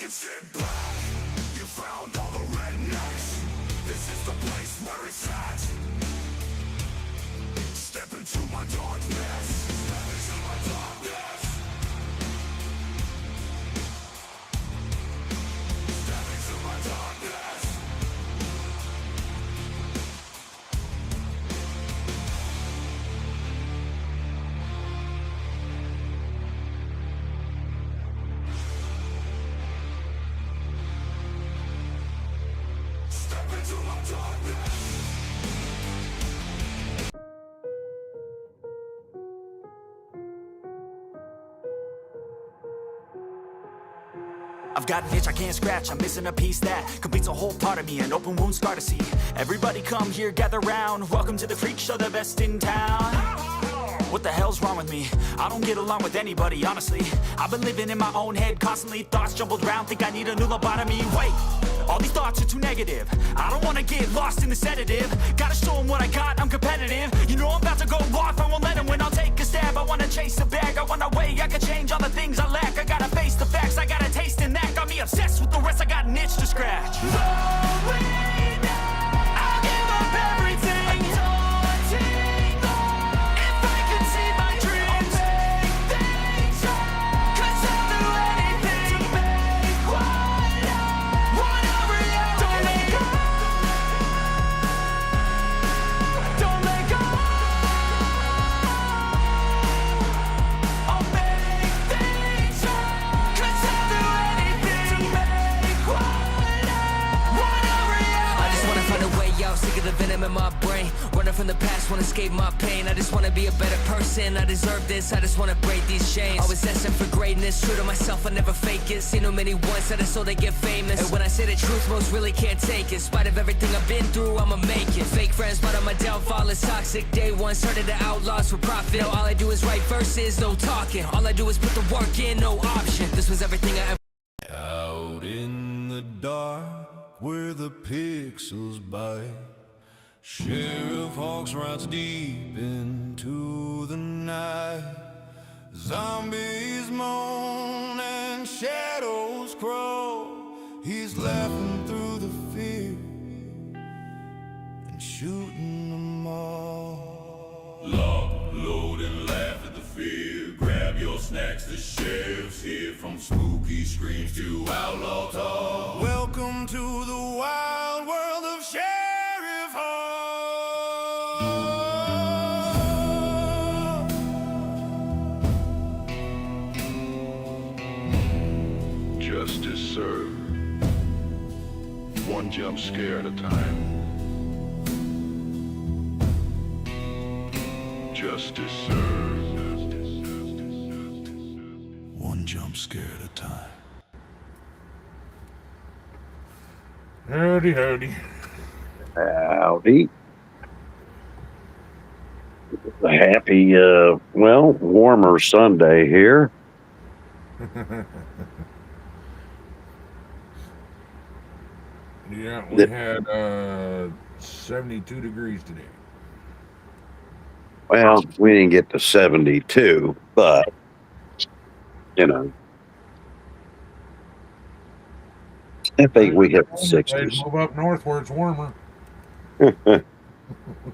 can sit back. You found all the rednecks. This is the place where it's at. Step into my darkness. Step into my darkness. Step into my darkness. Step into my darkness. I've got an itch I can't scratch, I'm missing a piece that completes a whole part of me, an open wound scar to see. Everybody come here, gather round, welcome to the freak show, the best in town. What the hell's wrong with me? I don't get along with anybody, honestly. I've been living in my own head constantly, thoughts jumbled round, think I need a new lobotomy. Wait, all these thoughts are too negative. I don't wanna get lost in the sedative. Gotta show them what I got, I'm competitive. You know I'm about to go off, I won't let them win, I'll take a stab. I wanna chase a bag, I wanna weigh, I can change all the things I lack. I gotta face the facts, I got a taste in that. Got me obsessed with the rest, I got an itch to scratch. I'll give up everything. If I could see my dreams, make things right. 'Cause I'll do anything to make what I wanna reality. Don't let go. Don't let go. I'll make things right. 'Cause I'll do anything to make what I wanna reality. I just wanna find a way out, sick of the venom in my brain. Running from the past, wanna escape my pain. I just wanna be a better person, I deserve this. I just wanna break these chains. Always asking for greatness, true to myself, I never fake it. Seen too many once that I so they get famous. And when I say the truth, most really can't take it. In spite of everything I've been through, I'ma make it. Fake friends, but on my downfall is toxic. Day one, started the outlaws for profit. Now all I do is write verses, no talking. All I do is put the work in, no option. This was everything I ever. Out in the dark, where the pixels bite, Sheriff Hawks rides deep into the night. Zombies moan and shadows crawl. He's laughing through the fear and shooting them all. Lock, load, and laugh at the fear. Grab your snacks, the sheriff's here. From spooky screams to outlaw talk. Welcome to the wild world of Sheriff Hawk. Justice served. One jump scare at a time. Justice served. One jump scare at a time. Howdy, howdy. Howdy. A happy, warmer Sunday here. Yeah, we had 72 degrees today. Well, we didn't get to 72, but, you know, I think we hit the They 60s. move up north where it's warmer.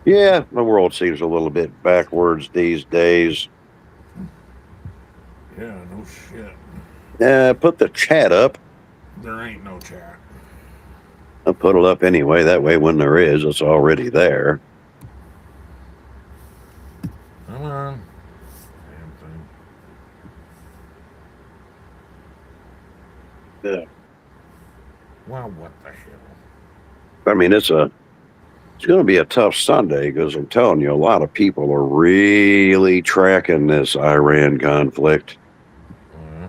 Yeah, the world seems a little bit backwards these days. Yeah, no shit. Put the chat up. There ain't no chat. I'll put it up anyway. That way, when there is, it's already there. Come on. Damn thing. Yeah. Well, what the hell? I mean, it's going to be a tough Sunday because I'm telling you, a lot of people are really tracking this Iran conflict. Uh,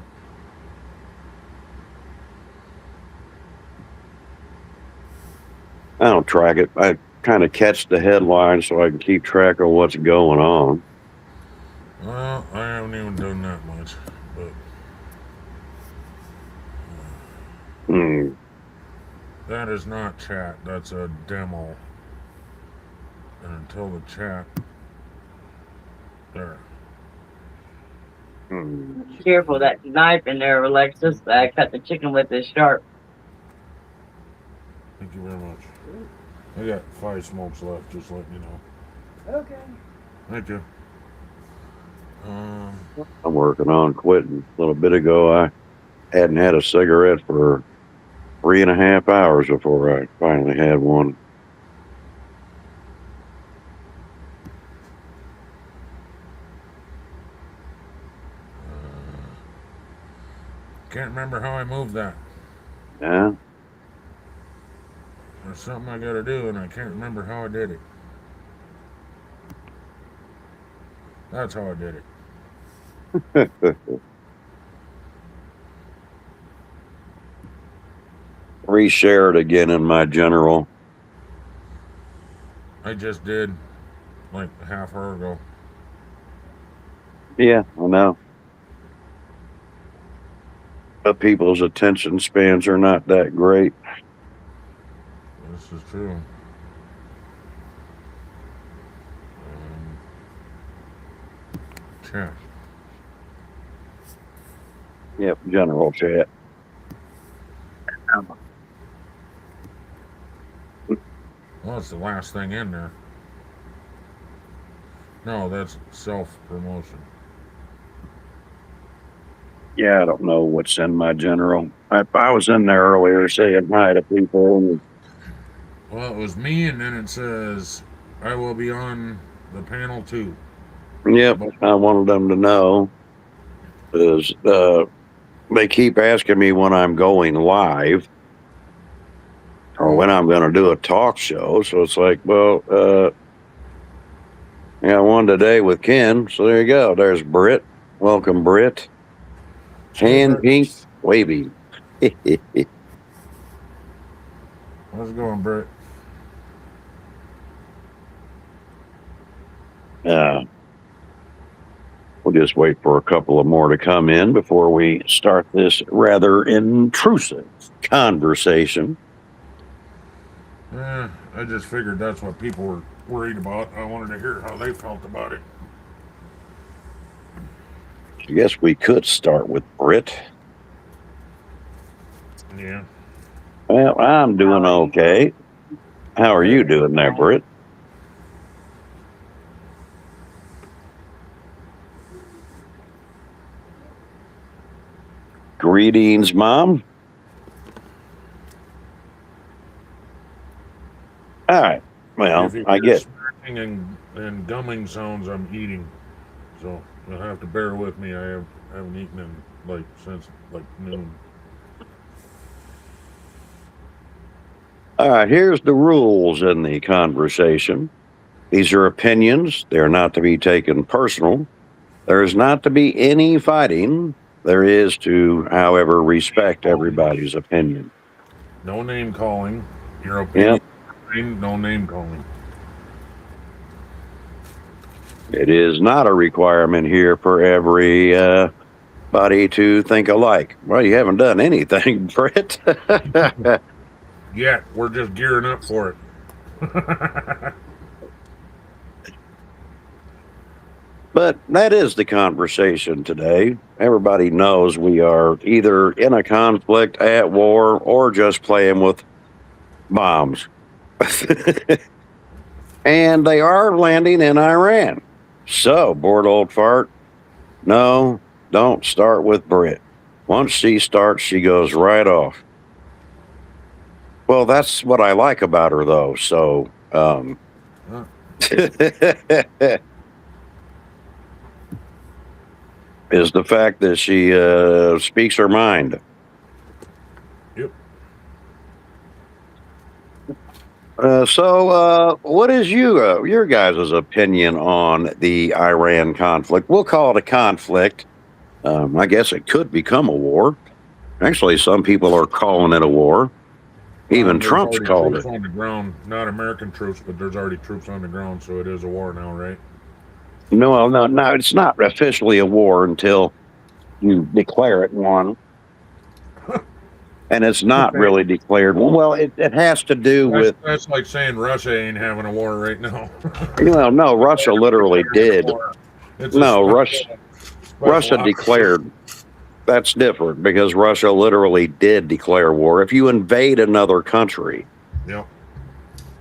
I don't track it. I kind of catch the headlines so I can keep track of what's going on. well, I haven't even done that much, but Hmm. that is not chat. That's a demo. And until the chat, there. Hmm. Careful, that knife in there, Alexis. I cut the chicken with is sharp. Thank you very much. I got 5 smokes left, just letting you know. Okay. Thank you. I'm working on quitting. A little bit ago, I hadn't had a cigarette for 3.5 hours before I finally had one. Can't remember how I moved that. Yeah. There's something I gotta do, and I can't remember how I did it. That's how I did it. Reshare it again in my general. I just did, like a half hour ago. Yeah, I know. But people's attention spans are not that great. This is true. Chat. Yep, general chat. Well, it's the last thing in there. No, that's self-promotion. Yeah, I don't know what's in my general. I was in there earlier saying hi to people. Well, it was me, and then it says, I will be on the panel too. Yep, I wanted them to know. Because they keep asking me when I'm going live or when I'm going to do a talk show. So it's like, well, yeah, one today with Ken. So there you go. There's Britt. Welcome, Britt. Hand pink, wavy. How's it going, Britt? We'll just wait for a couple of more to come in before we start this rather intrusive conversation. I just figured that's what people were worried about. I wanted to hear how they felt about it. I guess we could start with Britt. Yeah. Well, I'm doing okay. How are you doing there, Britt? Greetings, Mom. All right. Well, I get smacking and gumming sounds. I'm eating, so you'll have to bear with me. I haven't eaten in since noon. All right. Here's the rules in the conversation. These are opinions. They're not to be taken personal. There is not to be any fighting. There is to, however, respect everybody's opinion. No name calling. Your opinion. Yep. No name calling. It is not a requirement here for everybody to think alike. Well, you haven't done anything, Britt. Yeah, we're just gearing up for it. But that is the conversation today. Everybody knows we are either in a conflict, at war, or just playing with bombs. And they are landing in Iran. So, bored old fart, no, don't start with Britt. Once she starts, she goes right off. Well, that's what I like about her, though. So, is the fact that she speaks her mind. Yep. So, what is your guys' opinion on the Iran conflict? We'll call it a conflict. I guess it could become a war. Actually, some people are calling it a war. Even Trump's called it. On the ground, not American troops, but there's already troops on the ground, so it is a war now, right? No, it's not officially a war until you declare it one. And it's not really declared. Well, it has to do with... That's like saying Russia ain't having a war right now. Well, no, Russia literally did. It's No, Russia... Russia declared. That's different because Russia literally did declare war. If you invade another country, Yep.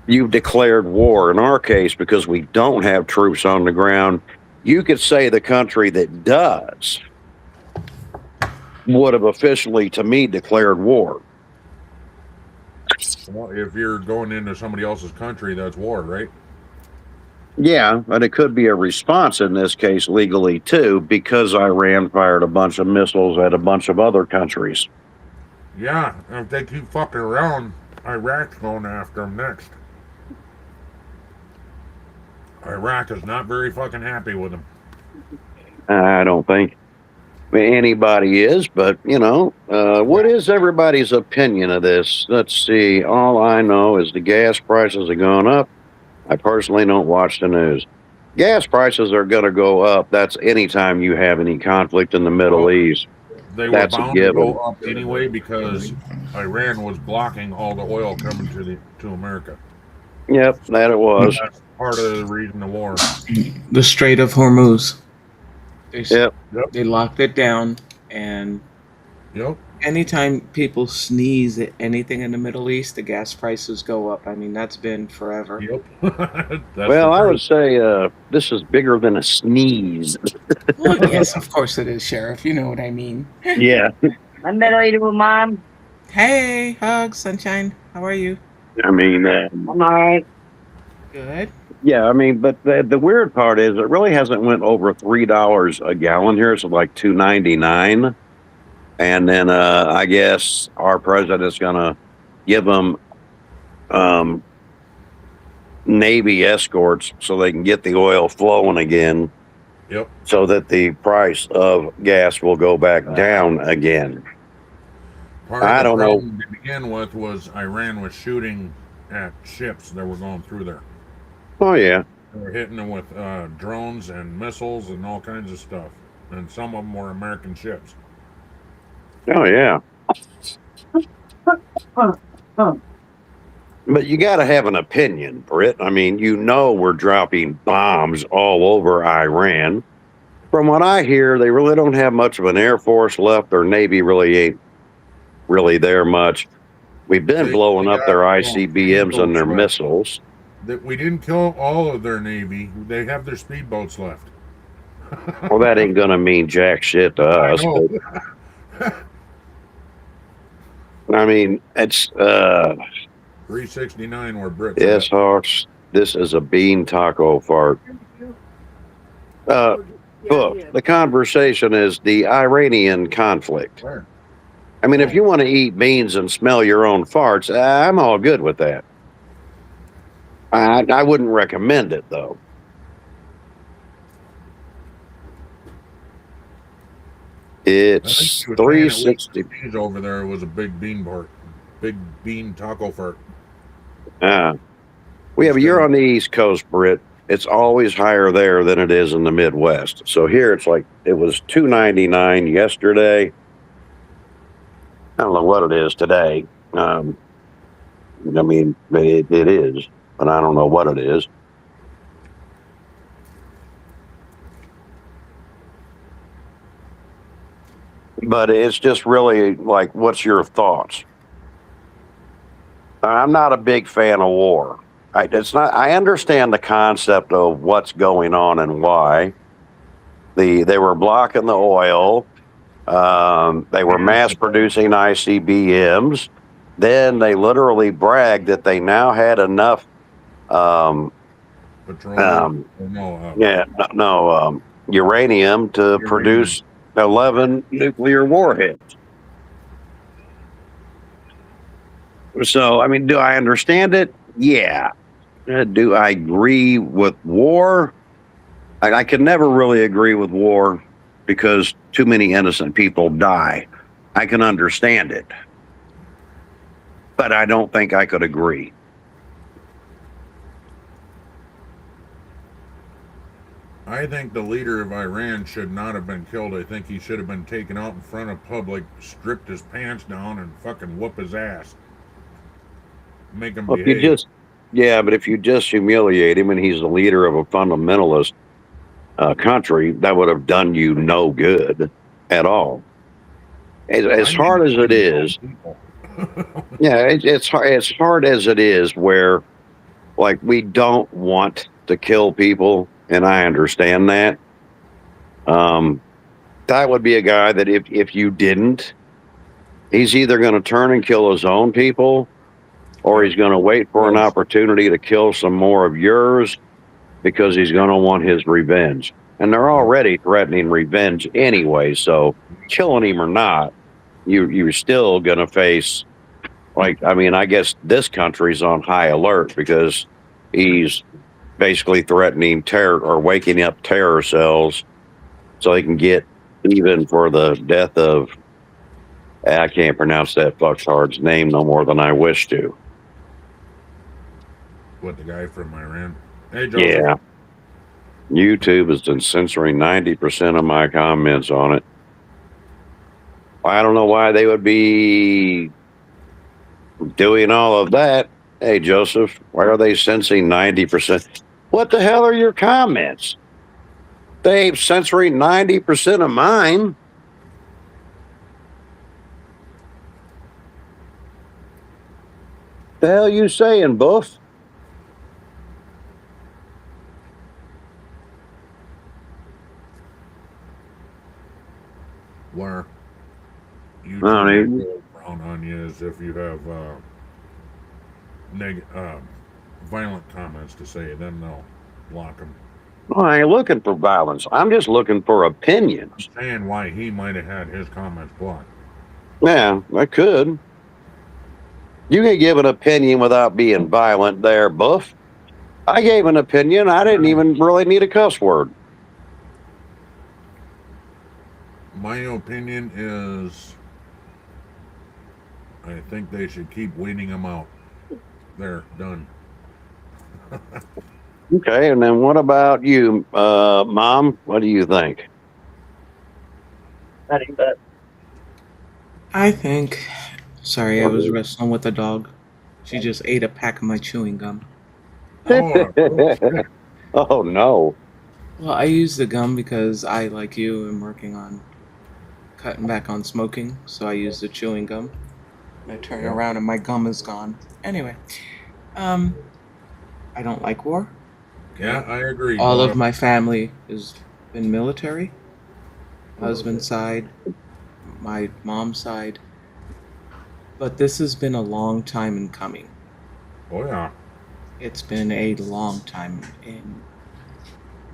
you've declared war. In our case, because we don't have troops on the ground, you could say the country that does would have officially, to me, declared war. Well, if you're going into somebody else's country, that's war, right? Yeah, but it could be a response in this case legally too, because Iran fired a bunch of missiles at a bunch of other countries. Yeah, and if they keep fucking around, Iraq's going after them next. Iraq is not very fucking happy with them. I don't think anybody is, but what is everybody's opinion of this? Let's see. All I know is the gas prices are going up. I personally don't watch the news. Gas prices are going to go up. That's anytime you have any conflict in the Middle East. They were That's a bound to given. go up anyway because Iran was blocking all the oil coming to America. Yep, that it was. That's part of the reason the war. The Strait of Hormuz. Yep. They locked it down, and Yep. anytime people sneeze at anything in the Middle East, the gas prices go up. I mean, that's been forever. Yep. Well, I would say this is bigger than a sneeze. Well, yes, of course it is, Sheriff. You know what I mean. Yeah. I'm better eating with Mom. Hey, Hugs, Sunshine. How are you? I mean, I'm alright. Good. yeah, I mean, but the weird part is it really hasn't went over $3 a gallon here. It's like $2.99. And then I guess our president's going to give them Navy escorts so they can get the oil flowing again, Yep. so that the price of gas will go back down again. Part I of the don't know. problem to begin with was Iran was shooting at ships that were going through there. Oh, yeah. They were hitting them with drones and missiles and all kinds of stuff. And some of them were American ships. Oh, yeah. But you got to have an opinion, Britt. I mean, we're dropping bombs all over Iran. From what I hear, they really don't have much of an Air Force left. Their Navy really ain't really there much. We've been blowing up their ICBMs and their missiles. That we didn't kill all of their Navy. They have their speedboats left. Well, that ain't going to mean jack shit to us. know. But, I mean, it's 369 where Brits yes, at. Hawks. This is a bean taco fart. Look, the conversation is the Iranian conflict. Where? I mean, if you want to eat beans and smell your own farts, I'm all good with that. I wouldn't recommend it, though. It's 360. Over there was a big bean fart. Big bean taco fart. You're on the East Coast, Britt. It's always higher there than it is in the Midwest. So here it's like it was $2.99 yesterday. I don't know what it is today. I mean, it is, but I don't know what it is. But it's just really like, what's your thoughts? I'm not a big fan of war. I understand the concept of what's going on and why. They were blocking the oil. They were mass producing ICBMs. Then they literally bragged that they now had enough uranium to produce 11 nuclear warheads. So, I mean, do I understand it? Yeah. Do I agree with war? I can never really agree with war because too many innocent people die. I can understand it. But I don't think I could agree. I think the leader of Iran should not have been killed. I think he should have been taken out in front of public, stripped his pants down, and fucking whoop his ass. Make him Well, behave. but if you just humiliate him and he's the leader of a fundamentalist country, that would have done you no good at all. As hard as it is, yeah, it's hard as it is where, like, we don't want to kill people, and I understand that. That would be a guy that if you didn't, he's either going to turn and kill his own people, or he's going to wait for an opportunity to kill some more of yours because he's going to want his revenge. And they're already threatening revenge anyway, so killing him or not, you're still going to face, like, I mean, I guess this country's on high alert because he's basically threatening terror or waking up terror cells so he can get even for the death of, I can't pronounce that fucktard's name no more than I wish to. What, the guy from Iran? Hey, Joseph. Yeah. YouTube has been censoring 90% of my comments on it. I don't know why they would be doing all of that. Hey, Joseph, why are they censoring 90%? What the hell are your comments? They censoring 90% of mine. The hell you saying, Buff? Where you No, frown on you as if you have violent comments to say, then they'll block them. I ain't looking for violence. I'm just looking for opinions. I'm saying why he might have had his comments blocked. Yeah, I could. You can give an opinion without being violent there, Buff. I gave an opinion. I didn't even really need a cuss word. My opinion is I think they should keep weeding them out. There, done. Okay, and then what about you, Mom? What do you think? How do you bet? I think. Sorry, I was wrestling with the dog. She just ate a pack of my chewing gum. Oh, Oh, no. Well, I use the gum because I, like you, am working on cutting back on smoking, so I use the chewing gum. And I turn around and my gum is gone. Anyway, I don't like war. yeah, I agree. All of my family has been military. Husband's side, my mom's side. But this has been a long time in coming. Oh, yeah. It's been a long time in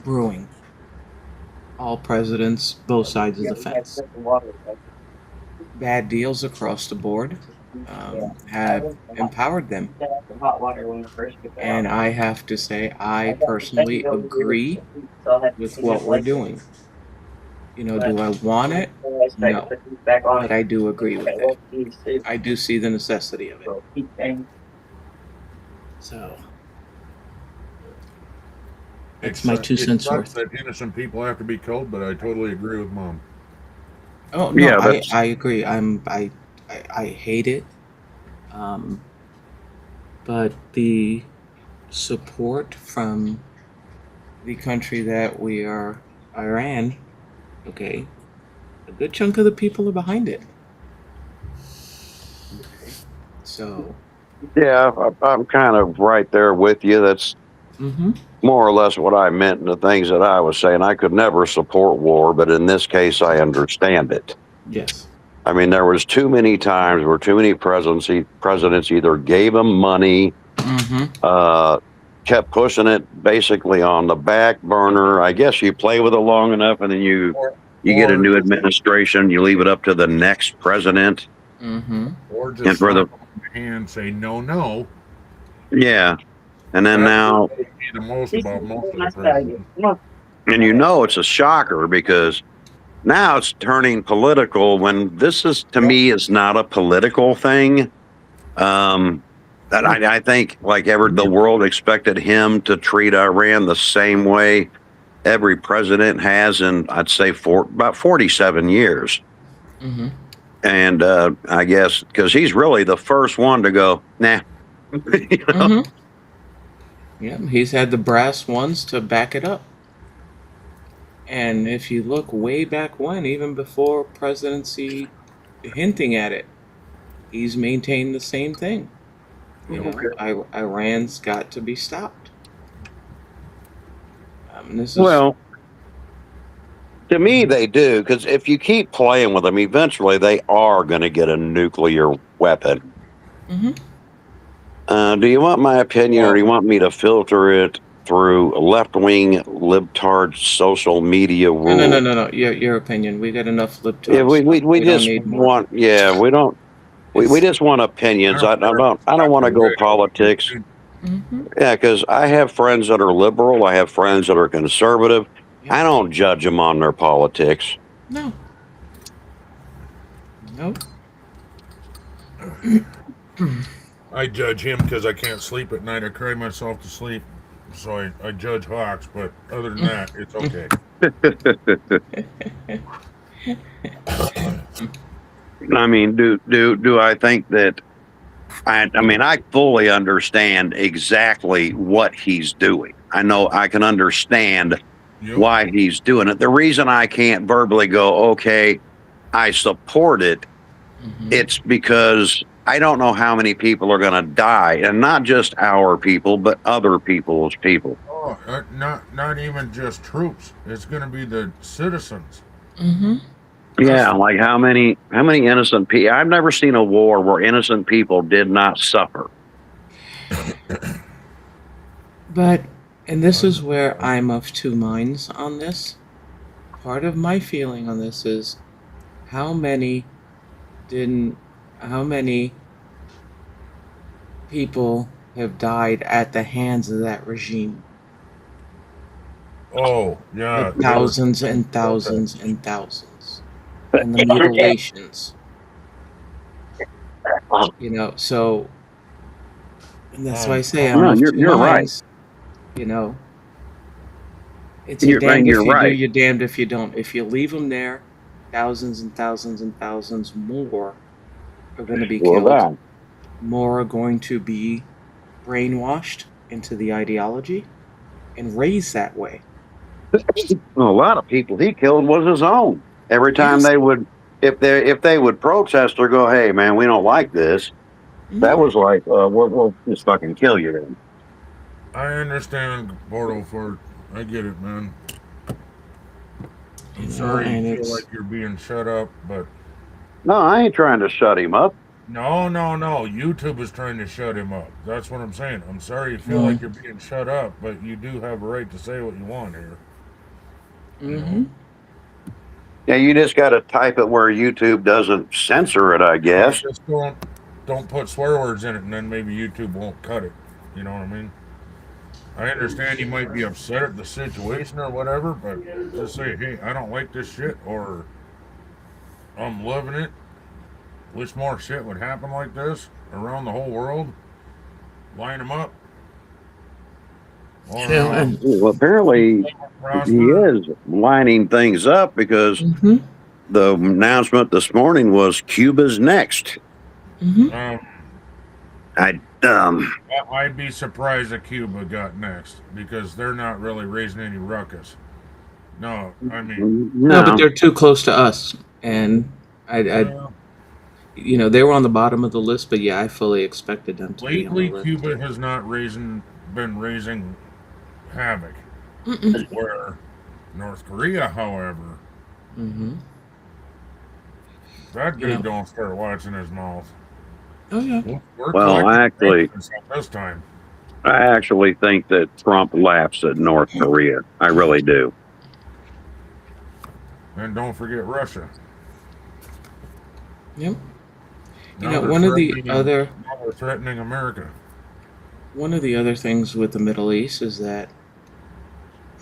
brewing. All presidents, both sides of the fence. Bad deals across the board have empowered them. Hot water when we first get And I have to say, I personally agree with what we're doing. You know, do I want it? No. But I do agree with it. I do see the necessity of it. So, that's my 2 cents worth. That innocent people have to be killed, but I totally agree with Mom. Oh no, Yeah, I agree. I hate it. But the support from the country that we are, Iran, okay, a good chunk of the people are behind it. So, Yeah, I'm kind of right there with you. That's mm-hmm. more or less what I meant in the things that I was saying. I could never support war, but in this case, I understand it. Yes. I mean, there was too many times where too many presidents either gave them money, Mm-hmm. kept pushing it basically on the back burner. I guess you play with it long enough, and then you get a new administration. You leave it up to the next president. Mm-hmm. Or And just for the- slap them on the hand and say, no. Yeah, and then now, That's what I hate the most about most of the presidents. and you know it's a shocker because now it's turning political when this is, to me, is not a political thing. That I think like the world expected him to treat Iran the same way every president has in, I'd say, about 47 years. Mm-hmm. And I guess because he's really the first one to go, nah. You know? Mm-hmm. Yeah, he's had the brass ones to back it up. And if you look way back when, even before presidency hinting at it, he's maintained the same thing. You know, Iran's got to be stopped. This is Well, to me, they do, because if you keep playing with them, eventually they are going to get a nuclear weapon. Do you want my opinion, or do you want me to filter it through left-wing libtard social media rules? no. Your opinion. We got enough lip talk. Yeah, we don't just need more. want. Yeah, we don't. We just want opinions. I don't want to go politics. Yeah, because I have friends that are liberal. I have friends that are conservative. Yeah. I don't judge them on their politics. No. Nope. I judge him because I can't sleep at night. I cry myself to sleep. So I judge Hawks, but other than that, it's okay. I mean, do I think that? I mean, I fully understand exactly what he's doing. I know I can understand why he's doing it. The reason I can't verbally go, okay, I support it, it's because I don't know how many people are going to die, and not just our people, but other people's people. Oh, not even just troops. It's going to be the citizens. Yeah, like how many innocent people? I've never seen a war where innocent people did not suffer. But, and this is where I'm of two minds on this. Part of my feeling on this is how many people have died at the hands of that regime? Oh, yeah. Like thousands and thousands and thousands. And the mutilations. You know, so, and that's why I say I'm of two you're minds. You know, it's You're damned if you right. do, you're damned if you don't. If you leave them there, thousands and thousands and thousands more are going to be killed. Well, More are going to be brainwashed into the ideology and raised that way. a lot of people he killed was his own. Every time Yes. they would, if they would protest or go, hey man, we don't like this. That was like, we'll just fucking kill you then. I understand, Portalford. I get it, man. I'm sorry and you it's- feel like you're being shut up, but No, I ain't trying to shut him up. no. YouTube is trying to shut him up. That's what I'm saying. I'm sorry you feel like you're being shut up, but you do have a right to say what you want here. Yeah, you just got to type it where YouTube doesn't censor it, I guess. Just don't put swear words in it, and then maybe YouTube won't cut it. You know what I mean? I understand you might be upset at the situation or whatever, but just say, hey, I don't like this shit, or I'm loving it. Wish more shit would happen like this around the whole world. Line them up. Or, Well, apparently he is lining things up because the announcement this morning was Cuba's next. I'd be surprised if Cuba got next because they're not really raising any ruckus. No, I mean, No, but they're too close to us, and you know, they were on the bottom of the list. But yeah, I fully expected them to be on lately the list. Cuba has not been raising havoc. Where North Korea, however, that dude don't start watching his mouth. Oh yeah. We're Well, collecting this time. I actually think that Trump laughs at North Korea. I really do. And don't forget Russia. Yep. You Now know, one of the now other we're threatening America. things with the Middle East is that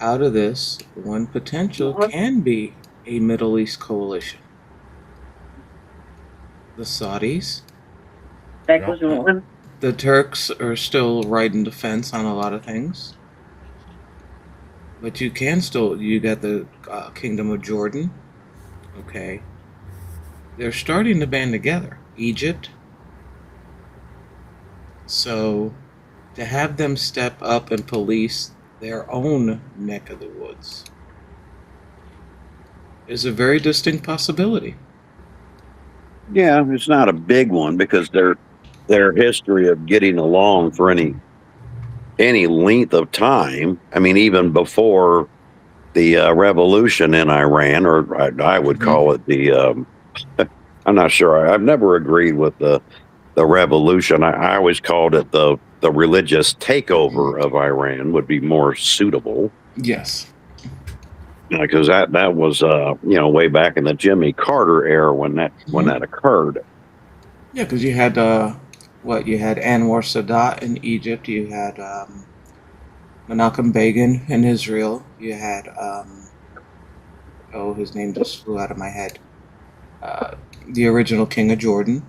out of this, one potential can be a Middle East coalition. The Saudis, That was one. the Turks are still riding the fence on a lot of things. But you got the Kingdom of Jordan. Okay. They're starting to band together. Egypt. So, to have them step up and police their own neck of the woods is a very distinct possibility. Yeah, it's not a big one because their history of getting along for any length of time. I mean, even before the revolution in Iran, or I would call it the. I'm not sure. I've never agreed with the revolution. I always called it the religious takeover of Iran would be more suitable. Yes. Because that was way back in the Jimmy Carter era when that occurred. Yeah, because you had you had Anwar Sadat in Egypt, you had Menachem Begin in Israel, you had his name just flew out of my head. The original king of Jordan.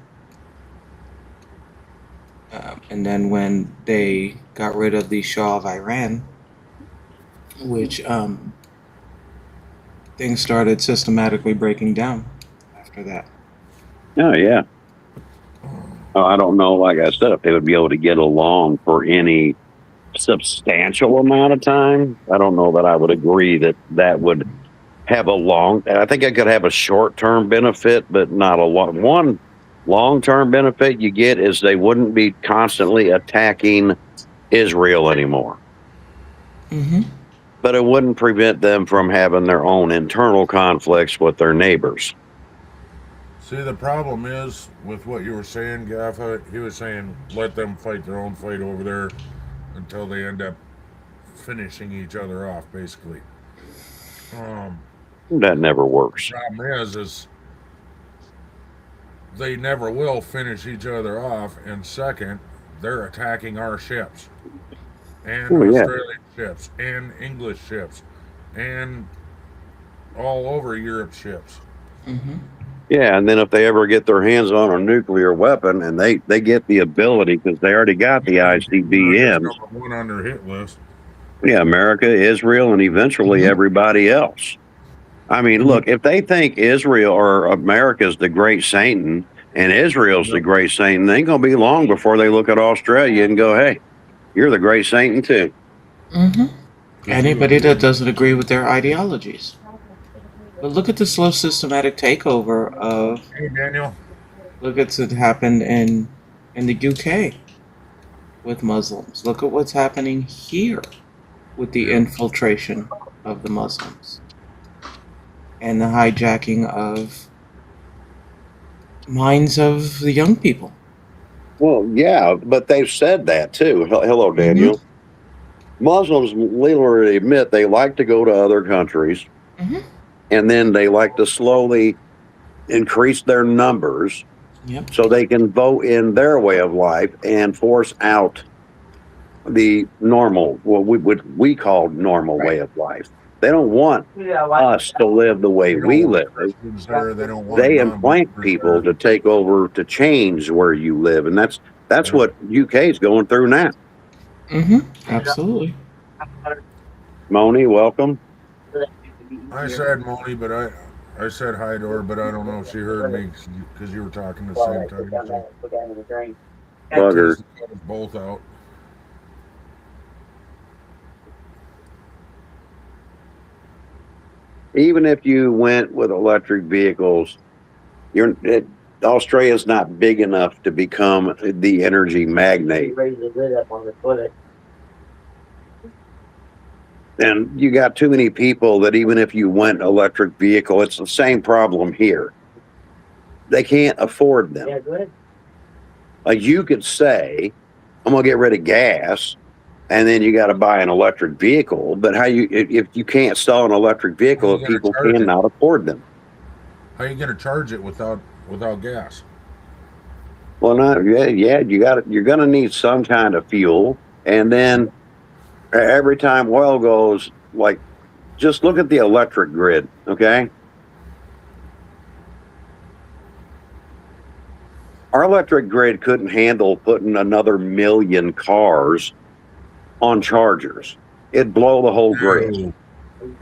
And then when they got rid of the Shah of Iran, which things started systematically breaking down after that. Oh, yeah. I don't know, like I said, if they would be able to get along for any substantial amount of time. I don't know that I would agree that would have I think it could have a short-term benefit, but not a long one. Long-term benefit you get is they wouldn't be constantly attacking Israel anymore. Mm-hmm. But it wouldn't prevent them from having their own internal conflicts with their neighbors. See, the problem is with what you were saying, Gaffa. He was saying let them fight their own fight over there until they end up finishing each other off, basically. That never works. The problem is they never will finish each other off. And second, they're attacking our ships, and Australian ships, and English ships, and all over Europe ships. Mm-hmm. Yeah, and then if they ever get their hands on a nuclear weapon, and they get the ability, because they already got the ICBMs. Number one on their hit list. Yeah, America, Israel, and eventually everybody else. I mean, look, if they think Israel or America's the great Satan and Israel's the great Satan, it ain't going to be long before they look at Australia and go, hey, you're the great Satan too. Mm-hmm. Anybody that doesn't agree with their ideologies. But look at the slow systematic takeover of... Hey, Daniel. Look at what happened in the UK with Muslims. Look at what's happening here with the infiltration of the Muslims and the hijacking of minds of the young people. Well, yeah, but they've said that too. Hello, Daniel. Mm-hmm. Muslims literally admit they like to go to other countries, and then they like to slowly increase their numbers so they can vote in their way of life and force out the normal, what we call normal way of life. They don't want us to live the way we live. They implant people to take over, to change where you live, and that's what UK is going through now. Absolutely. Moni, welcome. I said Moni, but I said hi to her, but I don't know if she heard me because you were talking at the same time. So. Bugger. Both out. Even if you went with electric vehicles, Australia's not big enough to become the energy magnate. And you got too many people that even if you went electric vehicle, it's the same problem here. They can't afford them. Like you could say, I'm going to get rid of gas, and then you got to buy an electric vehicle. But if you can't sell an electric vehicle, if people cannot afford them, how are you going to charge it without gas? Well, you're going to need some kind of fuel, and then every time oil goes, like, just look at the electric grid, okay? Our electric grid couldn't handle putting another 1 million cars on chargers. It'd blow the whole grid.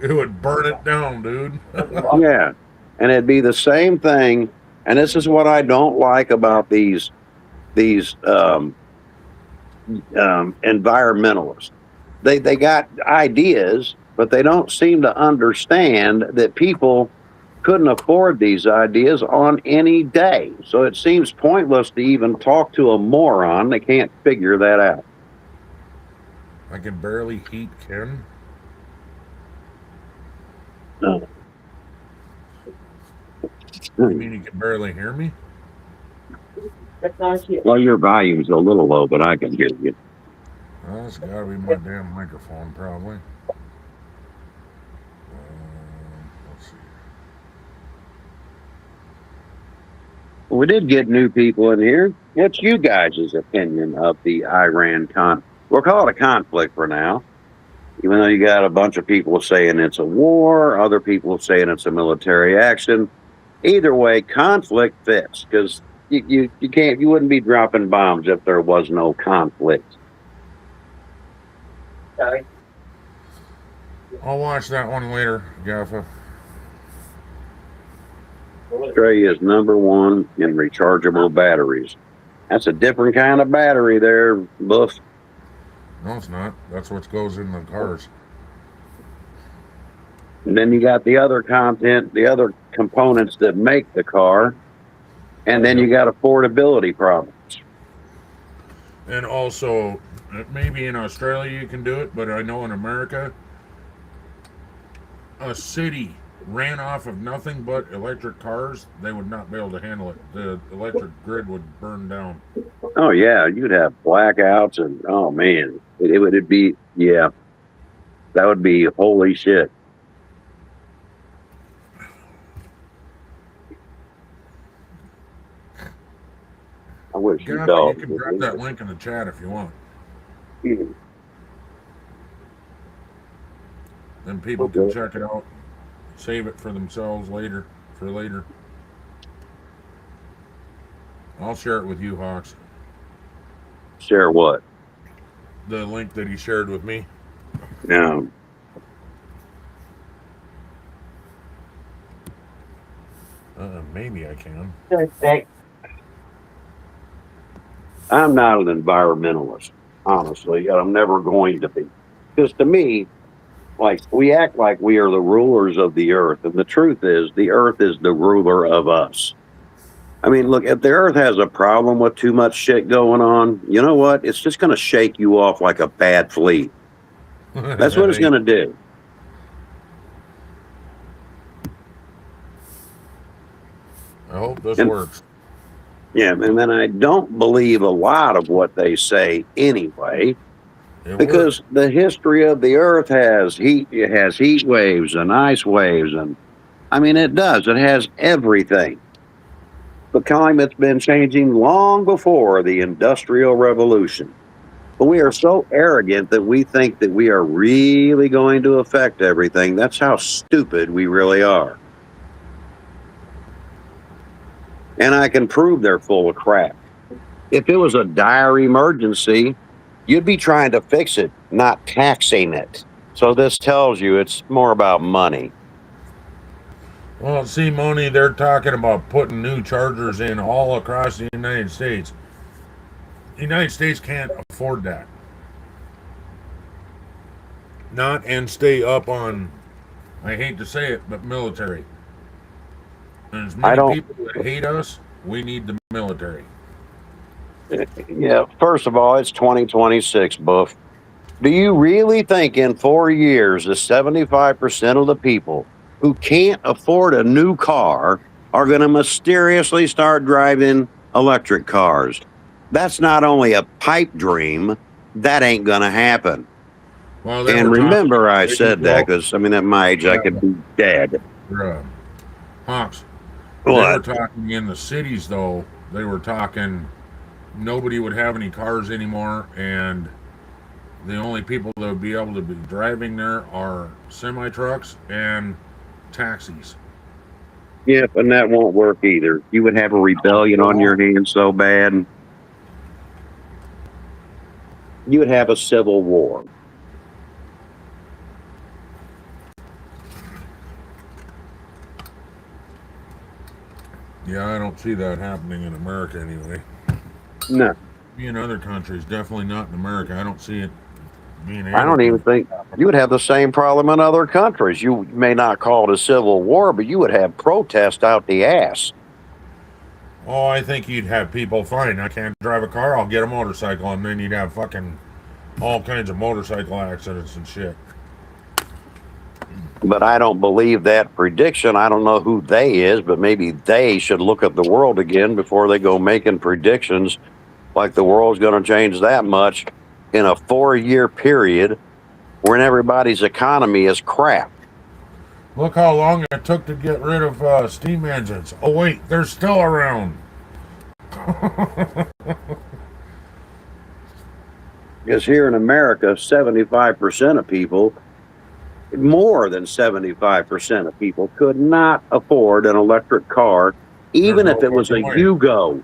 It would burn it down, dude. Yeah, and it'd be the same thing. And this is what I don't like about these environmentalists. They got ideas, but they don't seem to understand that people couldn't afford these ideas on any day. So it seems pointless to even talk to a moron that can't figure that out. I can barely heat Ken. No. You mean you can barely hear me? Well, your volume's a little low, but I can hear you. Well, that's got to be my damn microphone, probably. Let's see. We did get new people in here. What's you guys' opinion of the Iran We'll call it a conflict for now. Even though you got a bunch of people saying it's a war, other people saying it's a military action. Either way, conflict fits, because you wouldn't be dropping bombs if there was no conflict. Sorry. I'll watch that one later, Gaffa. Australia is #1 in rechargeable batteries. That's a different kind of battery there, Buff. No, it's not. That's what goes in the cars. And then you got the other content, the other components that make the car. And then you got affordability problems. And also, maybe in Australia you can do it, but I know in America, a city ran off of nothing but electric cars, they would not be able to handle it. The electric grid would burn down. Oh, yeah, you'd have blackouts and, oh, man, it'd be, yeah, that would be holy shit. I wish you You can drop that link in the chat if you want. Then people can check it out, save it for themselves later, for later. I'll share it with you, Hawks. Share what? The link that he shared with me. No. Maybe I can. I'm not an environmentalist, honestly, and I'm never going to be. Because to me, like, we act like we are the rulers of the earth, and the truth is, the earth is the ruler of us. I mean, look, if the earth has a problem with too much shit going on, you know what? It's just going to shake you off like a bad flea. That's what it's going to do. I hope this works. Yeah, and then I don't believe a lot of what they say anyway, because the history of the earth has heat waves and ice waves, and I mean, it does. It has everything. The climate's been changing long before the Industrial Revolution. But we are so arrogant that we think that we are really going to affect everything. That's how stupid we really are. And I can prove they're full of crap. If it was a dire emergency, you'd be trying to fix it, not taxing it. So this tells you it's more about money. Well, see, Moni, they're talking about putting new chargers in all across the United States. The United States can't afford that. Not and stay up on, I hate to say it, but military. And as many people that hate us, we need the military. Yeah, first of all, it's 2026, Buff. Do you really think in 4 years, the 75% of the people who can't afford a new car are going to mysteriously start driving electric cars? That's not only a pipe dream, that ain't going to happen. Well, and remember I said that because, I mean, at my age, I could be dead. Hawks. What? They were talking in the cities, though. They were talking nobody would have any cars anymore, and the only people that would be able to be driving there are semi-trucks and taxis. Yep, and that won't work either. You would have a rebellion on your hands so bad. You would have a civil war. Yeah, I don't see that happening in America anyway. No. In other countries, definitely not in America. I don't see it being able I don't even think You would have the same problem in other countries. You may not call it a civil war, but you would have protest out the ass. Oh, I think you'd have people, fine, I can't drive a car, I'll get a motorcycle, and then you'd have fucking all kinds of motorcycle accidents and shit. But I don't believe that prediction. I don't know who they is, but maybe they should look at the world again before they go making predictions like the world's going to change that much in a 4-year period when everybody's economy is crap. Look how long it took to get rid of steam engines. Oh wait, they're still around. Because here in America, 75% of people, more than 75% of people, could not afford an electric car, even if it was a Yugo.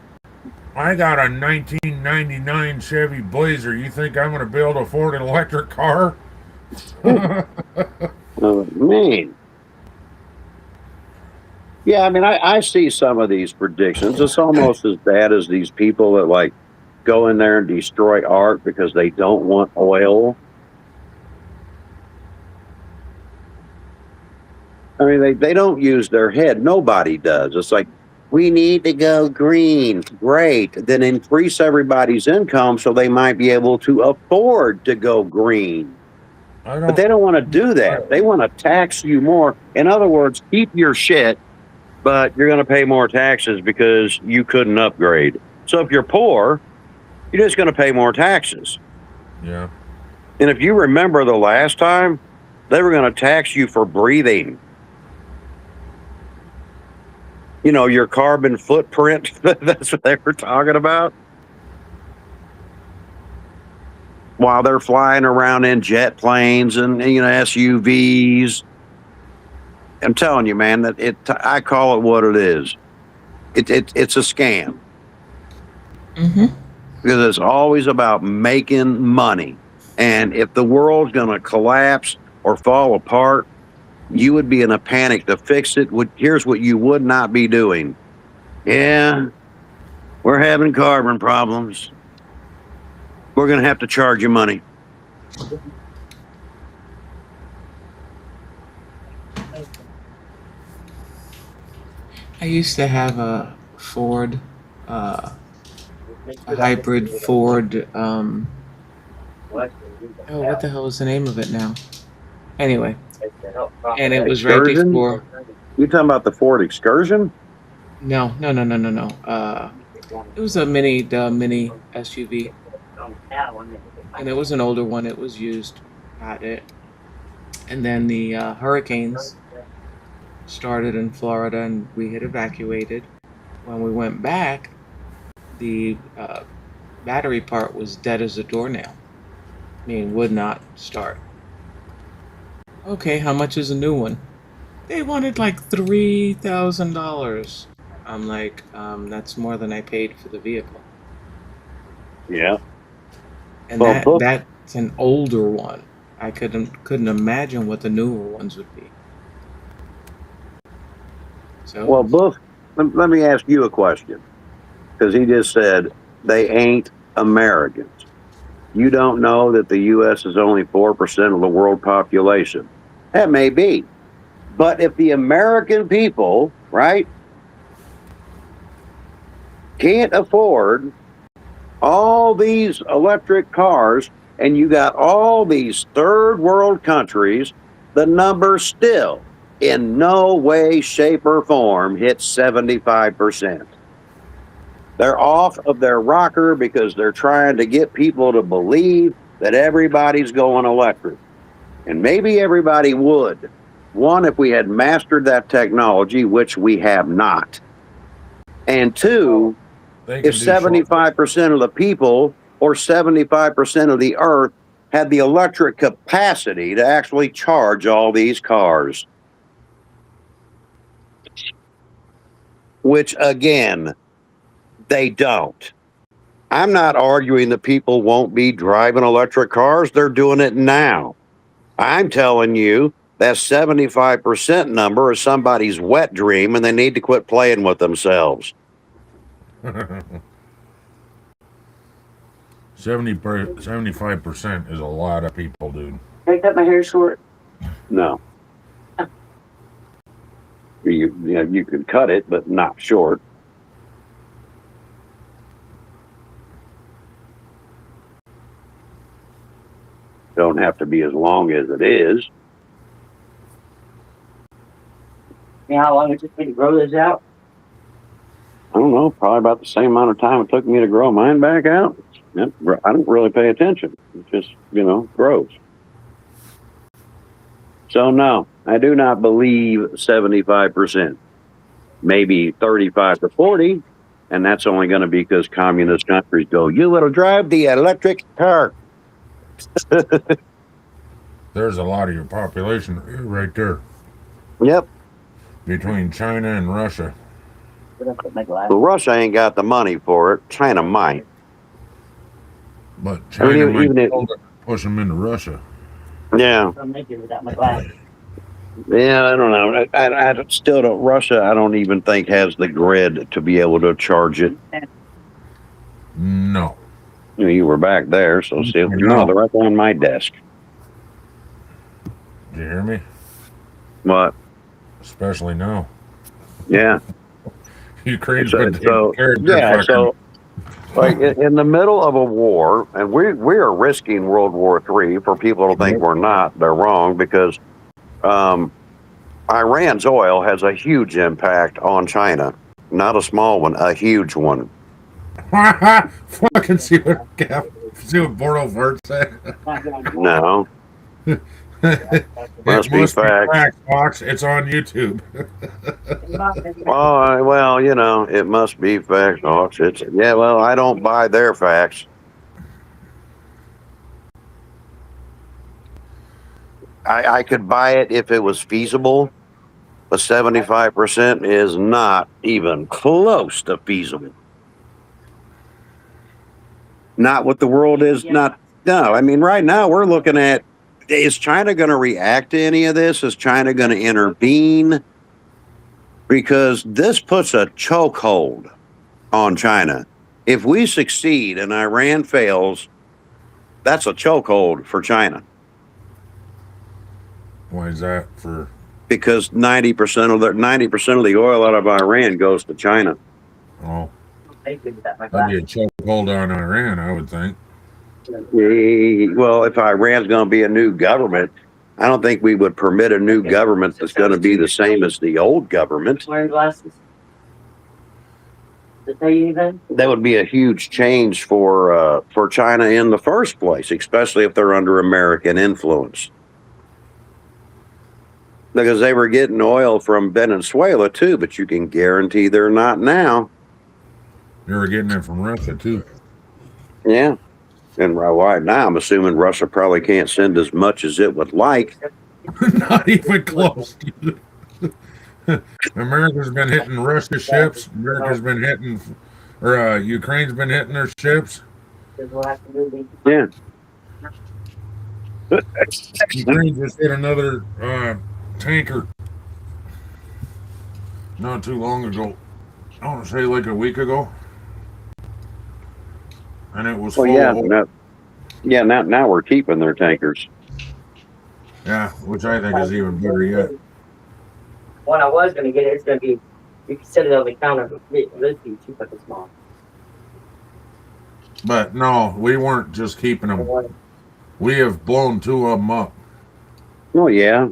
I got a 1999 Chevy Blazer. You think I'm going to be able to afford an electric car? Man. Yeah, I mean, I see some of these predictions. It's almost as bad as these people that, like, go in there and destroy art because they don't want oil. I mean, they don't use their head. Nobody does. It's like, we need to go green. Great. Then increase everybody's income so they might be able to afford to go green. But they don't want to do that. They want to tax you more. In other words, keep your shit, but you're going to pay more taxes because you couldn't upgrade. So if you're poor, you're just going to pay more taxes. Yeah. And if you remember the last time, they were going to tax you for breathing. You know, your carbon footprint. That's what they were talking about. While they're flying around in jet planes and, you know, SUVs. I'm telling you, man, that I call it what it is. It's a scam. Mm-hmm. Because it's always about making money. And if the world's going to collapse or fall apart, you would be in a panic to fix it. Here's what you would not be doing. Yeah, we're having carbon problems. We're going to have to charge you money. I used to have a Ford, a hybrid Ford. Oh, what the hell is the name of it now? Anyway, and it was right Excursion? before. You talking about the Ford Excursion? No. It was the mini SUV, and it was an older one. It was used. Got it. And then the hurricanes started in Florida, and we had evacuated. When we went back, the battery part was dead as a doornail. I mean, would not start. Okay, how much is a new one? They wanted like $3,000. I'm like, that's more than I paid for the vehicle. Yeah. And Well, that's an older one. I couldn't imagine what the newer ones would be. So Well, Buff, let me ask you a question. Because he just said they ain't Americans. You don't know that the U.S. is only 4% of the world population. That may be. But if the American people, right, can't afford all these electric cars, and you got all these third world countries, the number still, in no way, shape, or form, hits 75%. They're off of their rocker because they're trying to get people to believe that everybody's going electric. And maybe everybody would. One, if we had mastered that technology, which we have not. And two, if 75% of the people or 75% of the earth had the electric capacity to actually charge all these cars. Which, again, they don't. I'm not arguing that people won't be driving electric cars. They're doing it now. I'm telling you that 75% number is somebody's wet dream, and they need to quit playing with themselves. 75% is a lot of people, dude. Can I cut my hair short? No. You could cut it, but not short. Don't have to be as long as it is. You know how long it took me to grow this out? I don't know, probably about the same amount of time it took me to grow mine back out. Yep, I don't really pay attention. It just, grows. So no, I do not believe 75%. Maybe 35 to 40, and that's only going to be because communist countries go, you will drive the electric car. There's a lot of your population right there Yep. between China and Russia. Well, Russia ain't got the money for it. China might. But China even might if- push them into Russia. Yeah. I'm making without my glasses. Yeah, I don't know. I still don't. Russia, I don't even think has the grid to be able to charge it. No. You were back there, so still, no, they're right on my desk. Did you hear me? What? Especially now. Yeah. Ukraine's So, been taking care of their yeah, fucking- so like in the middle of a war, and we are risking World War III. For people to think we're not, they're wrong, because Iran's oil has a huge impact on China. Not a small one, a huge one. Fucking see what Bordeaux Vert said. No. It Must be facts. Fox. It's on YouTube. Oh, well, it must be facts, Hawks. Well, I don't buy their facts. I could buy it if it was feasible, but 75% is not even close to feasible. Not what the world is. No, I mean, right now we're looking at, is China going to react to any of this? Is China going to intervene? Because this puts a chokehold on China. If we succeed and Iran fails, that's a chokehold for China. Why is that for? Because 90% of the oil out of Iran goes to China. Oh, that'd be a chokehold on Iran, I would think. Well, if Iran's going to be a new government, I don't think we would permit a new government that's going to be the same as the old government. Wearing glasses. Does it tell you anything? That would be a huge change for China in the first place, especially if they're under American influence. Because they were getting oil from Venezuela too, but you can guarantee they're not now. They were getting it from Russia too. Yeah. And right now, I'm assuming Russia probably can't send as much as it would like. Not even close. America's been hitting Russia ships. America's been hitting, or Ukraine's been hitting their ships. Yeah. Ukraine just hit another tanker not too long ago. I want to say like a week ago. And it was Well, full of now we're keeping their tankers. Yeah, which I think is even better yet. What I was going to get, it's going to be, you can set it on the counter, but this be too fucking small. But no, we weren't just keeping them. We have blown 2 of them up. Well, yeah.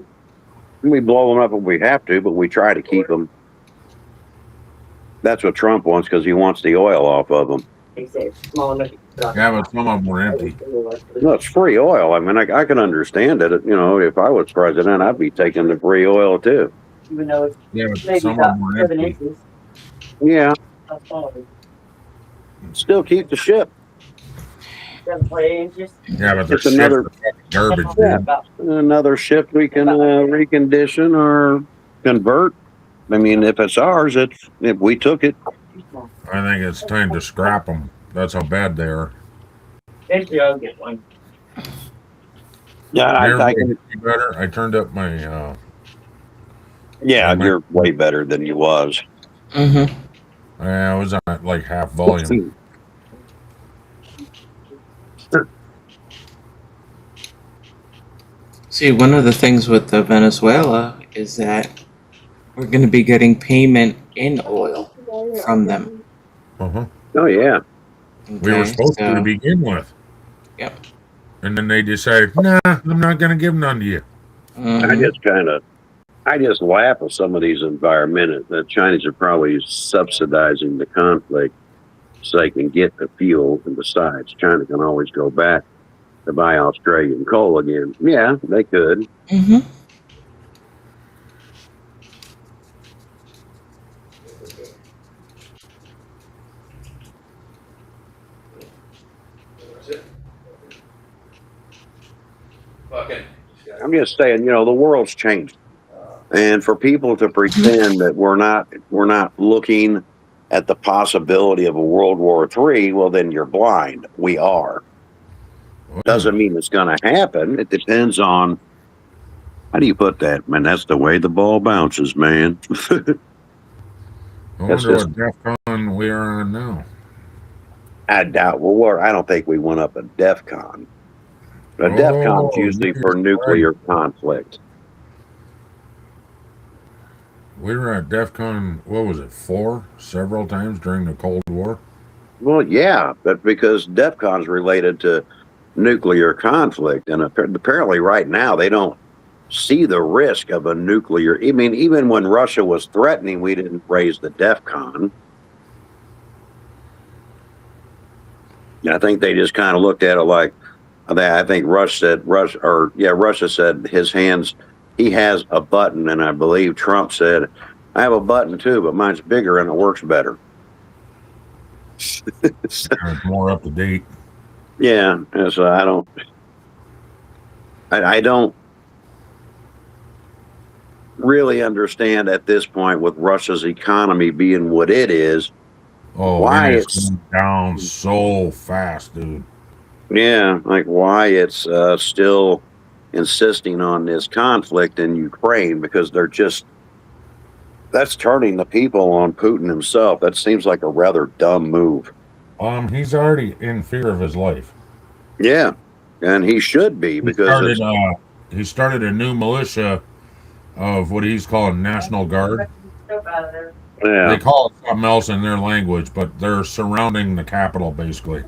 We blow them up if we have to, but we try to keep them. That's what Trump wants, because he wants the oil off of them. They say it's small enough. Yeah, but some of them were empty. No, it's free oil. I mean, I can understand it. If I was president, I'd be taking the free oil too. Even though it's Yeah, but maybe some of about them were 7 empty. inches. Yeah, How small is it? still keep the ship. 7 to 8 inches. Yeah, but they're It's another- garbage. Yeah. Dude. About Another ship we can recondition or convert. I mean, if it's ours, if we took it. too small. I think it's time to scrap them. That's how bad they are. Eventually I'll get one. Yeah, I can. Better. I turned up my. Yeah, you're way better than you was. Mm-hmm. I was on like half volume. See, one of the things with the Venezuela is that we're going to be getting payment in oil from them. Uh-huh. Oh yeah. We were Okay, supposed to so- begin with. Yep. And then they decided, nah, I'm not going to give none to you. Mhm. I just laugh at some of these environmentalists. The Chinese are probably subsidizing the conflict so they can get the fuel. And besides, China can always go back to buy Australian coal again. Yeah, they could. Mhm. I'm just saying, the world's changed. And for people to pretend that we're not looking at the possibility of a World War III, well, then you're blind. We are. Doesn't mean it's going to happen. It depends on, how do you put that, man? That's the way the ball bounces, man. I That's wonder just- what DEFCON we are on now. I doubt I don't think we went up a DEFCON. A DEFCON's usually for nuclear conflict. We were at DEFCON, what was it, 4 several times during the Cold War? Well, yeah, but because DEFCON's related to nuclear conflict, and apparently right now they don't see the risk of a nuclear. I mean, even when Russia was threatening, we didn't raise the DEFCON. I think they just kind of looked at it like, I think Russia said his hands, he has a button, and I believe Trump said, I have a button too, but mine's bigger and it works better. It's more up to date. Yeah, so I don't really understand at this point with Russia's economy being what it is. Oh, Why and it's- going down so fast, dude. Yeah, like why it's still insisting on this conflict in Ukraine, because that's turning the people on Putin himself. That seems like a rather dumb move. He's already in fear of his life. Yeah, and he should be, because He started a new militia of what he's calling National Guard. Stuff out of there. They call it something else in their language, but they're surrounding the capital basically.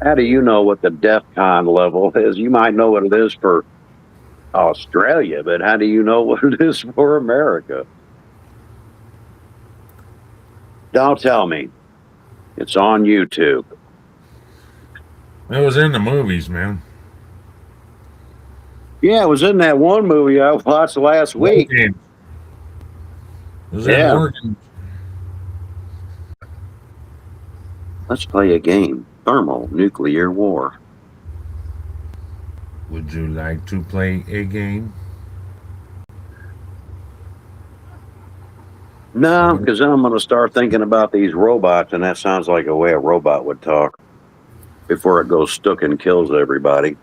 How do you know what the DEFCON level is? You might know what it is for Australia, but how do you know what it is for America? Don't tell me. It's on YouTube. It was in the movies, man. Yeah, it was in that one movie I watched last week. It was Yeah. in Oregon. Let's play a game. Thermonuclear war. Would you like to play a game? No, because then I'm going to start thinking about these robots, and that sounds like a way a robot would talk before it goes stuck and kills everybody.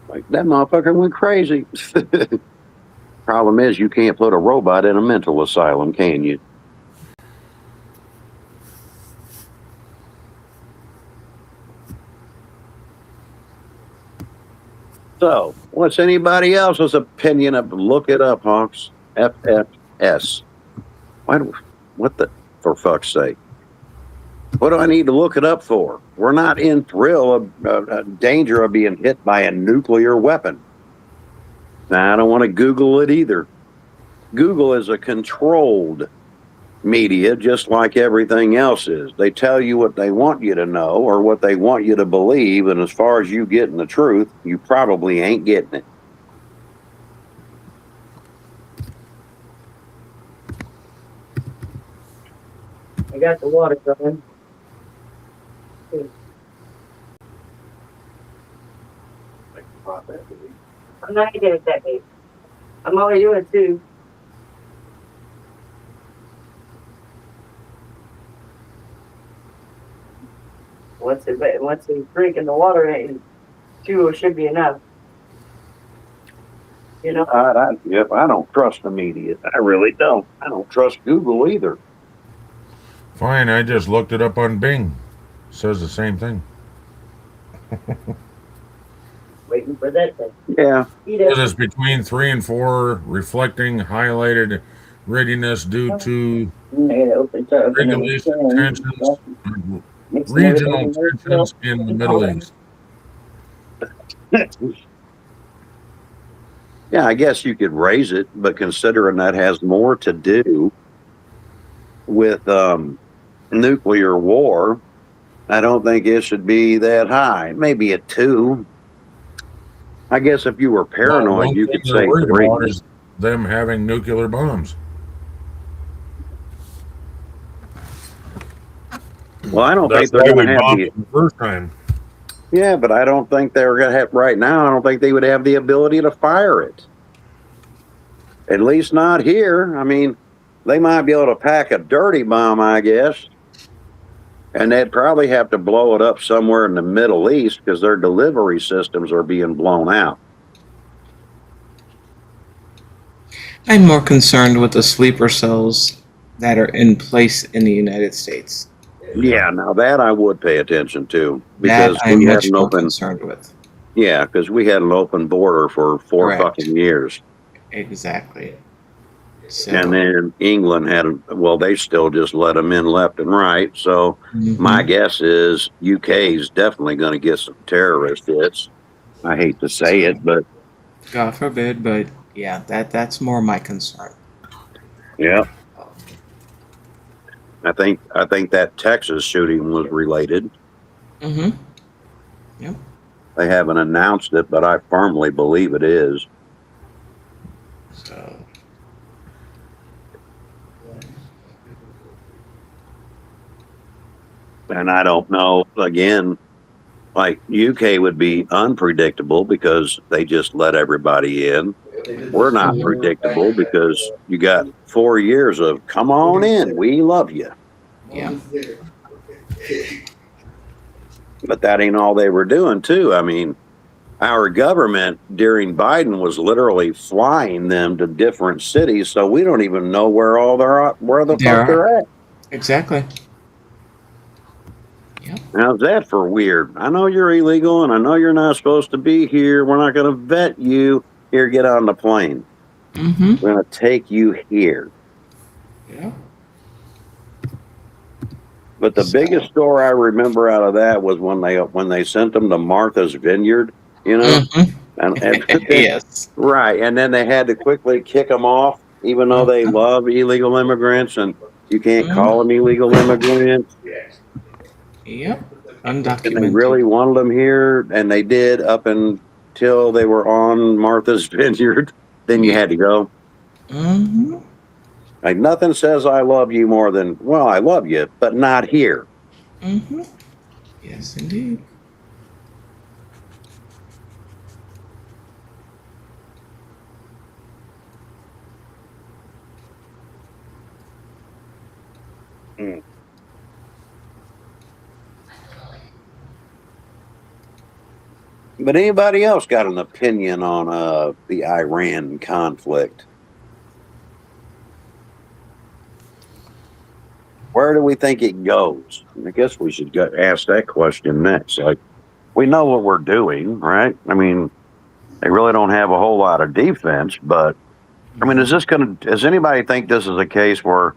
Like, that motherfucker went crazy. Problem is, you can't put a robot in a mental asylum, can you? So, what's anybody else's opinion of? Look it up, Hawks. FFS. What the, for fuck's sake? What do I need to look it up for? We're not in danger of being hit by a nuclear weapon. Now, I don't want to Google it either. Google is a controlled media, just like everything else is. They tell you what they want you to know or what they want you to believe, and as far as you getting the truth, you probably ain't getting it. I got the water coming. I'm not gonna get that big. I'm only doing 2. Once they drink in the water, 2 should be enough. You know? I don't trust the media. I really don't. I don't trust Google either. Fine, I just looked it up on Bing. Says the same thing. Waiting for that thing. Yeah. It is between 3 and 4, reflecting highlighted readiness due to regulation tensions, regional tensions in the Middle East. Yeah, I guess you could raise it, but considering that has more to do with nuclear war, I don't think it should be that high. Maybe a 2. I guess if you were paranoid, you could say 3. Is them having nuclear bombs. Well, I don't think they're going to have the first time. Yeah, but I don't think they're going to have right now. I don't think they would have the ability to fire it. At least not here. I mean, they might be able to pack a dirty bomb, I guess. And they'd probably have to blow it up somewhere in the Middle East because their delivery systems are being blown out. I'm more concerned with the sleeper cells that are in place in the United States. Yeah, now that I would pay attention to That because I'm we had much an more open. concerned with. Yeah, because we had an open border for 4 Correct. fucking years. Exactly. So, And then England had, well, they still just let them in left and right. So mhm. my guess is UK is definitely going to get some terrorist hits. I hate to say it, but God forbid, but yeah, that's more my concern. yeah, I think that Texas shooting was related. Mm-hmm. They haven't announced it, but I firmly believe it is. So, And I don't know, again, like UK would be unpredictable because they just let everybody in. We're not predictable because you got 4 years of come on in, we love you. yeah. But that ain't all they were doing too. I mean, our government during Biden was literally flying them to different cities, so we don't even know where the fuck they're at. Exactly. How's that for weird? I know you're illegal and I know you're not supposed to be here. We're not going to vet you. Here, get on the plane. Mm-hmm. We're going to take you here. Yeah. But the biggest story I remember out of that was when they sent them to Martha's Vineyard, you know? Mm-hmm. And Yes. right. And then they had to quickly kick them off, even though they love illegal immigrants and you can't call them illegal immigrants. Yep. And Undocumented. they really wanted them here, and they did up until they were on Martha's Vineyard. Then you had to go. Mm-hmm. Like nothing says I love you more than, well, I love you, but not here. Mm-hmm. Yes, indeed. But anybody else got an opinion on the Iran conflict? Where do we think it goes? I guess we should ask that question next. Like, we know what we're doing, right? I mean, they really don't have a whole lot of defense, but I mean, does anybody think this is a case where,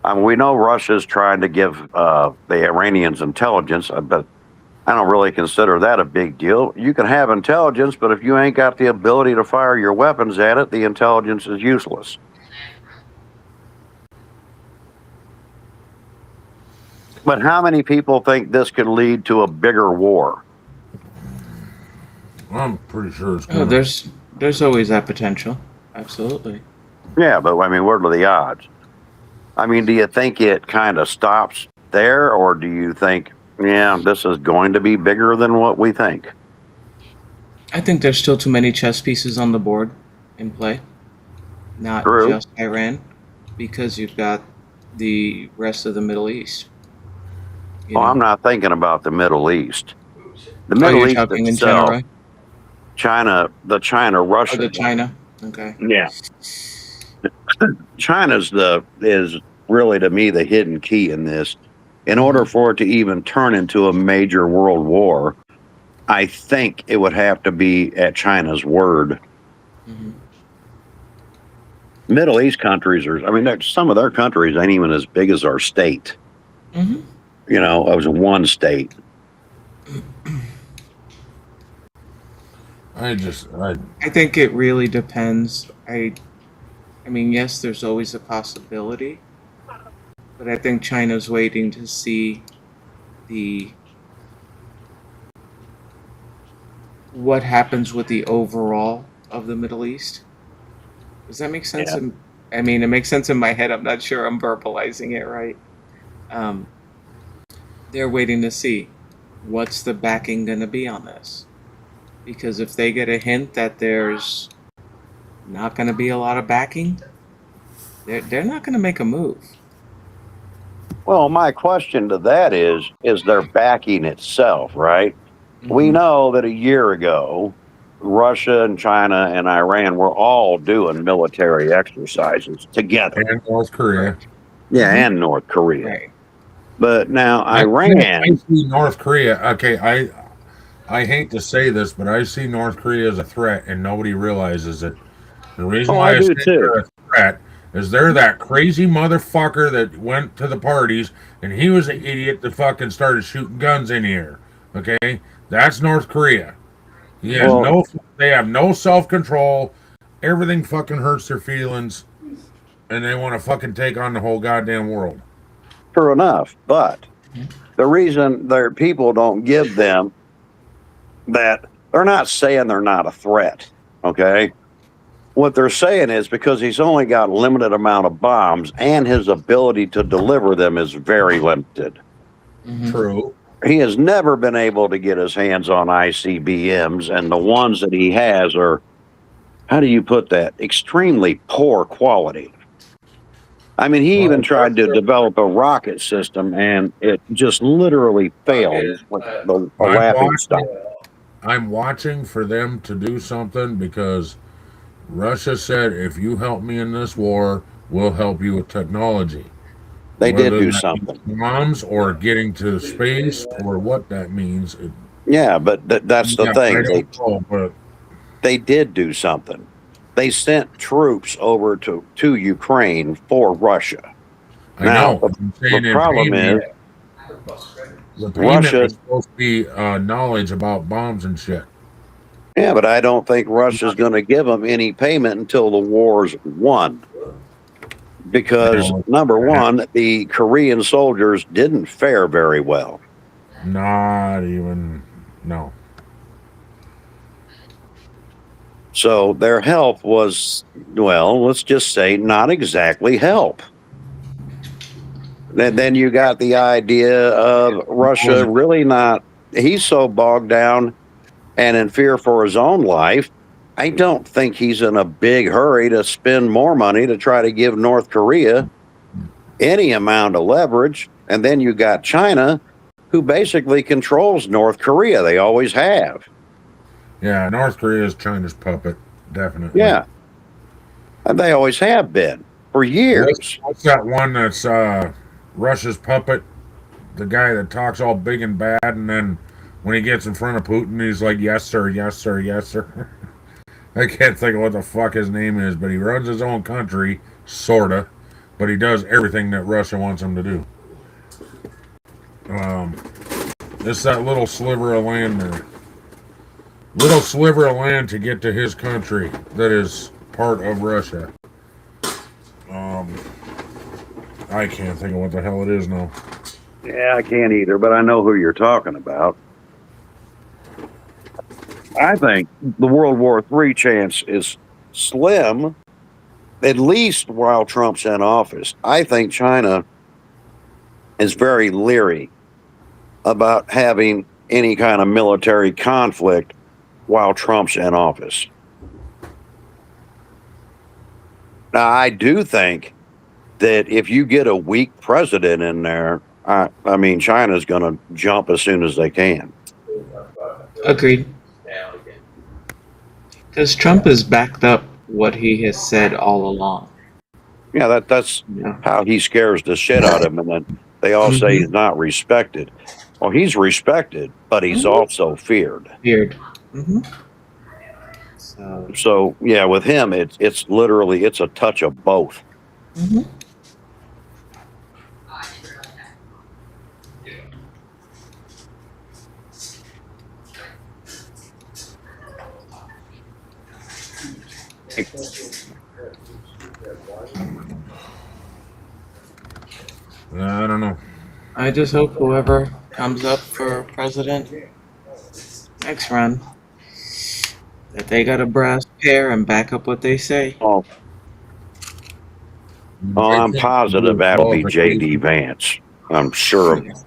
I mean, we know Russia's trying to give the Iranians intelligence, but I don't really consider that a big deal. You can have intelligence, but if you ain't got the ability to fire your weapons at it, the intelligence is useless. But how many people think this could lead to a bigger war? I'm pretty sure it's Oh, going there's always that potential. Absolutely. Yeah, but I mean, what are the odds? I mean, do you think it kind of stops there, or do you think, yeah, this is going to be bigger than what we think? I think there's still too many chess pieces on the board in play. Not True. just Iran, because you've got the rest of the Middle East. You Well, know? I'm not thinking about the Middle East. The Oh, Middle you're East talking in itself, general? the China-Russia. Oh, the China? Okay. Yeah. China's is really, to me, the hidden key in this. In order for it to even turn into a major world war, I think it would have to be at China's word. Mhm. Middle East countries are, I mean, some of their countries ain't even as big as our state. Mhm. You know, it was one state. I think it really depends. I mean, yes, there's always a possibility, but I think China's waiting to see what happens with the overall of the Middle East. Does that make sense? Yeah. I mean, it makes sense in my head. I'm not sure I'm verbalizing it right. They're waiting to see what's the backing going to be on this. Because if they get a hint that there's not going to be a lot of backing, they're not going to make a move. Well, my question to that is their backing itself, right? We know that a year ago, Russia and China and Iran were all doing military exercises together. And North Korea. Yeah, and North Korea. Right. But now Iran. I see North Korea. Okay, I hate to say this, but I see North Korea as a threat, and nobody realizes it. The reason why I do say too. they're a threat is they're that crazy motherfucker that went to the parties, and he was an idiot that fucking started shooting guns in here. Okay, that's North Korea. He has they have no self-control. Everything fucking hurts their feelings, and they want to fucking take on the whole goddamn world. True enough, but the reason their people don't give them that, they're not saying they're not a threat, okay? What they're saying is because he's only got a limited amount of bombs and his ability to deliver them is very limited. True. He has never been able to get his hands on ICBMs, and the ones that he has are, how do you put that, extremely poor quality. I mean, he even tried to develop a rocket system, and it just literally failed with the laughing stock. I'm watching for them to do something because Russia said, if you help me in this war, we'll help you with technology. They Whether did do that something. means bombs or getting to space or what that means. Yeah, but that's the thing. I don't know, but They did do something. They sent troops over to Ukraine for Russia. I Now, know. I'm saying the in problem payment, is the payment Russia- is supposed to be knowledge about bombs and shit. Yeah, but I don't think Russia's going to give them any payment until the war's won. Because, number one, the Korean soldiers didn't fare very well. Not even, no. So their help was, well, let's just say not exactly help. Then you got the idea of Russia really not, he's so bogged down and in fear for his own life. I don't think he's in a big hurry to spend more money to try to give North Korea any amount of leverage. And then you got China, who basically controls North Korea. They always have. Yeah, North Korea is China's puppet, definitely. Yeah. And they always have been for years. What's that one that's Russia's puppet? The guy that talks all big and bad, and then when he gets in front of Putin, he's like, yes, sir, yes, sir, yes, sir. I can't think of what the fuck his name is, but he runs his own country, sorta, but he does everything that Russia wants him to do. It's that little sliver of land there. Little sliver of land to get to his country that is part of Russia. I can't think of what the hell it is now. Yeah, I can't either, but I know who you're talking about. I think the World War III chance is slim, at least while Trump's in office. I think China is very leery about having any kind of military conflict while Trump's in office. Now, I do think that if you get a weak president in there, I mean, China's going to jump as soon as they can. Agreed. Because Trump has backed up what he has said all along. Yeah, that's how he scares the shit out of him, and then they all say he's not respected. Well, he's respected, but he's also feared. Weird. So yeah, with him, it's literally it's a touch of both. I don't know. I just hope whoever comes up for president next run, that they got a brass pair and back up what they say. Oh, I'm positive that'll be J.D. Vance. I'm sure of it.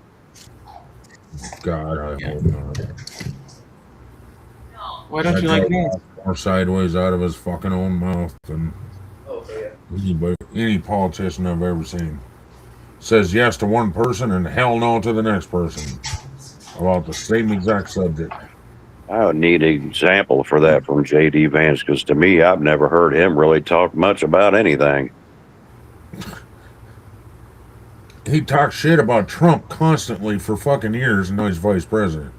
God, I hope not. Why don't you like Vance? More sideways out of his fucking own mouth than any politician I've ever seen. Says yes to one person and hell no to the next person about the same exact subject. I would need an example for that from J.D. Vance, because to me, I've never heard him really talk much about anything. He talks shit about Trump constantly for fucking years, and now he's vice president.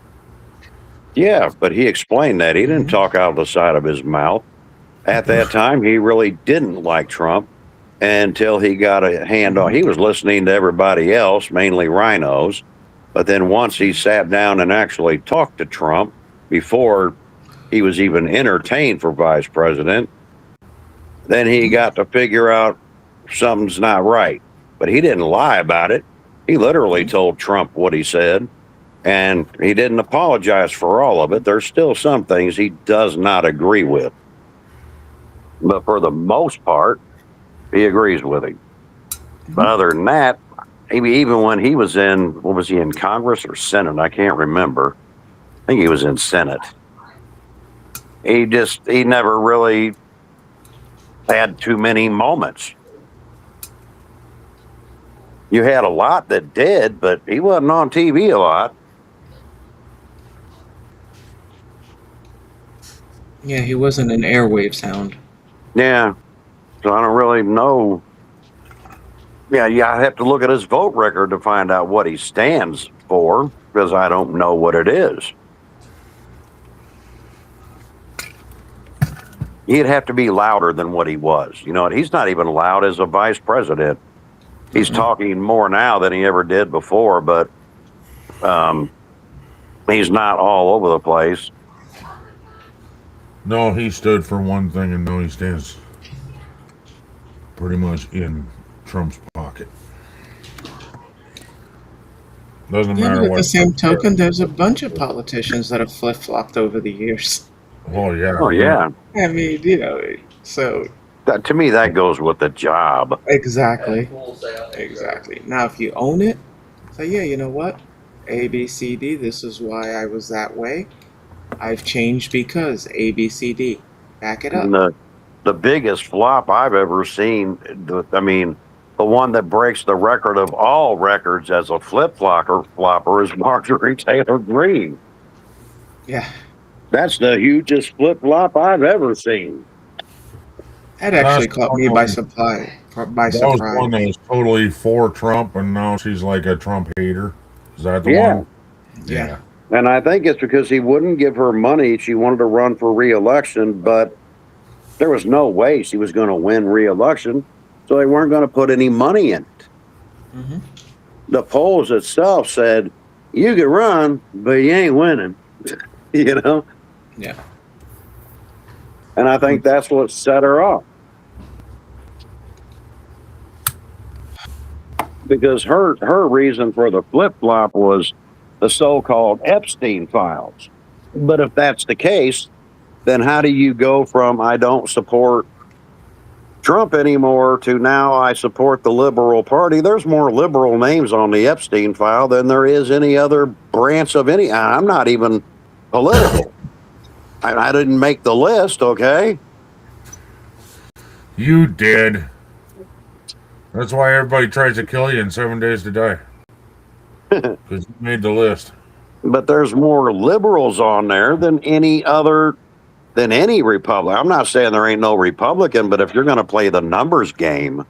Yeah, but he explained that. He didn't talk out of the side of his mouth. At that time, he really didn't like Trump until he got a hand on. He was listening to everybody else, mainly rhinos. But then once he sat down and actually talked to Trump before he was even entertained for vice president, then he got to figure out something's not right. But he didn't lie about it. He literally told Trump what he said, and he didn't apologize for all of it. There's still some things he does not agree with. But for the most part, he agrees with him. But other than that, even when he was in, what was he in, Congress or Senate? I can't remember. I think he was in Senate. He never really had too many moments. You had a lot that did, but he wasn't on TV a lot. Yeah, he wasn't an airwave sound. Yeah. So I don't really know. Yeah, I have to look at his vote record to find out what he stands for, because I don't know what it is. He'd have to be louder than what he was. You know, he's not even loud as a vice president. He's talking more now than he ever did before, but he's not all over the place. No, he stood for one thing, and now he stands pretty much in Trump's pocket. Doesn't Yeah, matter but at what. the same token, there's a bunch of politicians that have flip-flopped over the years. Oh yeah. Oh, yeah. I mean, you know, so To me, that goes with the job. exactly. Now, if you own it, say, yeah, you know what? A, B, C, D, this is why I was that way. I've changed because A, B, C, D. Back it up. And the biggest flop I've ever seen, the one that breaks the record of all records as a flopper is Marjorie Taylor Greene. Yeah. That's the hugest flip-flop I've ever seen. That actually That's caught me by surprise. That was one that was totally for Trump, and now she's like a Trump hater. Is that the Yeah. one? Yeah. And I think it's because he wouldn't give her money. She wanted to run for re-election, but there was no way she was going to win re-election, so they weren't going to put any money in it. Mm-hmm. The polls itself said, you can run, but you ain't winning. You know? Yeah. And I think that's what set her off. Because her reason for the flip-flop was the so-called Epstein files. But if that's the case, then how do you go from I don't support Trump anymore to now I support the liberal party? There's more liberal names on the Epstein file than there is any other branch of any. I'm not even political. I didn't make the list, okay? You did. That's why everybody tries to kill you in 7 days to die. Because you made the list. But there's more liberals on there than any Republican. I'm not saying there ain't no Republican, but if you're going to play the numbers game,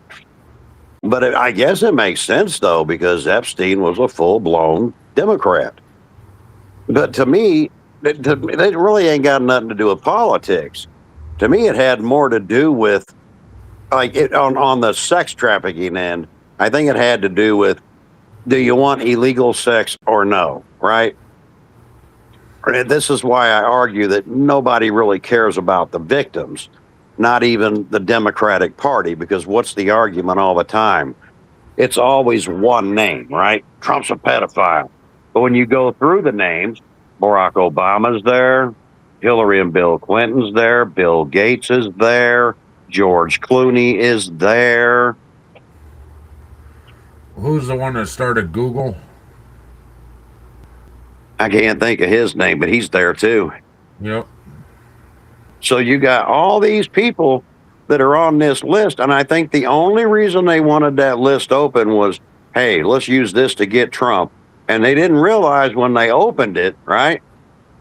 I guess it makes sense though, because Epstein was a full-blown Democrat. But to me, it really ain't got nothing to do with politics. To me, it had more to do with, like, on the sex trafficking end. I think it had to do with, do you want illegal sex or no, right? And this is why I argue that nobody really cares about the victims, not even the Democratic Party, because what's the argument all the time? It's always one name, right? Trump's a pedophile. But when you go through the names, Barack Obama's there, Hillary and Bill Clinton's there, Bill Gates is there, George Clooney is there. Who's the one that started Google? I can't think of his name, but he's there too. Yep. So you got all these people that are on this list, and I think the only reason they wanted that list open was, hey, let's use this to get Trump. And they didn't realize when they opened it, right?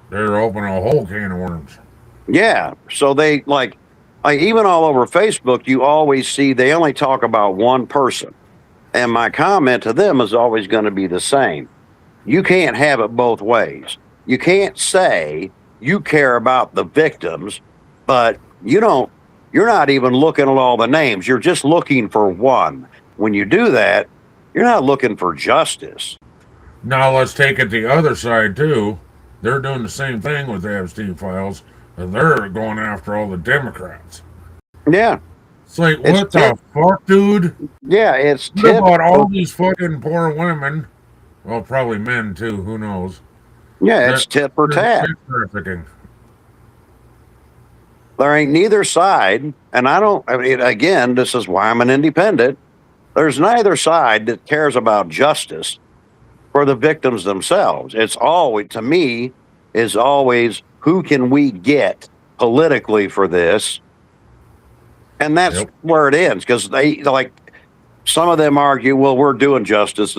They're opening a whole can of worms. Yeah. So they like even all over Facebook, you always see they only talk about one person. And my comment to them is always going to be the same. You can't have it both ways. You can't say you care about the victims, but you're not even looking at all the names. You're just looking for one. When you do that, you're not looking for justice. Now let's take it the other side too. They're doing the same thing with the Epstein files, and they're going after all the Democrats. Yeah. It's like, what the fuck, dude? Yeah, it's what about all these fucking poor women? Well, probably men too. Who knows? Yeah, it's tit for tat. There ain't neither side, and I mean, again, this is why I'm an independent. There's neither side that cares about justice for the victims themselves. It's always, to me, is always who can we get politically for this, and that's where it ends. Because they like some of them argue, well, we're doing justice.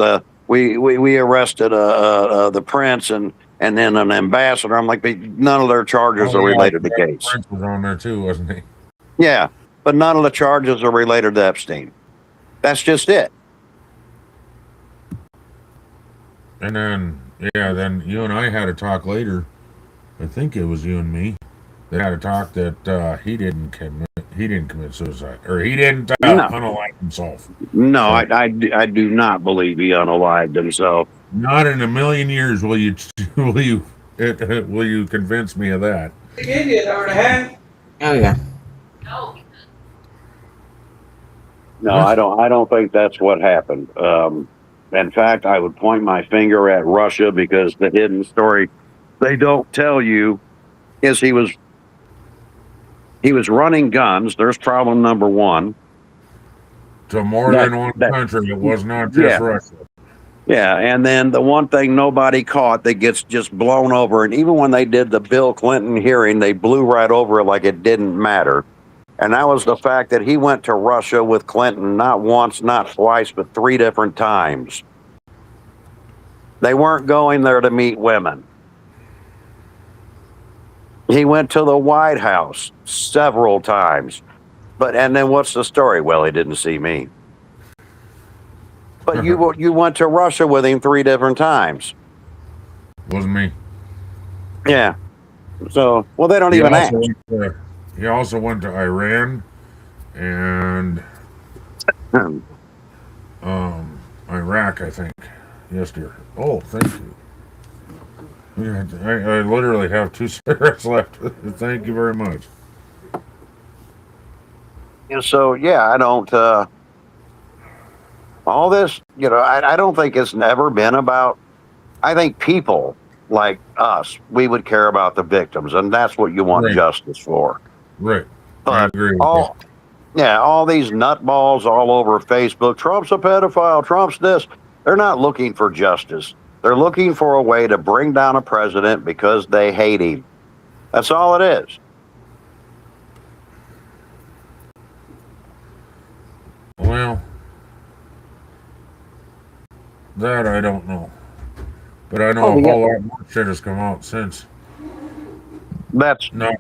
We arrested the prince and then an ambassador. I'm like, none of their charges are related to Gates. Prince was on there too, wasn't he? Yeah, but none of the charges are related to Epstein. That's just it. And then, then you and I had a talk later. I think it was you and me. They had a talk that he didn't commit suicide, or he didn't unalive himself. No, I do not believe he unalived himself. Not in a million years will you convince me of that. Oh yeah. No, I don't think that's what happened. In fact, I would point my finger at Russia, because the hidden story they don't tell you is he was running guns. There's problem number one. To more than one country. It was not just Russia. Yeah, and then the one thing nobody caught that gets just blown over, and even when they did the Bill Clinton hearing, they blew right over it like it didn't matter. And that was the fact that he went to Russia with Clinton not once, not twice, but 3 different times. They weren't going there to meet women. He went to the White House several times. And then what's the story? Well, he didn't see me. But you went to Russia with him 3 different times. Wasn't me. Yeah. So, well, they don't even ask. He also went to Iran and Iraq, I think, yesterday. Oh, thank you. I literally have 2 cigarettes left. Thank you very much. And so, I don't, all this, I don't think it's never been about, I think people like us, we would care about the victims, and that's what you want justice for. Right. But I agree with all these nutballs all over Facebook, Trump's a pedophile, Trump's this, they're not looking for justice. They're looking for a way to bring down a president because they hate him. That's all it is. Well, that I don't know. But I know a whole lot more shit has come out since. That's not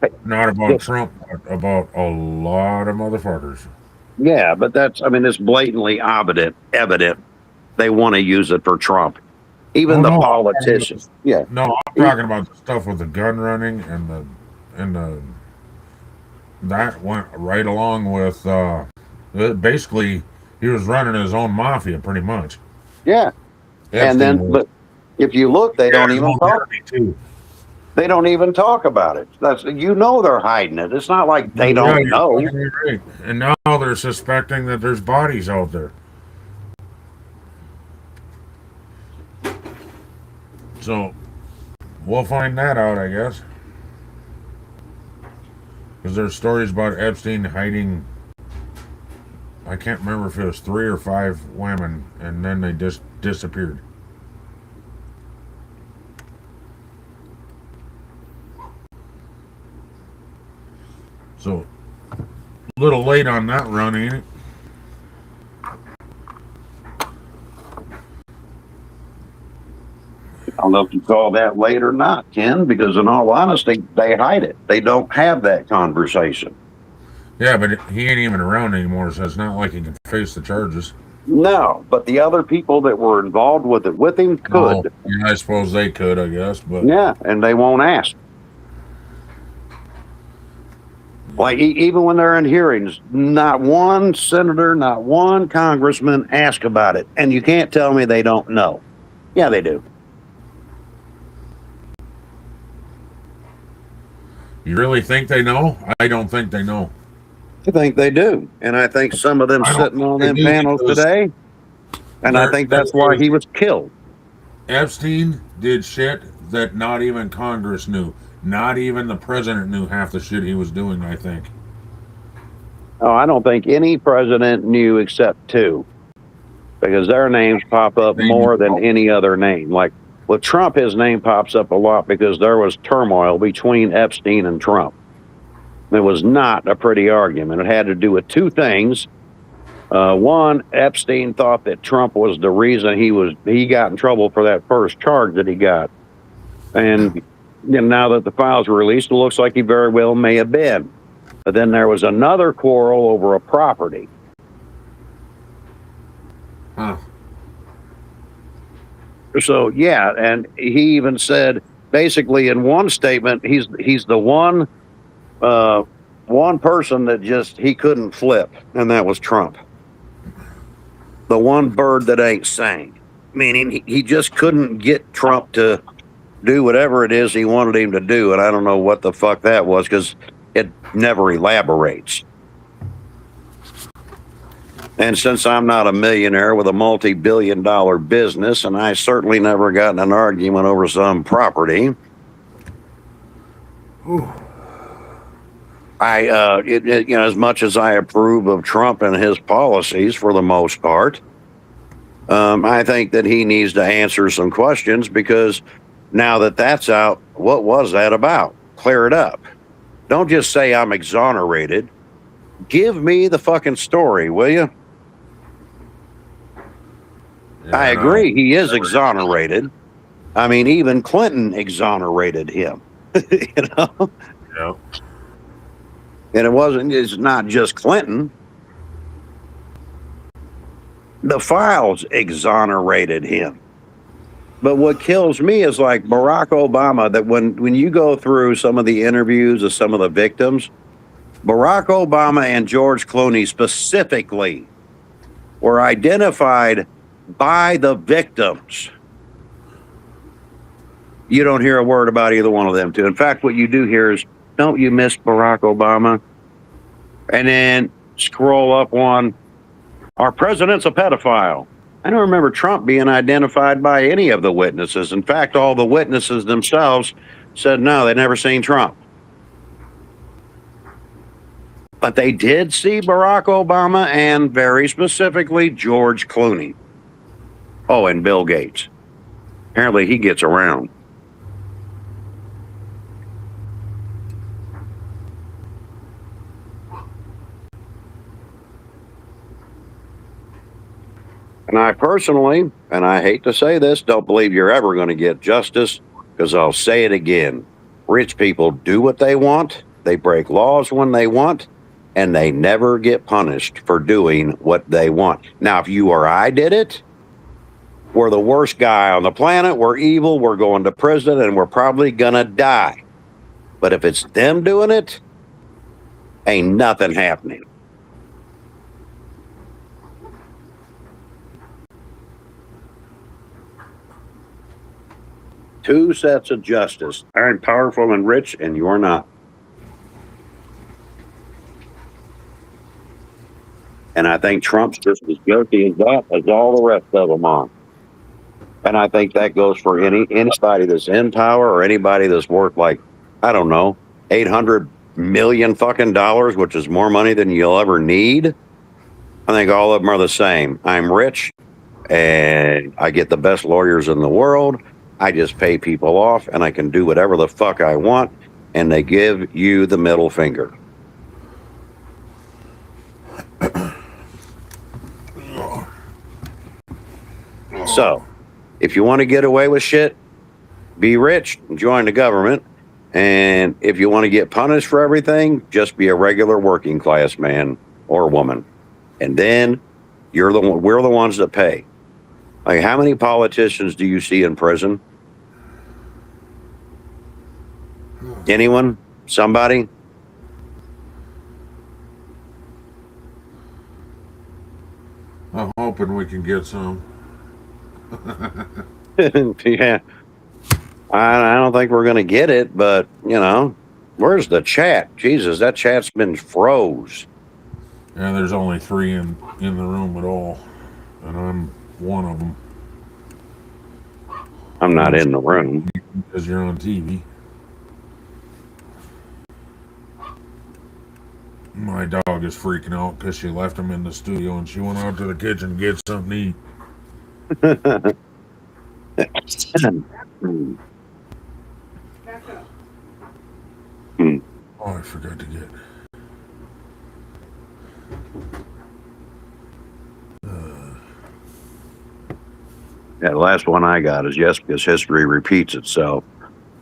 about Trump, but about a lot of motherfuckers. Yeah, but it's blatantly evident they want to use it for Trump. Even Oh, the no. politicians. Yeah. No, I'm talking about the stuff with the gun running and the that went right along with basically he was running his own mafia pretty much. Yeah. And then, but if you look, they don't even talk. Too. They don't even talk about it. That's, you know, they're hiding it. It's not like they don't know. Right. And now they're suspecting that there's bodies out there. So we'll find that out, I guess. Because there's stories about Epstein hiding, I can't remember if it was 3 or 5 women, and then they just disappeared. So, a little late on that run, ain't it? I don't know if you call that late or not, Ken, because in all honesty, they hide it. They don't have that conversation. Yeah, but he ain't even around anymore, so it's not like he can face the charges. No, but the other people that were involved with it with him could. Oh, yeah, I suppose they could, I guess, but yeah, and they won't ask. Like, even when they're in hearings, not one senator, not one congressman ask about it. And you can't tell me they don't know. Yeah, they do. You really think they know? I don't think they know. I think they do. And I think some of them sitting on them panels today, and I think that's why he was killed. Epstein did shit that not even Congress knew. Not even the president knew half the shit he was doing, I think. Oh, I don't think any president knew except 2. Because their names pop up more than any other name. Like with Trump, his name pops up a lot because there was turmoil between Epstein and Trump. It was not a pretty argument. It had to do with 2 things. One, Epstein thought that Trump was the reason he got in trouble for that first charge that he got. And now that the files were released, it looks like he very well may have been. But then there was another quarrel over a property. Huh. So, yeah, and he even said, basically in one statement, he's the one person that just, he couldn't flip, and that was Trump. The one bird that ain't sang. Meaning he just couldn't get Trump to do whatever it is he wanted him to do, and I don't know what the fuck that was because it never elaborates. And since I'm not a millionaire with a multi-billion-dollar business, and I certainly never got in an argument over some property, as much as I approve of Trump and his policies for the most part, I think that he needs to answer some questions because now that that's out, what was that about? Clear it up. Don't just say I'm exonerated. Give me the fucking story, will you? Yeah, I agree. He is exonerated. I mean, even Clinton exonerated him. You know? Yeah. And it's not just Clinton. The files exonerated him. But what kills me is like Barack Obama, that when you go through some of the interviews of some of the victims, Barack Obama and George Clooney specifically were identified by the victims. You don't hear a word about either one of them two. In fact, what you do hear is, don't you miss Barack Obama? And then scroll up on, our president's a pedophile. I don't remember Trump being identified by any of the witnesses. In fact, all the witnesses themselves said no, they'd never seen Trump. But they did see Barack Obama and very specifically George Clooney. Oh, and Bill Gates. Apparently he gets around. And I personally, and I hate to say this, don't believe you're ever going to get justice, because I'll say it again. Rich people do what they want, they break laws when they want, and they never get punished for doing what they want. Now, if you or I did it, We're the worst guy on the planet. We're evil. We're going to prison, and we're probably going to die. But if it's them doing it, ain't nothing happening. Two sets of justice. I'm powerful and rich, and you're not. And I think Trump's just as guilty as that as all the rest of them are. And I think that goes for anybody that's in power or anybody that's worth, like, I don't know, $800 million fucking dollars, which is more money than you'll ever need. I think all of them are the same. I'm rich and I get the best lawyers in the world. I just pay people off and I can do whatever the fuck I want. And they give you the middle finger. So, if you want to get away with shit, be rich and join the government. And if you want to get punished for everything, just be a regular working class man or woman. And then we're the ones that pay. Like, how many politicians do you see in prison? Anyone? Somebody? I'm hoping we can get some. Yeah. I don't think we're going to get it, but, you know, where's the chat? Jesus, that chat's been froze. Yeah, there's only 3 in the room at all, and I'm one of them. I'm not in the room. Because you're on TV. My dog is freaking out because she left him in the studio and she went out to the kitchen to get something to eat. Oh, I forgot to get. Yeah, the last one I got is yes, because history repeats itself.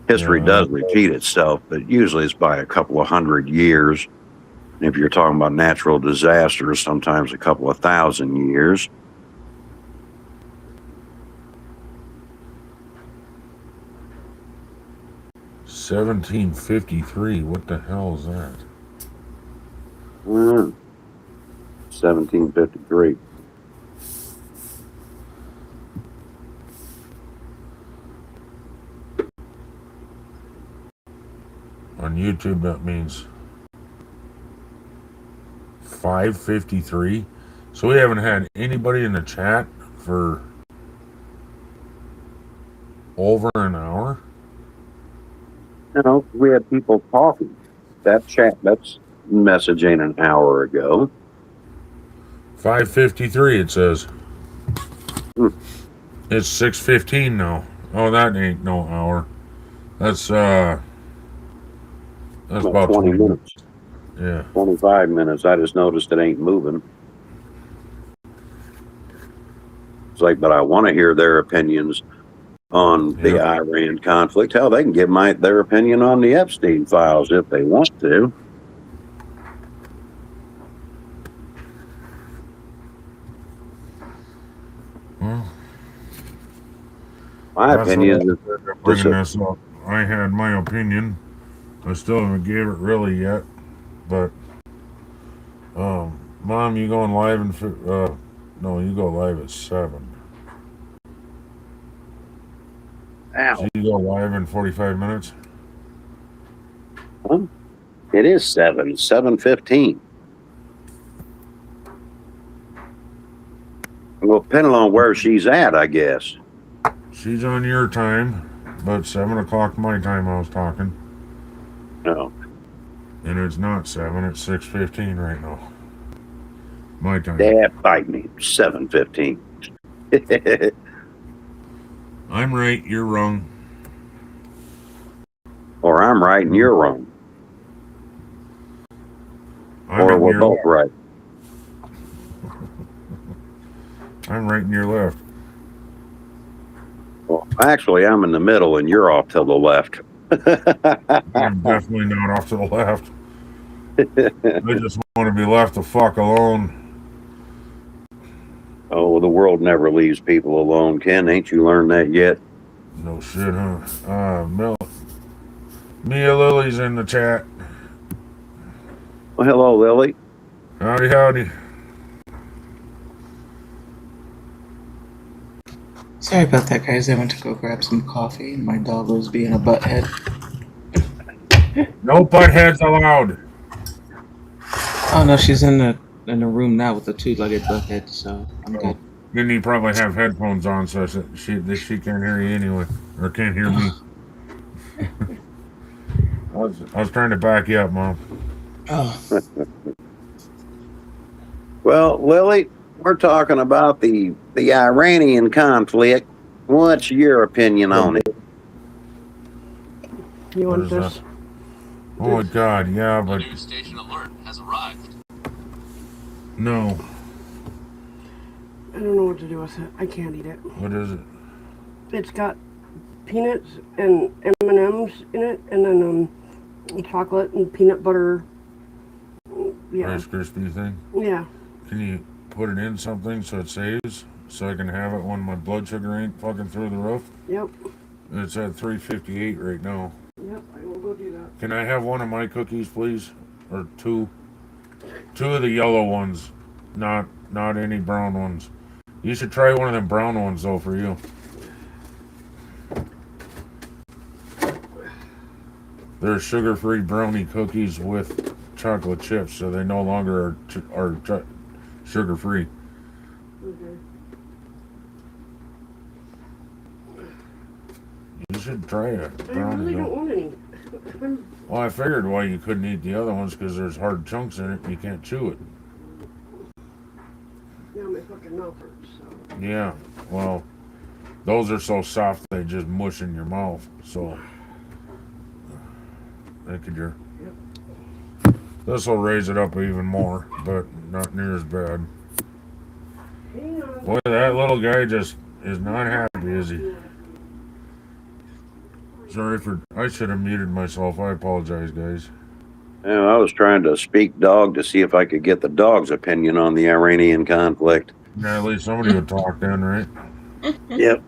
History does repeat itself, but usually it's by a couple of 100 years. If you're talking about natural disasters, sometimes a couple of 1,000 years. $17.53. What the hell is that? 1753. On YouTube, that means 5:53. So we haven't had anybody in the chat for over an hour. You know, we had people talking. That message ain't an hour ago. 5:53. It says. It's 6:15 now. Oh, that ain't no hour. That's about 20 minutes. Yeah. 25 minutes. I just noticed it ain't moving. It's like, but I want to hear their opinions on the Iran conflict. Hell, they can give their opinion on the Epstein files if they want to. Well, my opinion is bringing this up. I had my opinion. I still haven't gave it really yet, but Mom, you going live in no, you go live at 7. Ow. So you go live in 45 minutes? Huh? It is 7:15. Well, depending on where she's at, I guess. She's on your time, but 7 o'clock my time I was talking. No. And it's not 7, it's 6:15 right now. My time. Dad, bite me. 7:15. I'm right, you're wrong. Or I'm right and you're wrong. Or we're both right. I'm right and you're left. Well, actually, I'm in the middle and you're off to the left. I'm definitely not off to the left. I just want to be left the fuck alone. Oh, the world never leaves people alone, Ken. Ain't you learned that yet? No shit, huh? Mia Lily's in the chat. Well, hello, Lily. Howdy, howdy. Sorry about that, guys. I went to go grab some coffee, and my dog was being a butthead. No buttheads allowed. Oh no, she's in the room now with the two-legged butthead, so I'm good. Then you probably have headphones on, so she can't hear you anyway, or can't hear me. I was trying to back you up, Mom. Oh, Well, Lily, we're talking about the Iranian conflict. What's your opinion on it? You What want is this? that? Oh my God, yeah, but News station alert has arrived. no. I don't know what to do with it. I can't eat it. What is it? It's got peanuts and M&Ms in it, and then chocolate and peanut butter. Yeah, Rice Krispie thing? yeah. Can you put it in something so it saves, so I can have it when my blood sugar ain't fucking through the roof? Yep, It's at 358 right now. yep. I will go do that. Can I have one of my cookies, please? Or two? Two of the yellow ones, not any brown ones. You should try one of them brown ones though for you. They're sugar-free brownie cookies with chocolate chips, so they no longer are sugar-free. Okay. You should try it. I really don't want any. Well, I figured why you couldn't eat the other ones because there's hard chunks in it and you can't chew it. Now my fucking mouth hurts. So. Yeah, well, those are so soft they just mush in your mouth. So, thank you, dear. Yep. This will raise it up even more, but not near as bad. Hang on. Boy, that little guy just is not happy, is he? Sorry I should have muted myself. I apologize, guys. I was trying to speak dog to see if I could get the dog's opinion on the Iranian conflict. Yeah, at least somebody would talk then, right? Yep.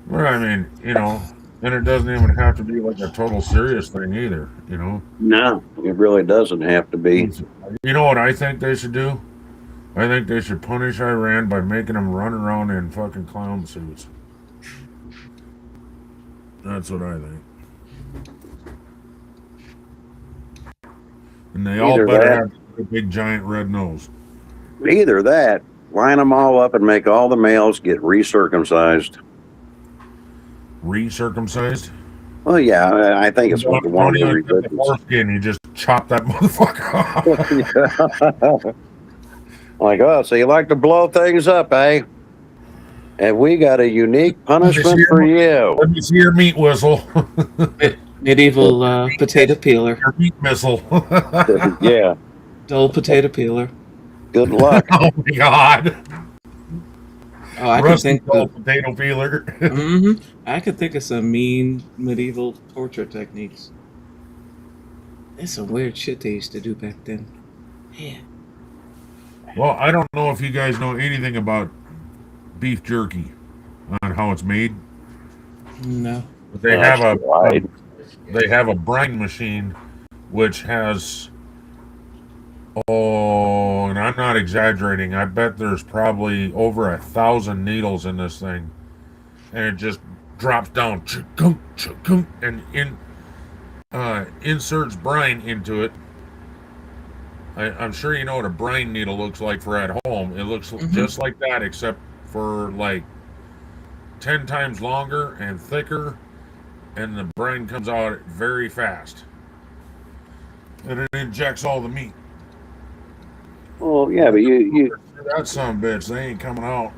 Well, I mean, and it doesn't even have to be like a total serious thing either, No, it really doesn't have to be. You know what I think they should do? I think they should punish Iran by making them run around in fucking clown suits. That's what I think. And they all Either better that- have a big giant red nose. Either that, line them all up and make all the males get recircumcised. Recircumcised? Well, yeah, I think it's what the Don't ones even are get the foreskin, you just chop that motherfucker off. Like, oh, so you like to blow things up, eh? And we got a unique punishment for you. Let me see your meat whistle. medieval potato peeler. Your meat missile. Yeah. Dull potato peeler. Good luck. Oh my God. Oh, I can Rusty think dull of. potato peeler. I could think of some mean medieval torture techniques. There's some weird shit they used to do back then. Yeah. Well, I don't know if you guys know anything about beef jerky on how it's made. No. But they have a brine machine which has and I'm not exaggerating, I bet there's probably over 1,000 needles in this thing. And it just drops down and inserts brine into it. I'm sure you know what a brine needle looks like for at home. It looks just like that, except for like 10 times longer and thicker, and the brine comes out very fast. And it injects all the meat. Oh, yeah, but you That son of a bitch, they ain't coming out.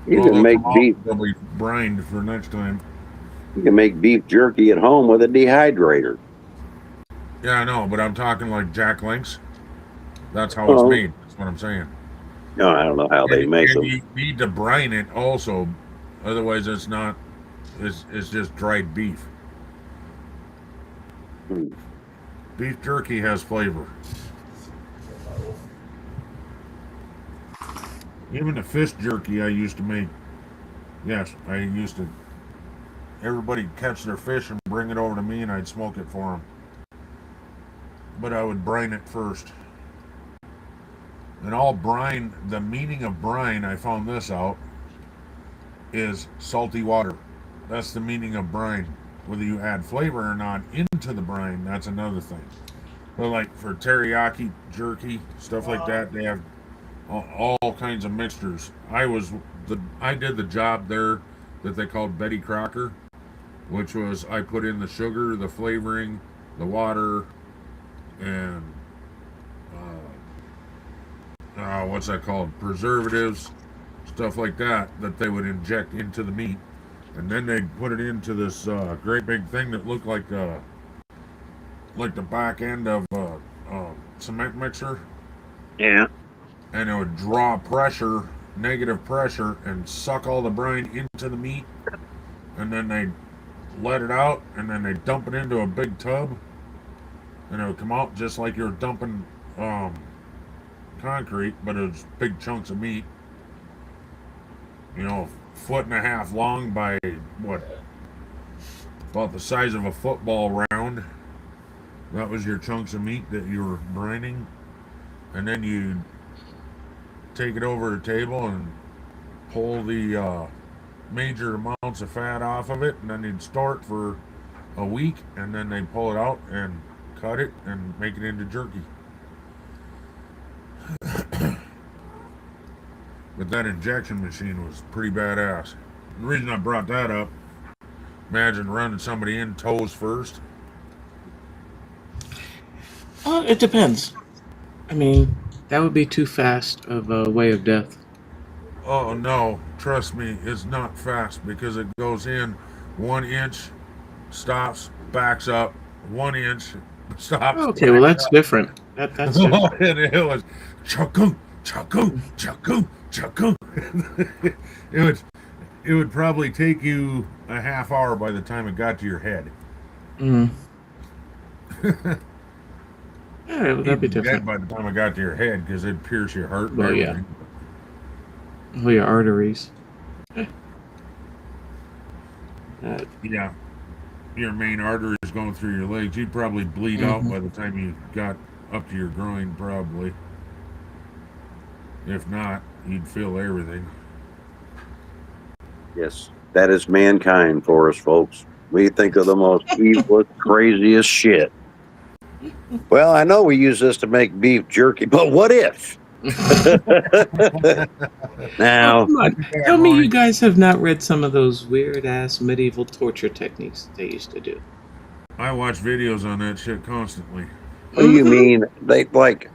you can make beef They'll be brined for next time. you can make beef jerky at home with a dehydrator. Yeah, I know, but I'm talking like Jack Links. That's how it's made. That's what I'm saying. No, I don't know how they make them. You need to brine it also, otherwise it's not. It's just dried beef. Beef jerky has flavor. Even the fish jerky I used to make. Yes, I used to. Everybody catch their fish and bring it over to me, and I'd smoke it for them. But I would brine it first. And all brine, the meaning of brine, I found this out, is salty water. That's the meaning of brine. Whether you add flavor or not into the brine, that's another thing. But like for teriyaki, jerky, stuff like that, they have all kinds of mixtures. I did the job there that they called Betty Crocker, which was I put in the sugar, the flavoring, the water, and what's that called? Preservatives, stuff like that they would inject into the meat, and then they'd put it into this great big thing that looked like the back end of a cement mixer. Yeah. And it would draw pressure, negative pressure, and suck all the brine into the meat, and then they'd let it out, and then they'd dump it into a big tub, and it would come out just like you're dumping concrete, but it was big chunks of meat. You know, 1.5 feet long by about the size of a football round. That was your chunks of meat that you were brining, and then you take it over a table and pull the major amounts of fat off of it, and then you'd store it for a week, and then they'd pull it out and cut it and make it into jerky. But that injection machine was pretty badass. The reason I brought that up, imagine running somebody in toes first. It depends. I mean, that would be too fast of a way of death. Oh no, trust me, it's not fast because it goes in 1 inch, stops, backs up, 1 inch, stops. Okay, well that's different. That's different. And it was chakoo, chakoo, chakoo, chakoo. It would probably take you a half hour by the time it got to your head. Alright, well that'd be different. By the time it got to your head, because it'd pierce your heart. Well, yeah. Well, your arteries. Yeah. Your main arteries going through your legs. You'd probably bleed out by the time you got up to your groin, probably. If not, you'd feel everything. Yes, that is mankind for us, folks. We think of the most evil, craziest shit. Well, I know we use this to make beef jerky, but what if? Now, come on. Tell me you guys have not read some of those weird-ass medieval torture techniques they used to do. I watch videos on that shit constantly. What do you mean? They like,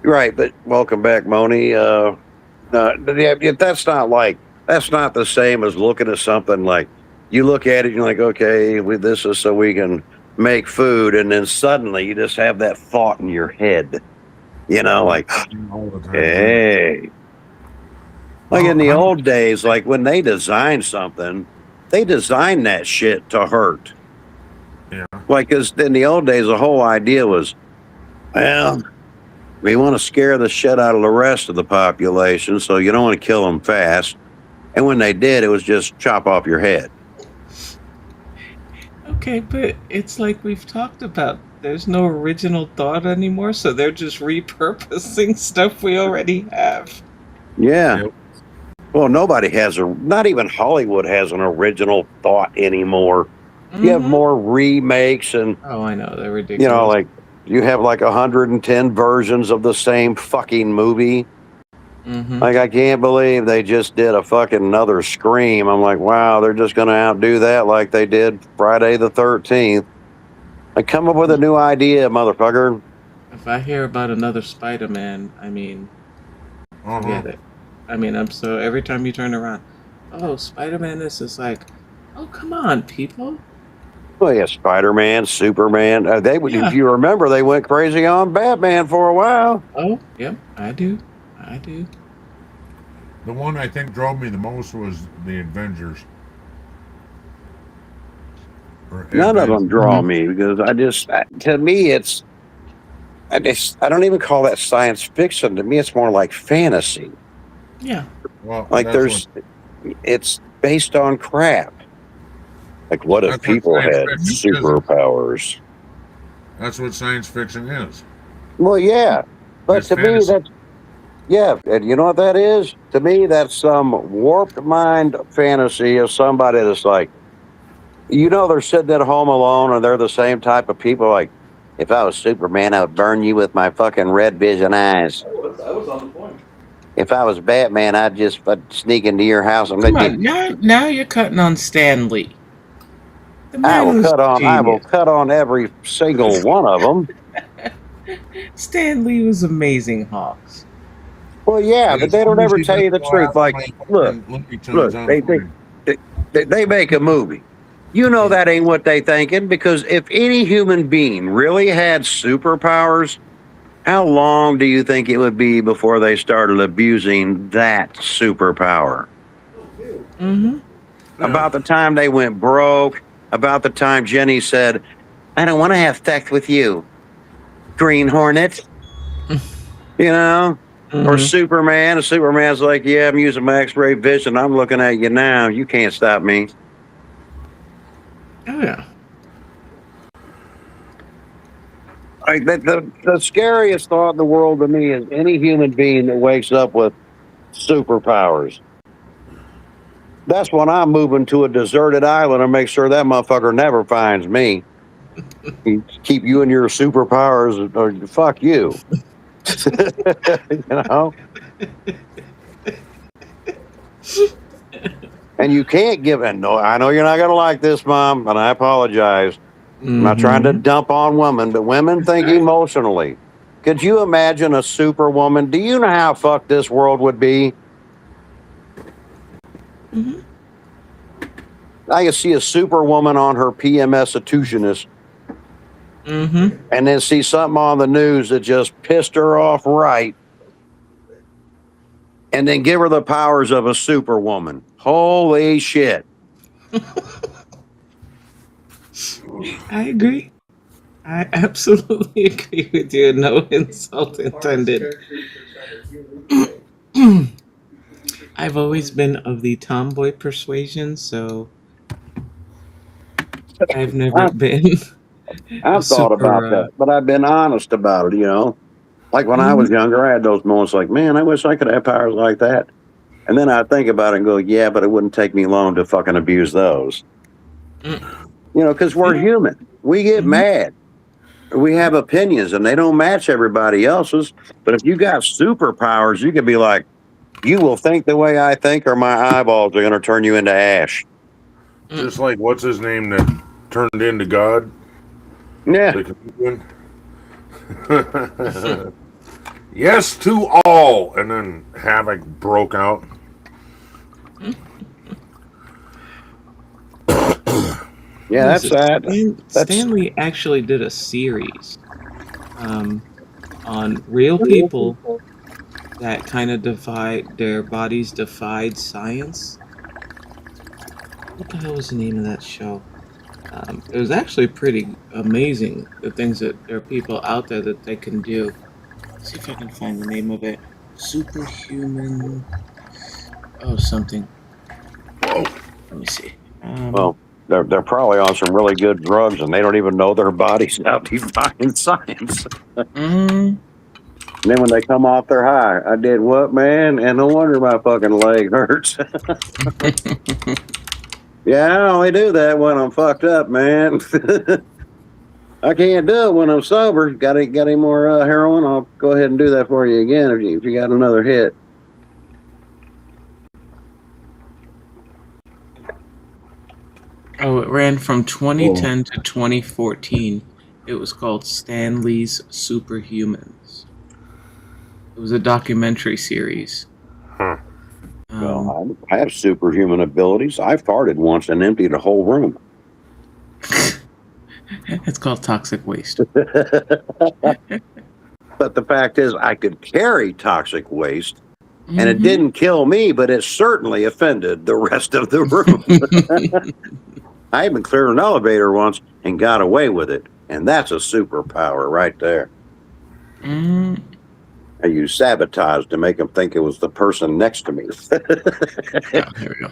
right, but welcome back, Moni. That's not the same as looking at something like, you look at it and you're like, okay, this is so we can make food, and then suddenly you just have that thought in your head. You know, like, hey. Like in the old days, like when they designed something, they designed that shit to hurt. Yeah. Like, because in the old days, the whole idea was, well, we want to scare the shit out of the rest of the population, so you don't want to kill them fast. And when they did, it was just chop off your head. Okay, but it's like we've talked about. There's no original thought anymore, so they're just repurposing stuff we already have. Yeah. Yep. Well, nobody has not even Hollywood has an original thought anymore. You have more remakes and, oh, I know, they're ridiculous. you know, like you have like 110 versions of the same fucking movie. Like, I can't believe they just did a fucking another Scream. I'm like, wow, they're just going to outdo that like they did Friday the 13th. Like, come up with a new idea, motherfucker. If I hear about another Spider-Man, I mean, forget it. I mean, every time you turn around, oh, Spider-Man, this is like, oh, come on, people. Well, yeah, Spider-Man, Superman. If you remember, they went crazy on Batman for a while. Oh, yep, I do. The one I think drove me the most was the Avengers. None of them draw me because to me, I don't even call that science fiction. To me, it's more like fantasy. Yeah. Well, Like that's it's based on crap. Like, what if That's what people science had fiction is. superpowers? That's what science fiction is. Well, yeah, but It's to me, fantasy. and you know what that is? To me, that's some warped mind fantasy of somebody that's like, they're sitting at home alone, and they're the same type of people. Like, if I was Superman, I would burn you with my fucking red vision eyes. That was on the point. If I was Batman, I'd just sneak into your house and Come let on, you. now you're cutting on Stan Lee. The I man will was I will genius. cut on every single one of them. Stan Lee was amazing, Hawks. Well, yeah, but they don't ever tell you the truth. Like, look, they make a movie. You know that ain't what they thinking, because if any human being really had superpowers, how long do you think it would be before they started abusing that superpower? Mm-hmm. About the time they went broke, about the time Jenny said, I don't want to have sex with you, Green Hornet. Or Superman. And Superman's like, yeah, I'm using my X-ray vision. I'm looking at you now. You can't stop me. Oh, yeah. Like the scariest thought in the world to me is any human being that wakes up with superpowers. That's when I'm moving to a deserted island and make sure that motherfucker never finds me. Keep you and your superpowers, or fuck you. And you can't give it. No, I know you're not going to like this, Mom, and I apologize. I'm not trying to dump on women, but women think emotionally. Could you imagine a superwoman? Do you know how fucked this world would be? I can see a superwoman on her PMS attusionist, and then see something on the news that just pissed her off right, and then give her the powers of a superwoman. Holy shit. I agree. I absolutely agree with you. No insult intended. I've always been of the tomboy persuasion, so I've never been. I've thought about that, but I've been honest about it, Like when I was younger, I had those moments like, man, I wish I could have powers like that. And then I think about it and go, yeah, but it wouldn't take me long to fucking abuse those. Because we're human. We get mad. We have opinions, and they don't match everybody else's. But if you got superpowers, you could be like, you will think the way I think, or my eyeballs are going to turn you into ash. Just like, what's his name that turned into God? Yeah. Yes to all. And then havoc broke out. Yeah, that's sad. Stanley actually did a series on real people that kind of their bodies defied science. What the hell was the name of that show? It was actually pretty amazing, the things that there are people out there that they can do. Let's see if I can find the name of it. Superhuman. Oh, something. Whoa. Let me see. Well, they're probably on some really good drugs, and they don't even know their body's out defying science. And then when they come off their high, I did what, man? And no wonder my fucking leg hurts. Yeah, I only do that when I'm fucked up, man. I can't do it when I'm sober. Got any more heroin? I'll go ahead and do that for you again if you got another hit. Oh, it ran from 2010 to 2014. It was called Stan Lee's Superhumans. It was a documentary series. Well, I have superhuman abilities. I farted once and emptied a whole room. It's called toxic waste. But the fact is, I could carry toxic waste, and it didn't kill me, but it certainly offended the rest of the room. I even cleared an elevator once and got away with it, and that's a superpower right there. I used sabotage to make them think it was the person next to me. Yeah, there we go.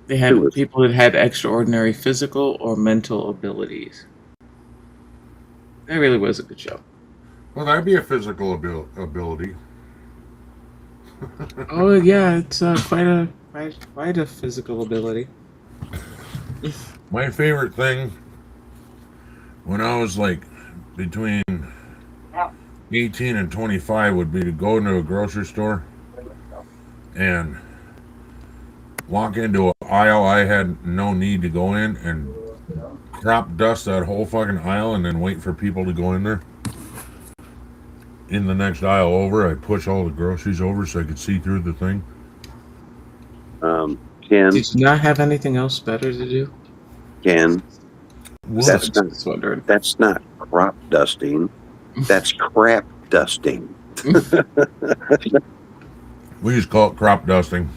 They had people that had extraordinary physical or mental abilities. That really was a good show. Well, that'd be a physical ability. Oh yeah, it's quite a physical ability. My favorite thing when I was like between 18 and 25 would be to go into a grocery store and walk into an aisle I had no need to go in and crop dust that whole fucking aisle and then wait for people to go in there. In the next aisle over, I'd push all the groceries over so I could see through the thing. Ken, Did you not have anything else better to do? Ken, What? that's not crop dusting. That's crap dusting. We used to call it crop dusting.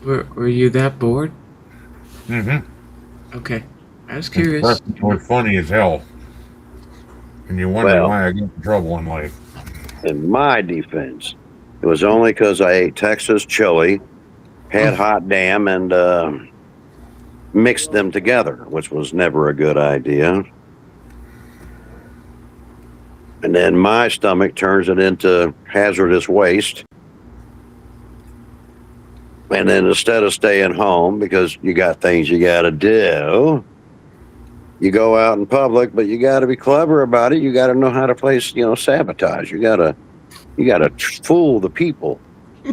Were you that bored? Mm-hmm. Okay, I was curious. That's was funny as hell. And you wonder Well, why I get in trouble in life. in my defense, it was only because I ate Texas chili, had hot damn, and mixed them together, which was never a good idea. And then my stomach turns it into hazardous waste. And then instead of staying home because you got things you got to do, you go out in public, but you got to be clever about it. You got to know how to play, sabotage. You got to fool the people.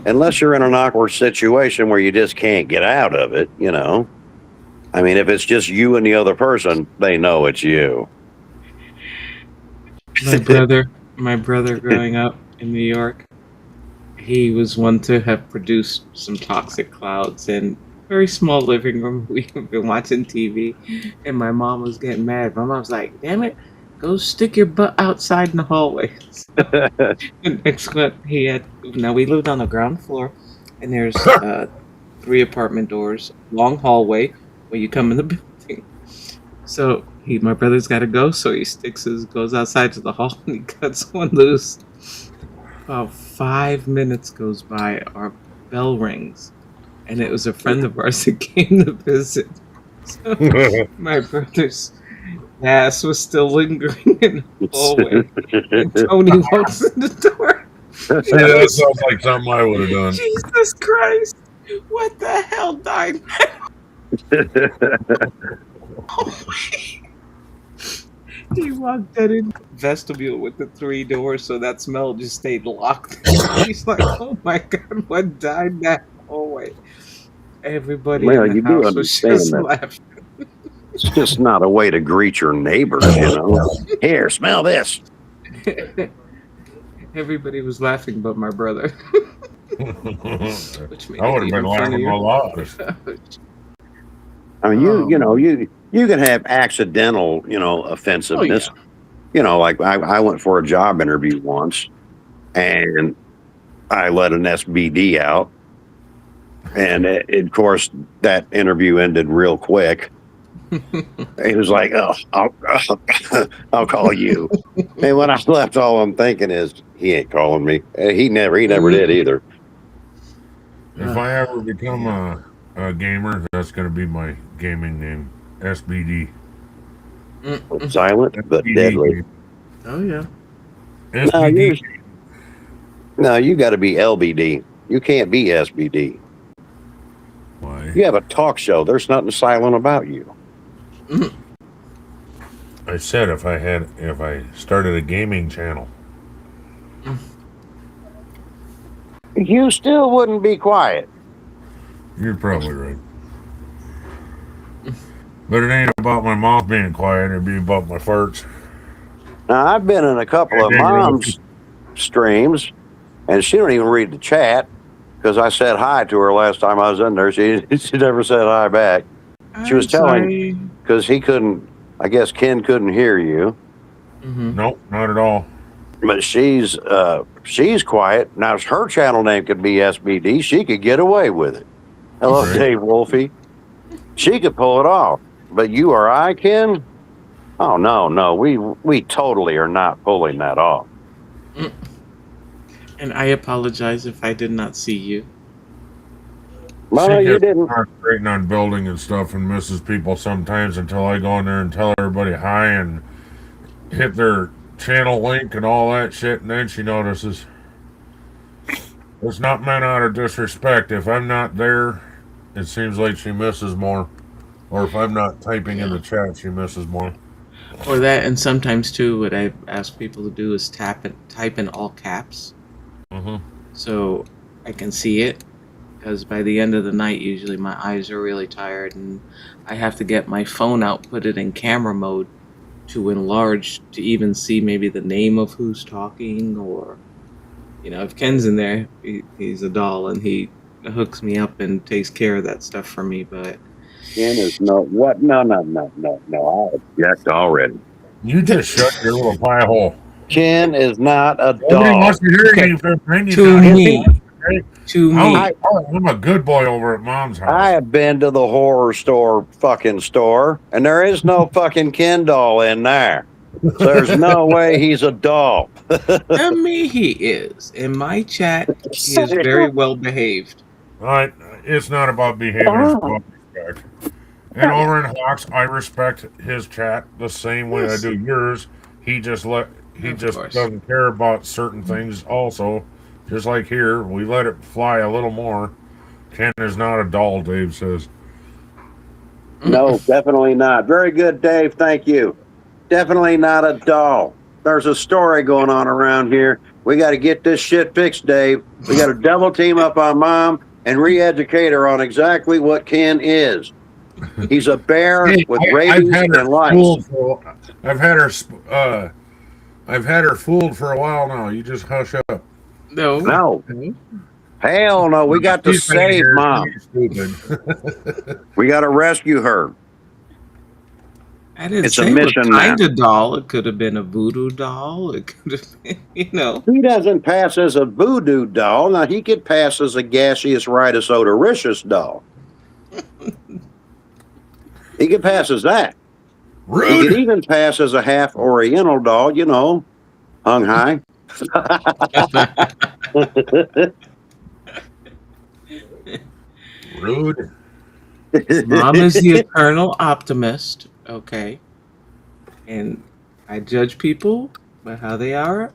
Unless you're in an awkward situation where you just can't get out of it, I mean, if it's just you and the other person, they know it's you. My brother growing up in New York, he was one to have produced some toxic clouds in a very small living room. We've been watching TV, and my mom was getting mad. My mom's like, "Damn it, go stick your butt outside in the hallway." And next one, we lived on the ground floor, and there's 3 apartment doors, long hallway when you come in the building. So my brother's got to go, so he goes outside to the hall, and he cuts one loose. About 5 minutes goes by, our bell rings, and it was a friend of ours that came to visit. So my brother's ass was still lingering in the hallway, and Tony walks in the door. That sounds like something I would have done. Jesus Christ! What the hell died? He walked that in vestibule with the 3 doors, so that smell just stayed locked. He's like, "Oh my God, what died that hallway?" Everybody Well, in you the do house was understand just that. laughing. It's just not a way to greet your neighbors, Here, smell this. Everybody was laughing but my brother. Which made I would have it been even laughing funnier. a lot. I mean, you can have accidental, offensiveness. Oh, Like I went for a job interview once, and I let an SBD out, and of course that interview ended real quick. He was like, "Oh, I'll call you." And when I left, all I'm thinking is, he ain't calling me. He never did either. If I ever become a gamer, that's going to be my gaming name, SBD. Silent but SBD. deadly. Oh yeah. SBD. No, you got to be LBD. You can't be SBD. Why? You have a talk show. There's nothing silent about you. I said if I started a gaming channel. You still wouldn't be quiet. You're probably right. But it ain't about my mouth being quiet, it'd be about my farts. Now, I've been in a couple of mom's streams, and she don't even read the chat because I said hi to her last time I was in there. She never said hi back. She was telling, because I guess Ken couldn't hear you. Mm-hmm. Nope, not at all. But she's quiet. Now, if her channel name could be SBD, she could get away with it. Hello, Right. Dave Wolfie. She could pull it off. But you or I, Ken? Oh, no, we totally are not pulling that off. And I apologize if I did not see you. No, She you gets didn't. concentrating on building and stuff and misses people sometimes until I go in there and tell everybody hi and hit their channel link and all that shit, and then she notices. It's not meant out of disrespect. If I'm not there, it seems like she misses more. Or if I'm not typing in the chat, she misses more. Or that, and sometimes too, what I ask people to do is type in all caps, so I can see it. Because by the end of the night, usually my eyes are really tired, and I have to get my phone out, put it in camera mode to enlarge to even see maybe the name of who's talking, or if Ken's in there, he's a doll and he hooks me up and takes care of that stuff for me. But Ken is no what? No. I object already. You just shut your little pie hole. Ken is not a Nobody dog. wants to hear you. to me, I'm a good boy over at Mom's house. I have been to the horror store, and there is no fucking Ken doll in there. So there's no way he's a doll. to me, he is. In my chat, he is very well behaved. It's not about behavior, it's about respect. And over in Hawks, I respect his chat the same way I do yours. He just doesn't care about certain things also. Just like here, we let it fly a little more. Ken is not a doll, Dave says. No, definitely not. Very good, Dave. Thank you. Definitely not a doll. There's a story going on around here. We got to get this shit fixed, Dave. We got to double team up on Mom and re-educate her on exactly what Ken is. He's a bear with rabies and lice. I've had her fooled for a while now. You just hush up. No. Hell no. We got to save Mom. We got to rescue her. I didn't It's say a mission what kind of doll. It could have been a voodoo doll. It could have been, He doesn't pass as a voodoo doll. Now, he could pass as a gaseous ritus odoricious doll. He could pass as that. Rude. He could even pass as a half Oriental doll, hung high. Rude. Mom is the eternal optimist, okay? And I judge people by how they are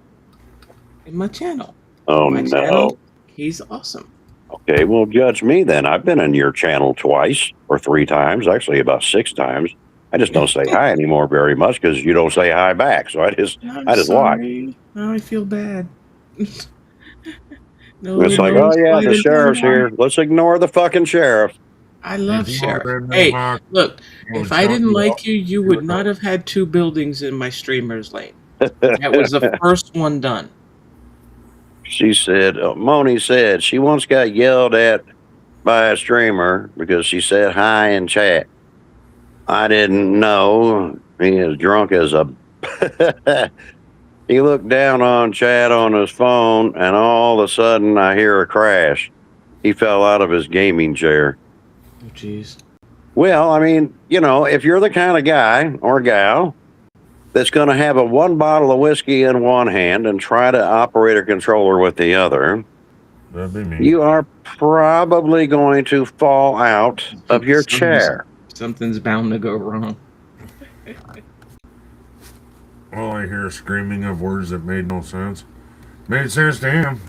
in my channel. Oh, my no. channel, he's awesome. Okay, well, judge me then. I've been in your channel twice or 3 times, actually about 6 times. I just don't say hi anymore very much because you don't say hi back. So I just watch. Sorry. Now I feel bad. No, It's like, oh yeah, the sheriff's here. Let's ignore the fucking sheriff. I love sheriff. Hey, look, if I didn't like you, you would not have had 2 buildings in my streamer's lane. That was the first one done. She said, Moni said she once got yelled at by a streamer because she said hi in chat. I didn't know. He is drunk as a... He looked down on chat on his phone, and all of a sudden I hear a crash. He fell out of his gaming chair. Oh, jeez. Well, I mean, if you're the kind of guy or gal that's going to have a 1 bottle of whiskey in one hand and try to operate a controller with the other, that'd be me. you are probably going to fall out of your chair. Something's bound to go wrong. All I hear is screaming of words that made no sense. Made sense to him.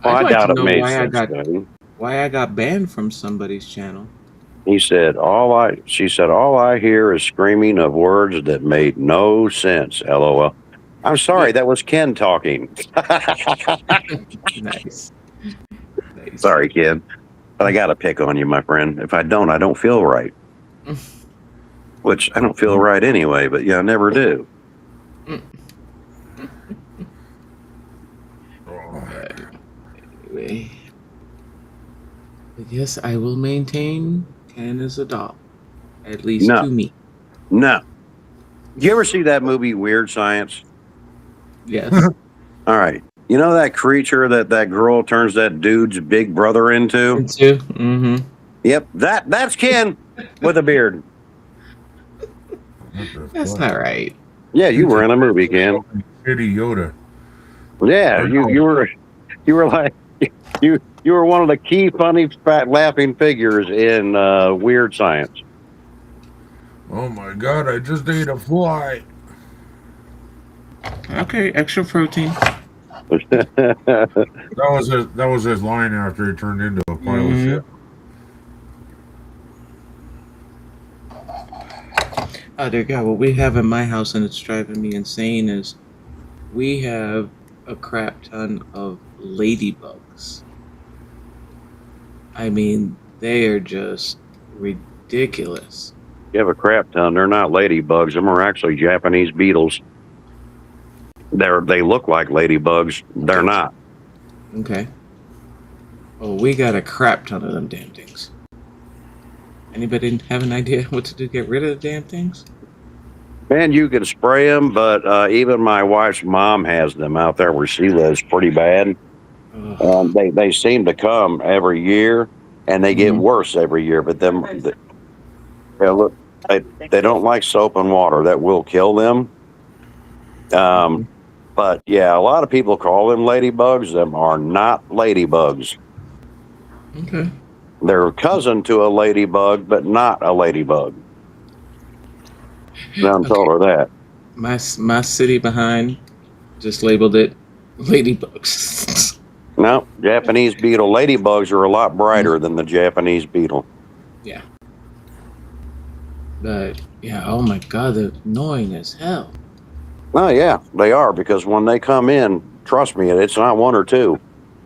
Well, I'd I like doubt to it know made why sense I to him. why I got banned from somebody's channel. He said, she said, all I hear is screaming of words that made no sense, LOL. I'm sorry, that was Ken talking. Nice. Sorry, Ken. But I got to pick on you, my friend. If I don't feel right. Which I don't feel right anyway, but yeah, I never do. Anyway, but yes, I will maintain Ken is a doll. At least to me. No. Did you ever see that movie Weird Science? Yes. All right. You know that creature that girl turns that dude's big brother into? Mm-hmm. Yep. That's Ken with a beard. That's not right. Yeah, you were in a movie, Ken. Kitty Yoda. Yeah, you were like you were one of the key funny fat laughing figures in Weird Science. Oh my god, I just ate a fly. Okay, extra protein. That was his line after he turned into a pile of shit. Oh dear God, what we have in my house, and it's driving me insane, is we have a crap ton of ladybugs. I mean, they are just ridiculous. You have a crap ton. They're not ladybugs. Them are actually Japanese beetles. They look like ladybugs. They're not. Okay. Oh, we got a crap ton of them damn things. Anybody have an idea what to do to get rid of the damn things? Man, you can spray them, but even my wife's mom has them out there where she lives pretty bad. They seem to come every year, and they get worse every year. But look, they don't like soap and water. That will kill them. But yeah, a lot of people call them ladybugs. Them are not ladybugs. Okay. They're a cousin to a ladybug, but not a ladybug. Now told her that. My city behind just labeled it ladybugs. No, Japanese beetle. Ladybugs are a lot brighter than the Japanese beetle. Yeah. But yeah, oh my God, they're annoying as hell. Oh yeah, they are, because when they come in, trust me, it's not one or two.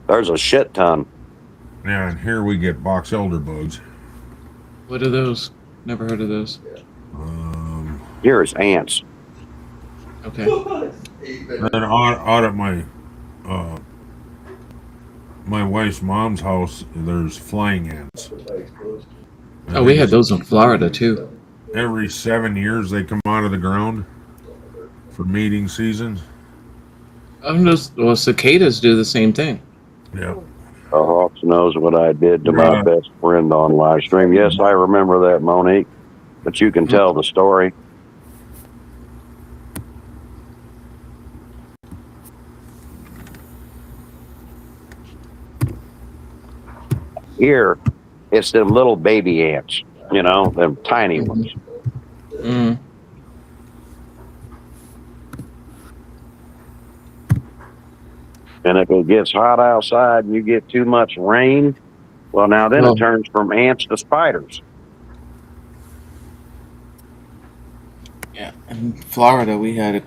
There's a shit ton. Yeah, and here we get box elder bugs. What are those? Never heard of those. Here is ants. Okay. And out at my wife's mom's house, there's flying ants. Oh, we had those in Florida too. Every 7 years they come out of the ground for mating season. Well, cicadas do the same thing. Yeah. The Hawks knows what I did to my best friend on live stream. Yes, I remember that, Monique. But you can tell the story. Here, it's them little baby ants, them tiny ones. Mm. And if it gets hot outside and you get too much rain, well, now then it turns from ants to spiders. Yeah, in Florida we had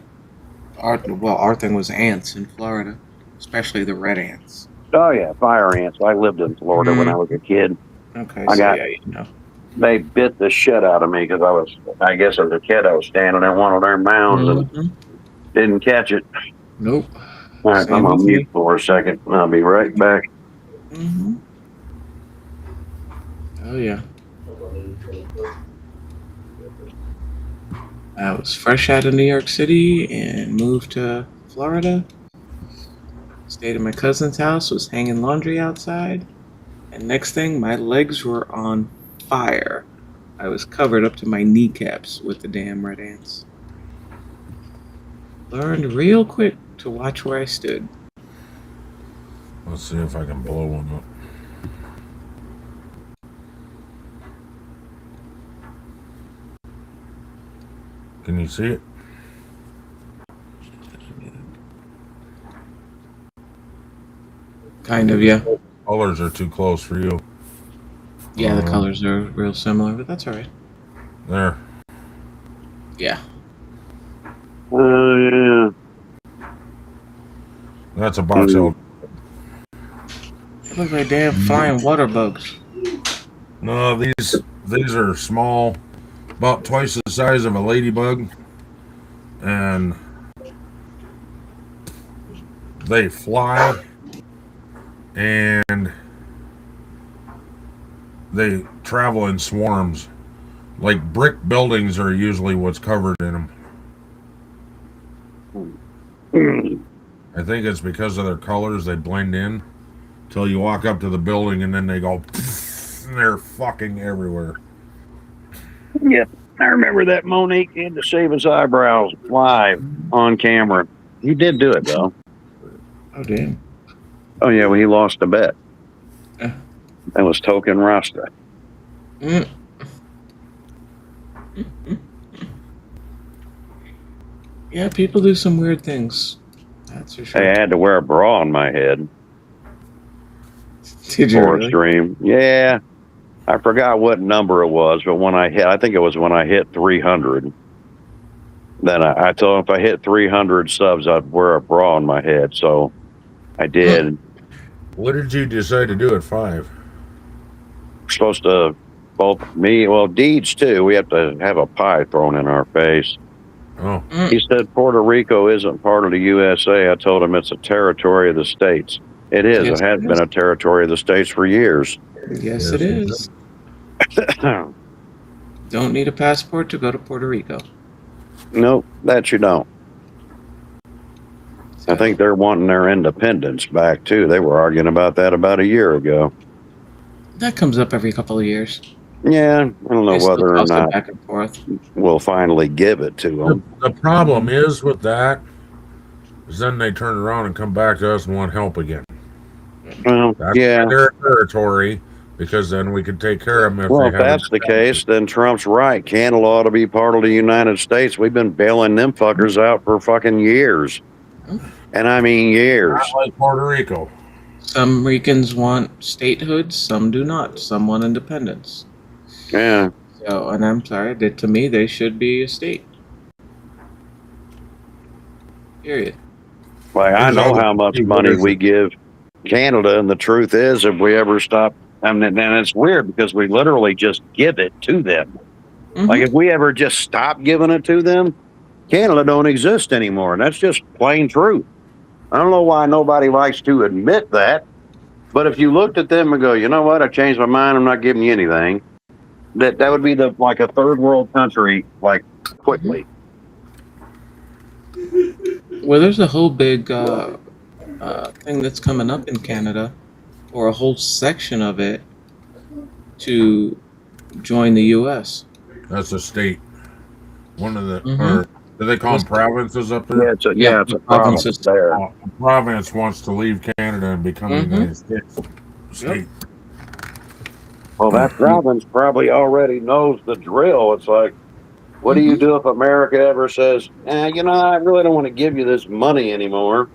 our thing was ants in Florida, especially the red ants. Oh yeah, fire ants. I lived in Florida when I was a kid. Okay, They bit the shit out of me because I guess as a kid I was standing at one of their mounds and didn't catch it. Nope. All right, I'm on mute for a second. I'll be right back. Oh yeah. I was fresh out of New York City and moved to Florida. Stayed at my cousin's house, was hanging laundry outside, and next thing, my legs were on fire. I was covered up to my kneecaps with the damn red ants. Learned real quick to watch where I stood. Let's see if I can blow one up. Can you see it? Kind of, yeah. Colors are too close for you. Yeah, the colors are real similar, but that's alright. There. Yeah. Yeah. That's a box elder. Look like damn flying water bugs. No, these are small, about twice the size of a ladybug, and they fly, and they travel in swarms. Like brick buildings are usually what's covered in them. I think it's because of their colors, they blend in till you walk up to the building and then they go and they're fucking everywhere. Yeah, I remember that Monique had to shave his eyebrows live on camera. He did do it though. Oh, damn. Oh, yeah, well, he lost a bet. Yeah. That was Token Rasta. Mm. Yeah, people do some weird things. That's for sure. Hey, I had to wear a bra on my head Did you for a really? stream. Yeah. I forgot what number it was, but when I think it was when I hit 300. Then I told him if I hit 300 subs, I'd wear a bra on my head. So I did. What did you decide to do at 5? We're supposed to, both me, well, Deeds too, we have to have a pie thrown in our face. Oh, He said Puerto Rico isn't part of the USA. I told him it's a territory of the states. It is. Yes, it has it been is. a territory of the states for years. Yes, it is. Don't need a passport to go to Puerto Rico. Nope, that you don't. I think they're wanting their independence back too. They were arguing about that about a year ago. That comes up every couple of years. Yeah, I don't know They still whether or toss it not back and forth. we'll finally give it to them. the problem is with that is then they turn around and come back to us and want help again. Well, That's yeah. their territory, because then we can take care of them if Well, they if have. that's the case, then Trump's right. Canada ought to be part of the United States. We've been bailing them fuckers out for fucking years. And I mean years. Not like Puerto Rico. Some Ricans want statehood, some do not. Some want independence. Yeah. So, and I'm sorry, to me, they should be a state. Period. Like, I know how much money we give Canada, and the truth is, if we ever stop, I mean, and it's weird because we literally just give it to them. Mhm. Like, if we ever just stop giving it to them, Canada don't exist anymore, and that's just plain truth. I don't know why nobody likes to admit that, but if you looked at them and go, you know what, I changed my mind, I'm not giving you anything, that would be like a third world country, like, quickly. Well, there's a whole big thing that's coming up in Canada, or a whole section of it, to join the U.S. That's a state. One of the, Mhm. or do they call them provinces up Yeah, there? it's a, Yeah, it's a the province provinces. there. A province wants to leave Canada and become the Mhm. United States state. Well, that province probably already knows the drill. It's like, what do you do if America ever says, you know, I really don't want to give you this money anymore?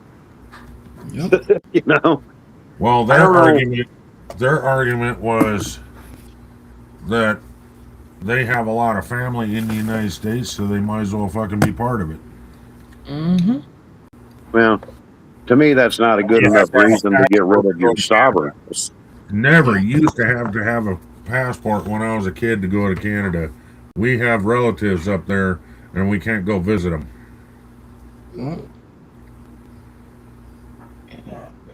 Yep. You know? Well, I don't know. their argument was that they have a lot of family in the United States, so they might as well fucking be part of it. Mm-hmm. Well, to me, that's not a good Yeah, enough that's- reason to get rid of your sovereignty. Never used to have a passport when I was a kid to go to Canada. We have relatives up there, and we can't go visit them.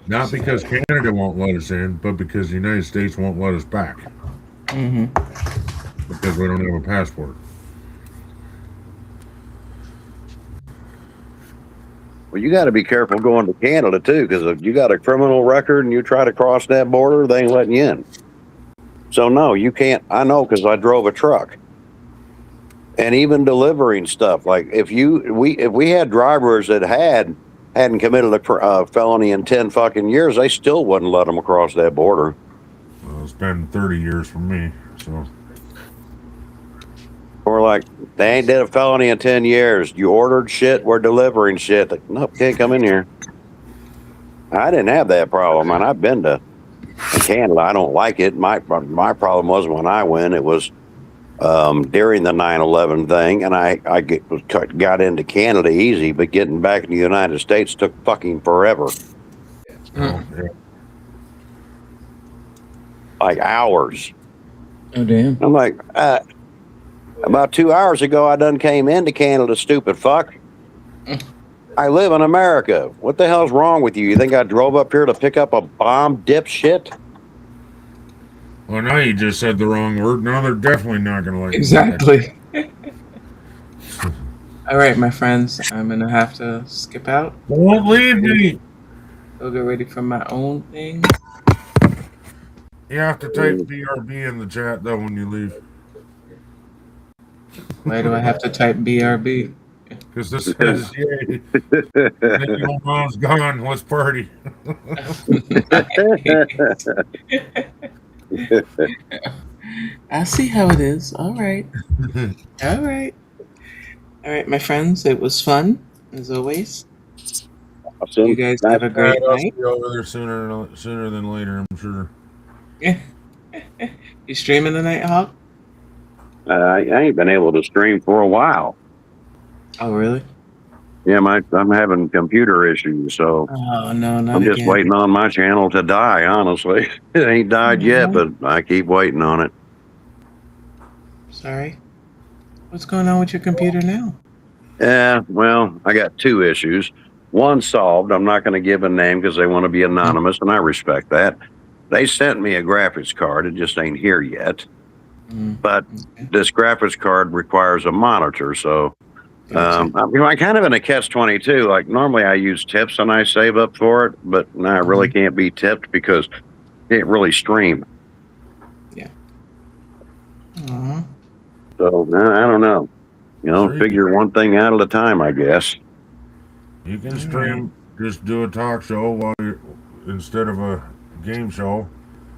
Not because Canada won't let us in, but because the United States won't let us back Mm-hmm. because we don't have a passport. Well, you got to be careful going to Canada, too, because if you got a criminal record and you try to cross that border, they ain't letting you in. So, no, you can't. I know because I drove a truck. And even delivering stuff, like if we had drivers that hadn't committed a felony in 10 fucking years, they still wouldn't let them across that border. Well, it's been 30 years for me, so. Or like, they ain't did a felony in 10 years. You ordered shit, we're delivering shit. Like, nope, can't come in here. I didn't have that problem, and I've been to Canada. I don't like it. My problem was when I went, it was during the 9/11 thing, and I got into Canada easy, but getting back in the United States took fucking forever. Oh, yeah. Like hours. Oh, damn. I'm like, about 2 hours ago, I done came into Canada, stupid fuck. I live in America. What the hell's wrong with you? You think I drove up here to pick up a bomb dipshit? Well, now you just said the wrong word. No, they're definitely not going to like Exactly. All right, my friends, I'm going to have to skip out. Don't leave me. Go get ready for my own thing. You have to type BRB in the chat, though, when you leave. Why do I have to type BRB? Because this is, yay, your mom's gone, let's party. I see how it is. All right. All right. All right, my friends. It was fun, as always. Awesome. You guys have a great I'll night. be over there sooner than later, I'm sure. You streaming tonight, Hawk? I ain't been able to stream for a while. Oh, really? Yeah, I'm having computer issues, so Oh, no, not I'm just again. waiting on my channel to die, honestly. It ain't died yet, but I keep waiting on it. Sorry. What's going on with your computer now? Yeah, well, I got two issues. One solved. I'm not going to give a name because they want to be anonymous, and I respect that. They sent me a graphics card. It just ain't here yet. But this graphics card requires a monitor, so I'm kind of in a catch-22. Like, normally I use tips and I save up for it, but now I really can't be tipped because I can't really stream. Yeah. So, I don't know. You know, Sure. figure one thing out at a time, I guess. You can stream, just do a talk show instead of a game show.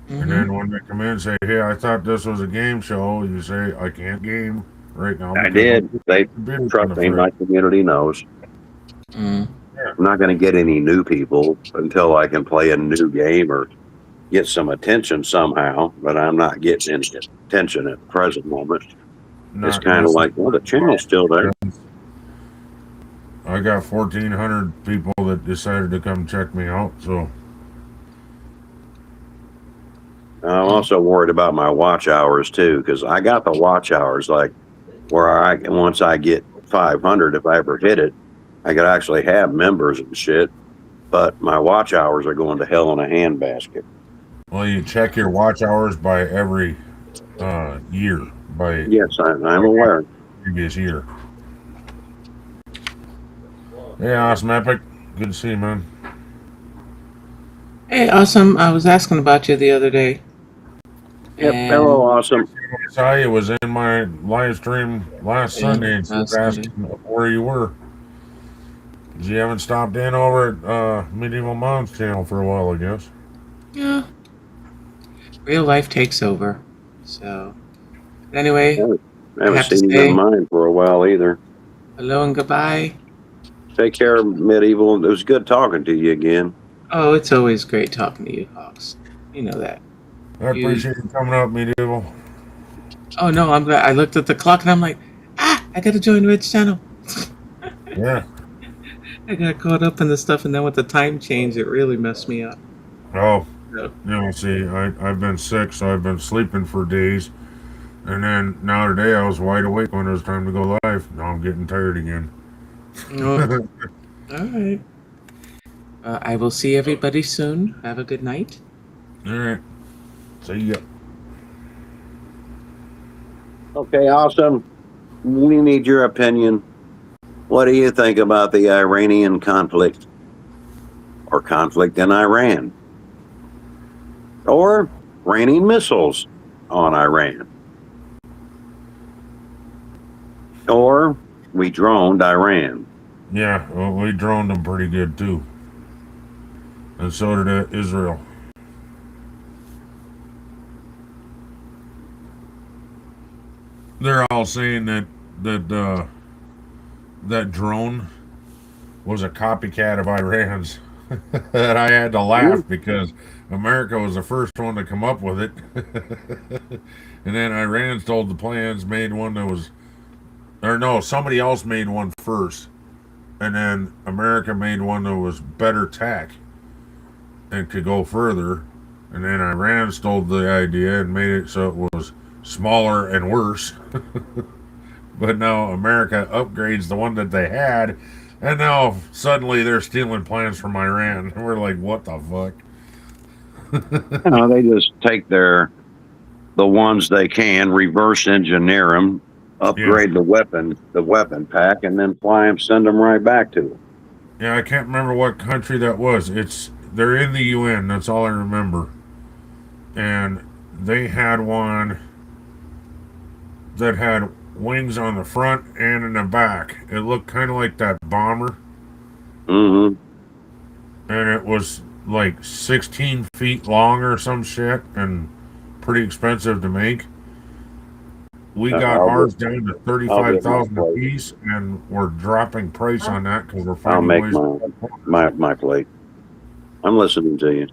And then when they come in and say, hey, I thought this was a game show, you say, I can't game right now. I because did. They computer's trust in the me. fridge." My community knows. I'm not going to get any new people until I can play a new game or get some attention somehow. But I'm not getting any attention at the present moment. It's Not kind of unless- like, well, the channel's still there. I got 1,400 people that decided to come check me out, so I'm also worried about my watch hours too, because I got the watch hours like where once I get 500, if I ever hit it, I could actually have members and shit. But my watch hours are going to hell in a handbasket. well, you check your watch hours by every year, by Yes, I'm aware. previous year. Hey, Awesome Epic. Good to see you, man. Hey, awesome. I was asking about you the other day. Yep, And- hello, awesome. I saw you was in my live stream last Yeah, Sunday and last asking where you were. 'Cause you haven't stopped in over at Medieval Moms channel for a while, I guess. Yeah. Real life takes over. So, anyway, I haven't have to seen you say- in mine for a while either. hello and goodbye. Take care, Medieval. It was good talking to you again. Oh, it's always great talking to you, Hawks. You know that. I appreciate you coming up, Medieval. Oh, no, I'm glad. I looked at the clock and I'm like, I gotta join Red's channel. Yeah. I got caught up in the stuff, and then with the time change, it really messed me up. Oh, So, you know, see, I've been sick, so I've been sleeping for days. And then now today I was wide awake when it was time to go live. Now I'm getting tired again. all right. I will see everybody soon. Have a good night. All right. See ya. Okay, awesome. We need your opinion. What do you think about the Iranian conflict or conflict in Iran? Or raining missiles on Iran? Or we droned Iran? Yeah, well, we droned them pretty good too. And so did Israel. They're all saying that drone was a copycat of Iran's. And I had to laugh because America was the first one to come up with it. And then Iran stole the plans, made one that was, or no, somebody else made one first. And then America made one that was better tech and could go further. And then Iran stole the idea and made it so it was smaller and worse. But now America upgrades the one that they had, and now suddenly they're stealing plans from Iran. We're like, what the fuck? You know, they just take the ones they can, reverse engineer them, upgrade the weapon pack, and then fly them, send them right back to them. Yeah, I can't remember what country that was. They're in the UN. That's all I remember. And they had one that had wings on the front and in the back. It looked kind of like that bomber. Mm-hmm. And it was like 16 feet long or some shit and pretty expensive to make. We got ours down to 35,000 a piece, and we're dropping price on that because we're I'll finding make ways. my plate. I'm listening to you.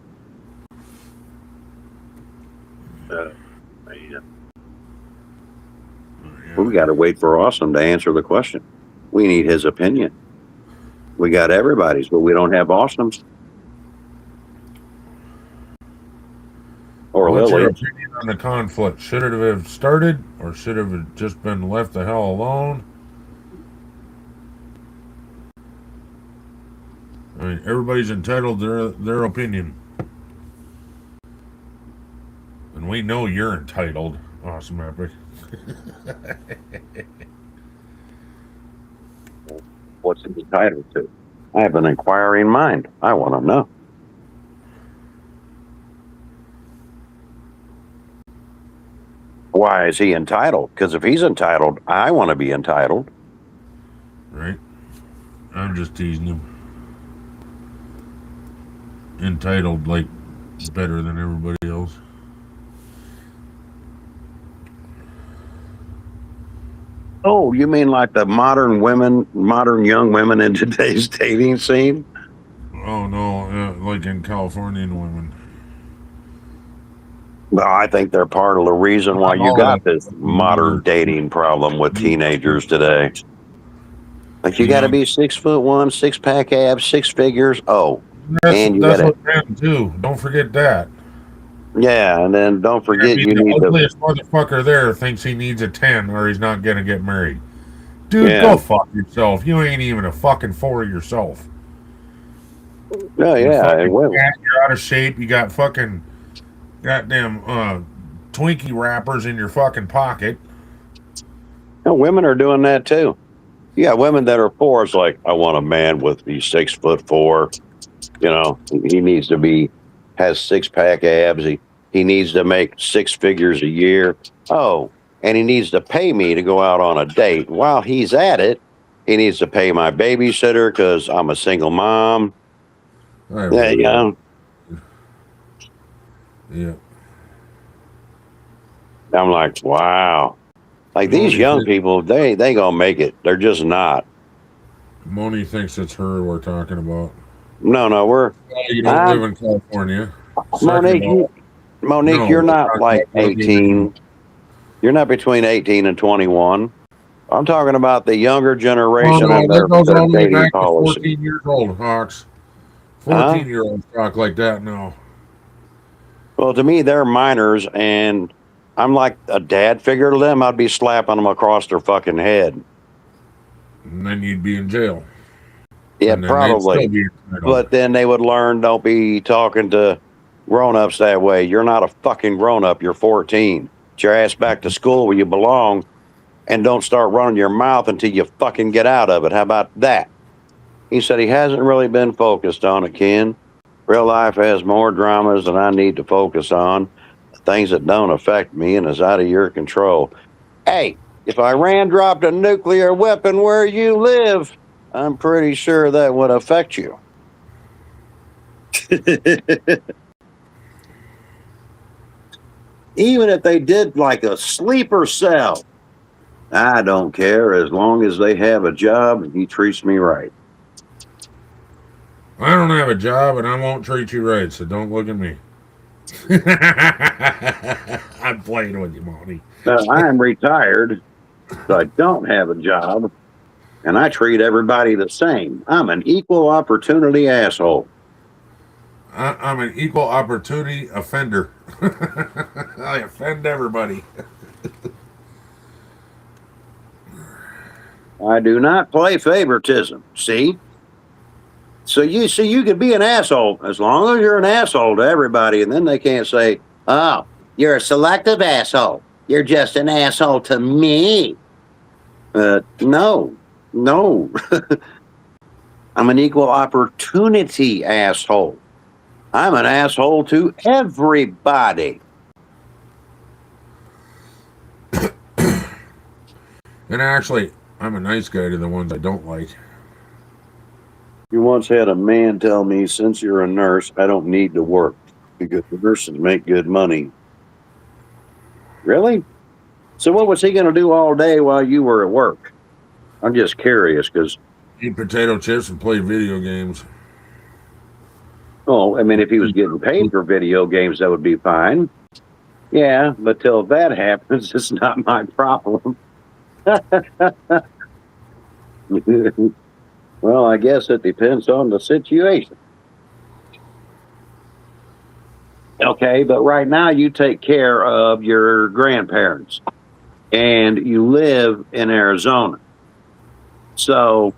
We got to wait for Awesome to answer the question. We need his opinion. We got everybody's, but we don't have Awesome's. Or What's Lily. your opinion on the conflict? Should it have started, or should it have just been left the hell alone? I mean, everybody's entitled to their opinion. And we know you're entitled, Awesome Epic. What's it entitled to? I have an inquiring mind. I want to know. Why is he entitled? Because if he's entitled, I want to be entitled. Right? I'm just teasing him. Entitled, like, better than everybody else. Oh, you mean like the modern young women in today's dating scene? Oh, no, like in Californian women. Well, I think they're part of the reason why you got this modern dating problem with teenagers today. Like, you got to be 6'1", 6-pack abs, 6 figures. Oh, that's what men do. Don't forget that. Yeah, and then don't forget the ugliest motherfucker there thinks he needs a 10 or he's not gonna get married. Dude, go fuck yourself. You ain't even a fucking 4 yourself. Oh yeah, you're out of shape. You got fucking goddamn Twinkie wrappers in your fucking pocket. No, women are doing that too. Yeah, women that are 4, it's like, I want a man with the 6'4". You know, he needs to has 6-pack abs. He needs to make 6 figures a year. Oh, and he needs to pay me to go out on a date. While he's at it, he needs to pay my babysitter because I'm a single mom. Yeah, you know. Yeah. I'm like, wow. Like these young people, they gonna make it. They're just not. Moni thinks it's her we're talking about. No, you don't live in California. Monique, you're not like 18. You're not between 18 and 21. I'm talking about the younger generation and their dating policy. 14 years old, Hawks. 14-year-olds talk like that now. Well, to me, they're minors, and I'm like a dad figure to them. I'd be slapping them across their fucking head. And then you'd be in jail. Yeah, probably. But then they would learn, don't be talking to grown-ups that way. You're not a fucking grown-up. You're 14. Get your ass back to school where you belong and don't start running your mouth until you fucking get out of it. How about that? He said he hasn't really been focused on it, Ken. Real life has more dramas than I need to focus on. Things that don't affect me and is out of your control. Hey, if Iran dropped a nuclear weapon where you live, I'm pretty sure that would affect you. Even if they did like a sleeper cell, I don't care as long as they have a job and he treats me right. I don't have a job and I won't treat you right, so don't look at me. I'm playing with you, Monty. I am retired, so I don't have a job, and I treat everybody the same. I'm an equal opportunity asshole. I'm an equal opportunity offender. I offend everybody. I do not play favoritism. See? So you can be an asshole as long as you're an asshole to everybody, and then they can't say, "Oh, you're a selective asshole. You're just an asshole to me." No. I'm an equal opportunity asshole. I'm an asshole to everybody. And actually, I'm a nice guy to the ones I don't like. You once had a man tell me, since you're a nurse, I don't need to work because the nurses make good money. Really? So what was he going to do all day while you were at work? I'm just curious because... Eat potato chips and play video games. Oh, I mean, if he was getting paid for video games, that would be fine. Yeah, but till that happens, it's not my problem. Well, I guess it depends on the situation. Okay, but right now you take care of your grandparents and you live in Arizona. So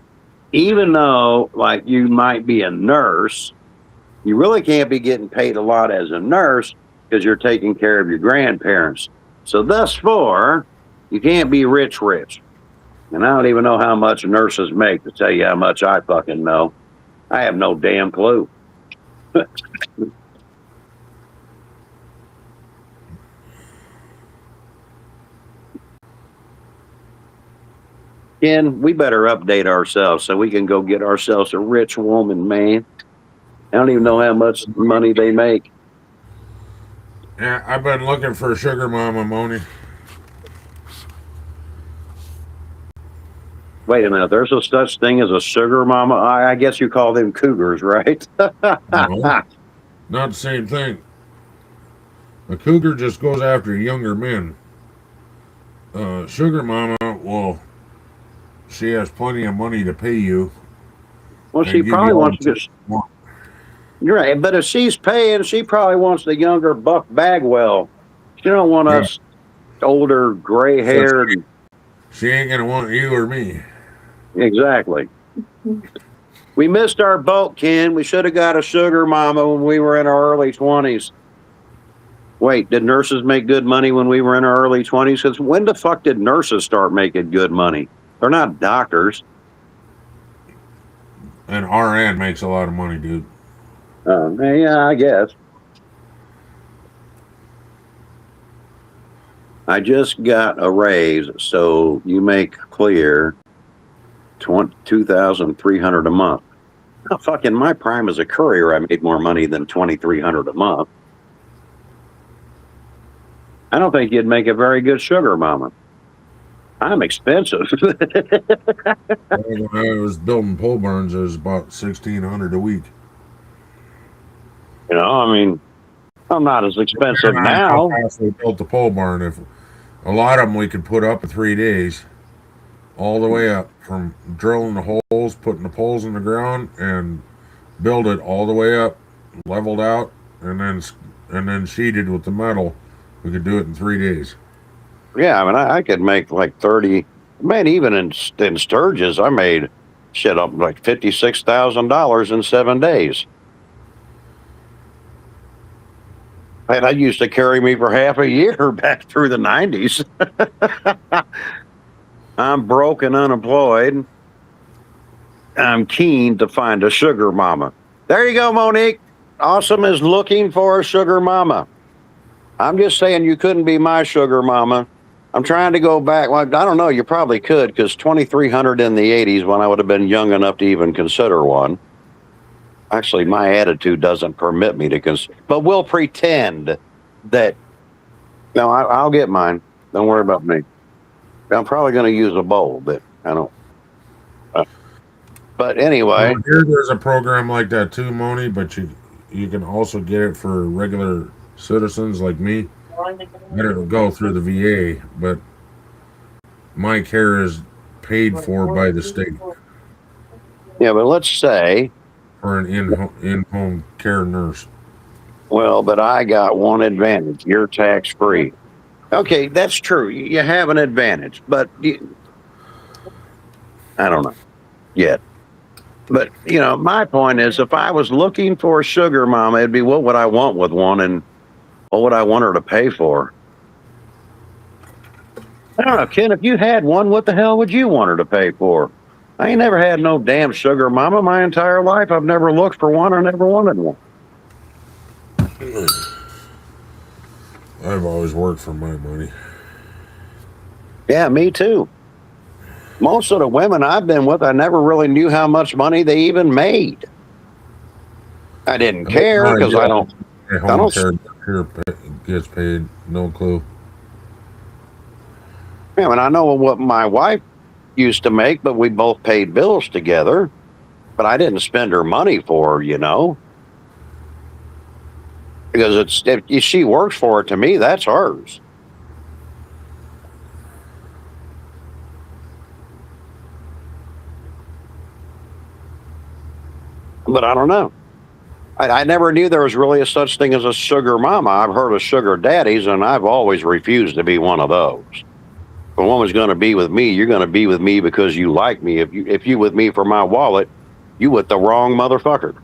even though, like, you might be a nurse, you really can't be getting paid a lot as a nurse because you're taking care of your grandparents. So thus far, you can't be rich. And I don't even know how much nurses make, to tell you how much I fucking know. I have no damn clue. Ken, we better update ourselves so we can go get ourselves a rich woman, man. I don't even know how much money they make. Yeah, I've been looking for a sugar mama, Moni. Wait a minute, there's a such thing as a sugar mama? I guess you call them cougars, right? No, not the same thing. A cougar just goes after younger men. Sugar mama, well, she has plenty of money to pay you. Well, she probably wants to get... You're right, but if she's paying, she probably wants the younger Buck Bagwell. She don't want us older, gray-haired... She ain't gonna want you or me. Exactly. We missed our boat, Ken. We should have got a sugar mama when we were in our early 20s. Wait, did nurses make good money when we were in our early 20s? Because when the fuck did nurses start making good money? They're not doctors. And RN makes a lot of money, dude. Yeah, I guess. I just got a raise, so you make clear $2,300 a month. Oh, fucking my prime as a courier, I made more money than $2,300 a month. I don't think you'd make a very good sugar mama. I'm expensive. When I was building pole barns, it was about $1,600 a week. You know, I mean, I'm not as expensive now. How fast we built the pole barn. If a lot of them we could put up in 3 days, all the way up from drilling the holes, putting the poles in the ground, and build it all the way up, leveled out, and then sheeted with the metal. We could do it in 3 days. Yeah, I mean, I could make like 30. Man, even in Sturgis, I made shit up like $56,000 in 7 days. And that used to carry me for half a year back through the 90s. I'm broke and unemployed. I'm keen to find a sugar mama. There you go, Monique. Awesome is looking for a sugar mama. I'm just saying you couldn't be my sugar mama. I'm trying to go back. Well, I don't know. You probably could, because $2,300 in the 80s, when I would have been young enough to even consider one. Actually, my attitude doesn't permit me to consider. But we'll pretend that. No, I'll get mine. Don't worry about me. I'm probably going to use a bowl, but I don't. But anyway. Well, there's a program like that too, Moni, but you can also get it for regular citizens like me. I don't go through the VA, but my care is paid for by the state. Yeah, but let's say. For an in-home care nurse. Well, but I got one advantage. You're tax-free. Okay, that's true. You have an advantage, but I don't know yet. But, you know, my point is, if I was looking for a sugar mama, it'd be what would I want with one and what would I want her to pay for? I don't know, Ken, if you had one, what the hell would you want her to pay for? I ain't never had no damn sugar mama my entire life. I've never looked for one. I never wanted one. I've always worked for my money. Yeah, me too. Most of the women I've been with, I never really knew how much money they even made. I didn't care because I don't. Home care gets paid. No clue. Yeah, and I know what my wife used to make, but we both paid bills together. But I didn't spend her money for her, you know, because if she works for it, to me, that's hers. But I don't know. I never knew there was really a such thing as a sugar mama. I've heard of sugar daddies, and I've always refused to be one of those. If a woman's going to be with me, you're going to be with me because you like me. If you with me for my wallet, you with the wrong motherfucker.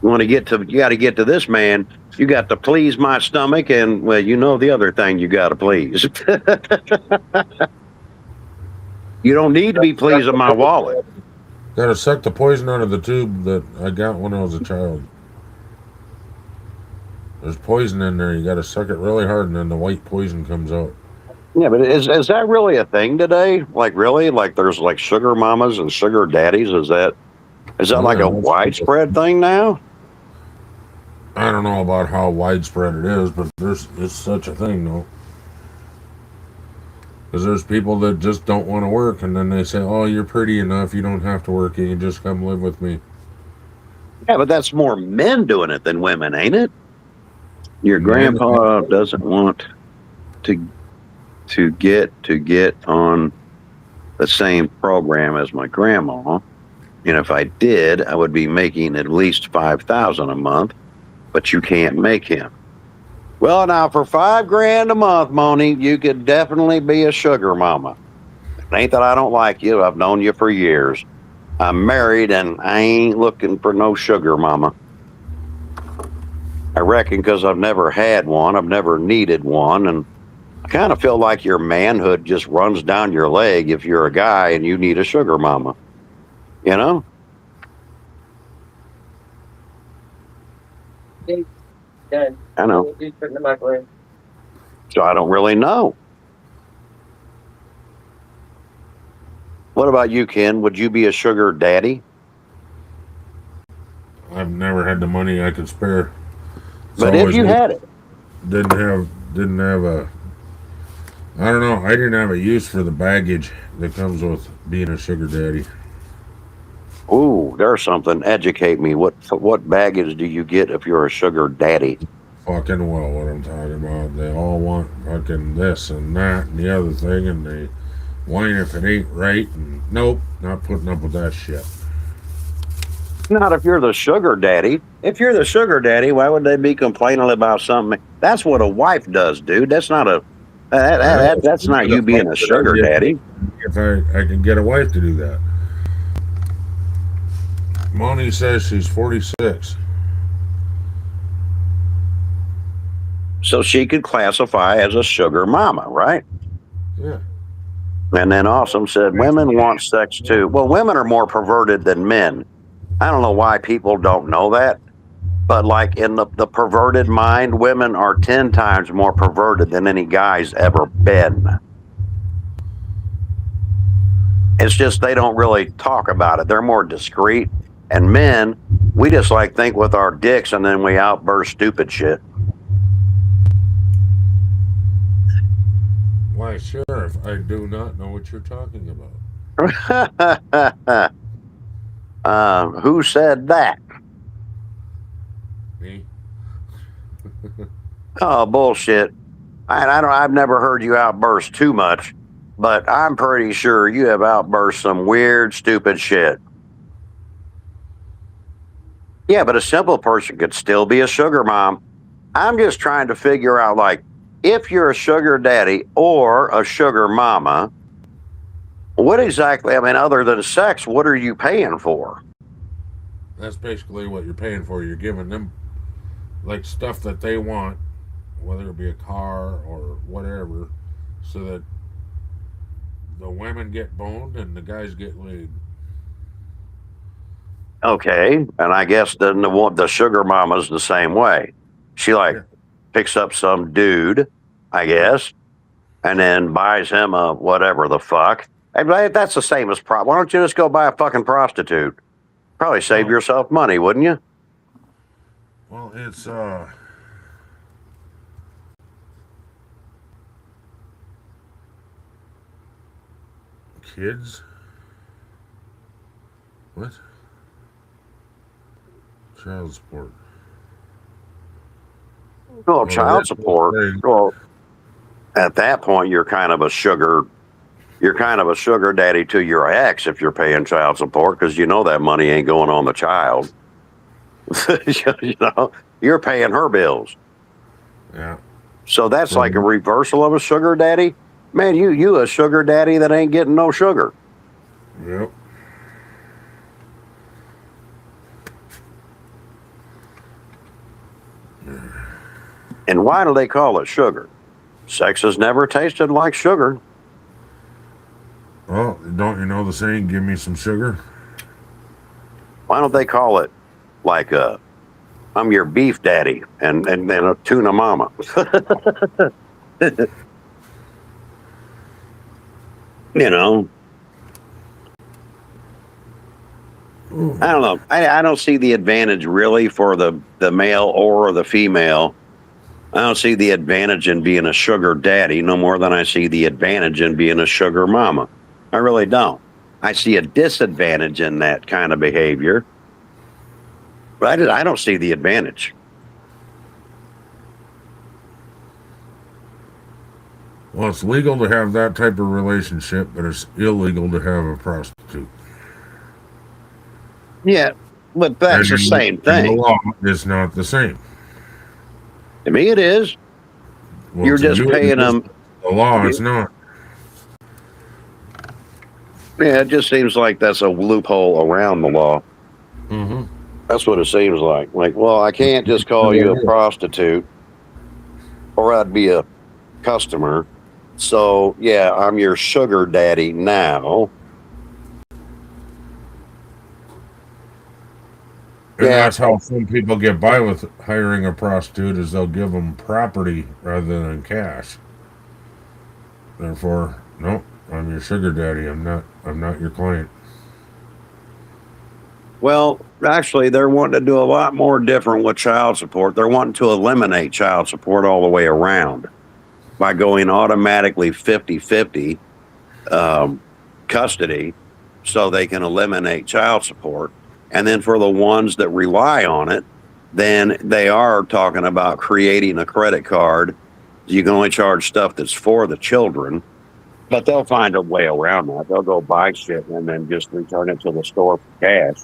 You got to get to this man. You got to please my stomach, and well, you know the other thing you got to please. You don't need to be pleasing my wallet. Got to suck the poison out of the tube that I got when I was a child. There's poison in there. You got to suck it really hard, and then the white poison comes out. Yeah, but is that really a thing today? Like, really? Like, there's like sugar mamas and sugar daddies? Is that like a widespread thing now? I don't know about how widespread it is, but it's such a thing, though. Because there's people that just don't want to work, and then they say, oh, you're pretty enough, you don't have to work, you can just come live with me. Yeah, but that's more men doing it than women, ain't it? Your grandpa doesn't want to get on the same program as my grandma, and if I did, I would be making at least $5,000 a month, but you can't make him. Well, now for $5,000 a month, Moni, you could definitely be a sugar mama. It ain't that I don't like you. I've known you for years. I'm married and I ain't looking for no sugar mama. I reckon because I've never had one, I've never needed one, and I kind of feel like your manhood just runs down your leg if you're a guy and you need a sugar mama. You know? Done. I know. Put it in the microwave. So I don't really know. What about you, Ken? Would you be a sugar daddy? I've never had the money I could spare. But if you had it. Didn't have a, I don't know, I didn't have a use for the baggage that comes with being a sugar daddy. Ooh, there's something. Educate me. What baggage do you get if you're a sugar daddy? Fucking well, what I'm talking about. They all want fucking this and that and the other thing, and they whine if it ain't right. And nope, not putting up with that shit. Not if you're the sugar daddy. If you're the sugar daddy, why would they be complaining about something? That's what a wife does, dude. That's not that's not you being a sugar daddy. If I can get a wife to do that. Moni says she's 46. So she could classify as a sugar mama, right? Yeah. And then Awesome said, women want sex too. Well, women are more perverted than men. I don't know why people don't know that. But like in the perverted mind, women are 10 times more perverted than any guy's ever been. It's just they don't really talk about it. They're more discreet. And men, we just like think with our dicks and then we outburst stupid shit. Why, Sheriff, I do not know what you're talking about. Who said that? Me? Oh, bullshit. I've never heard you outburst too much, but I'm pretty sure you have outburst some weird, stupid shit. Yeah, but a simple person could still be a sugar mom. I'm just trying to figure out, like, if you're a sugar daddy or a sugar mama, what exactly, I mean, other than sex, what are you paying for? That's basically what you're paying for. You're giving them, like, stuff that they want, whether it be a car or whatever, so that the women get boned and the guys get laid. Okay, and I guess then the sugar mama's the same way. She picks up some dude, I guess, and then buys him a whatever the fuck. Hey, but that's the same as why don't you just go buy a fucking prostitute? Probably save yourself money, wouldn't you? Well, it's kids. What? Child support. No, child support. Well, at that point, you're kind of a sugar daddy to your ex if you're paying child support, because you know that money ain't going on the child. You know, you're paying her bills. Yeah. So that's like a reversal of a sugar daddy. Man, you a sugar daddy that ain't getting no sugar. Yep. And why do they call it sugar? Sex has never tasted like sugar. Well, don't you know the saying, give me some sugar? Why don't they call it like I'm your beef daddy and a tuna mama? You know, I don't know. I don't see the advantage really for the male or the female. I don't see the advantage in being a sugar daddy no more than I see the advantage in being a sugar mama. I really don't. I see a disadvantage in that kind of behavior, but I don't see the advantage. Well, it's legal to have that type of relationship, but it's illegal to have a prostitute. Yeah, but that's the same thing. The law is not the same. To me, it is. Well, You're just paying them. The law is not. Yeah, it just seems like that's a loophole around the law. Mm-hmm. That's what it seems like. Like, well, I can't just call you a prostitute, or I'd be a customer. So, yeah, I'm your sugar daddy now. And that's how some people get by with hiring a prostitute, is they'll give them property rather than cash. Therefore, nope, I'm your sugar daddy. I'm not your client. Well, actually, they're wanting to do a lot more different with child support. They're wanting to eliminate child support all the way around by going automatically 50-50 custody, so they can eliminate child support. And then for the ones that rely on it, then they are talking about creating a credit card. You can only charge stuff that's for the children, but they'll find a way around that. They'll go buy shit and then just return it to the store for cash.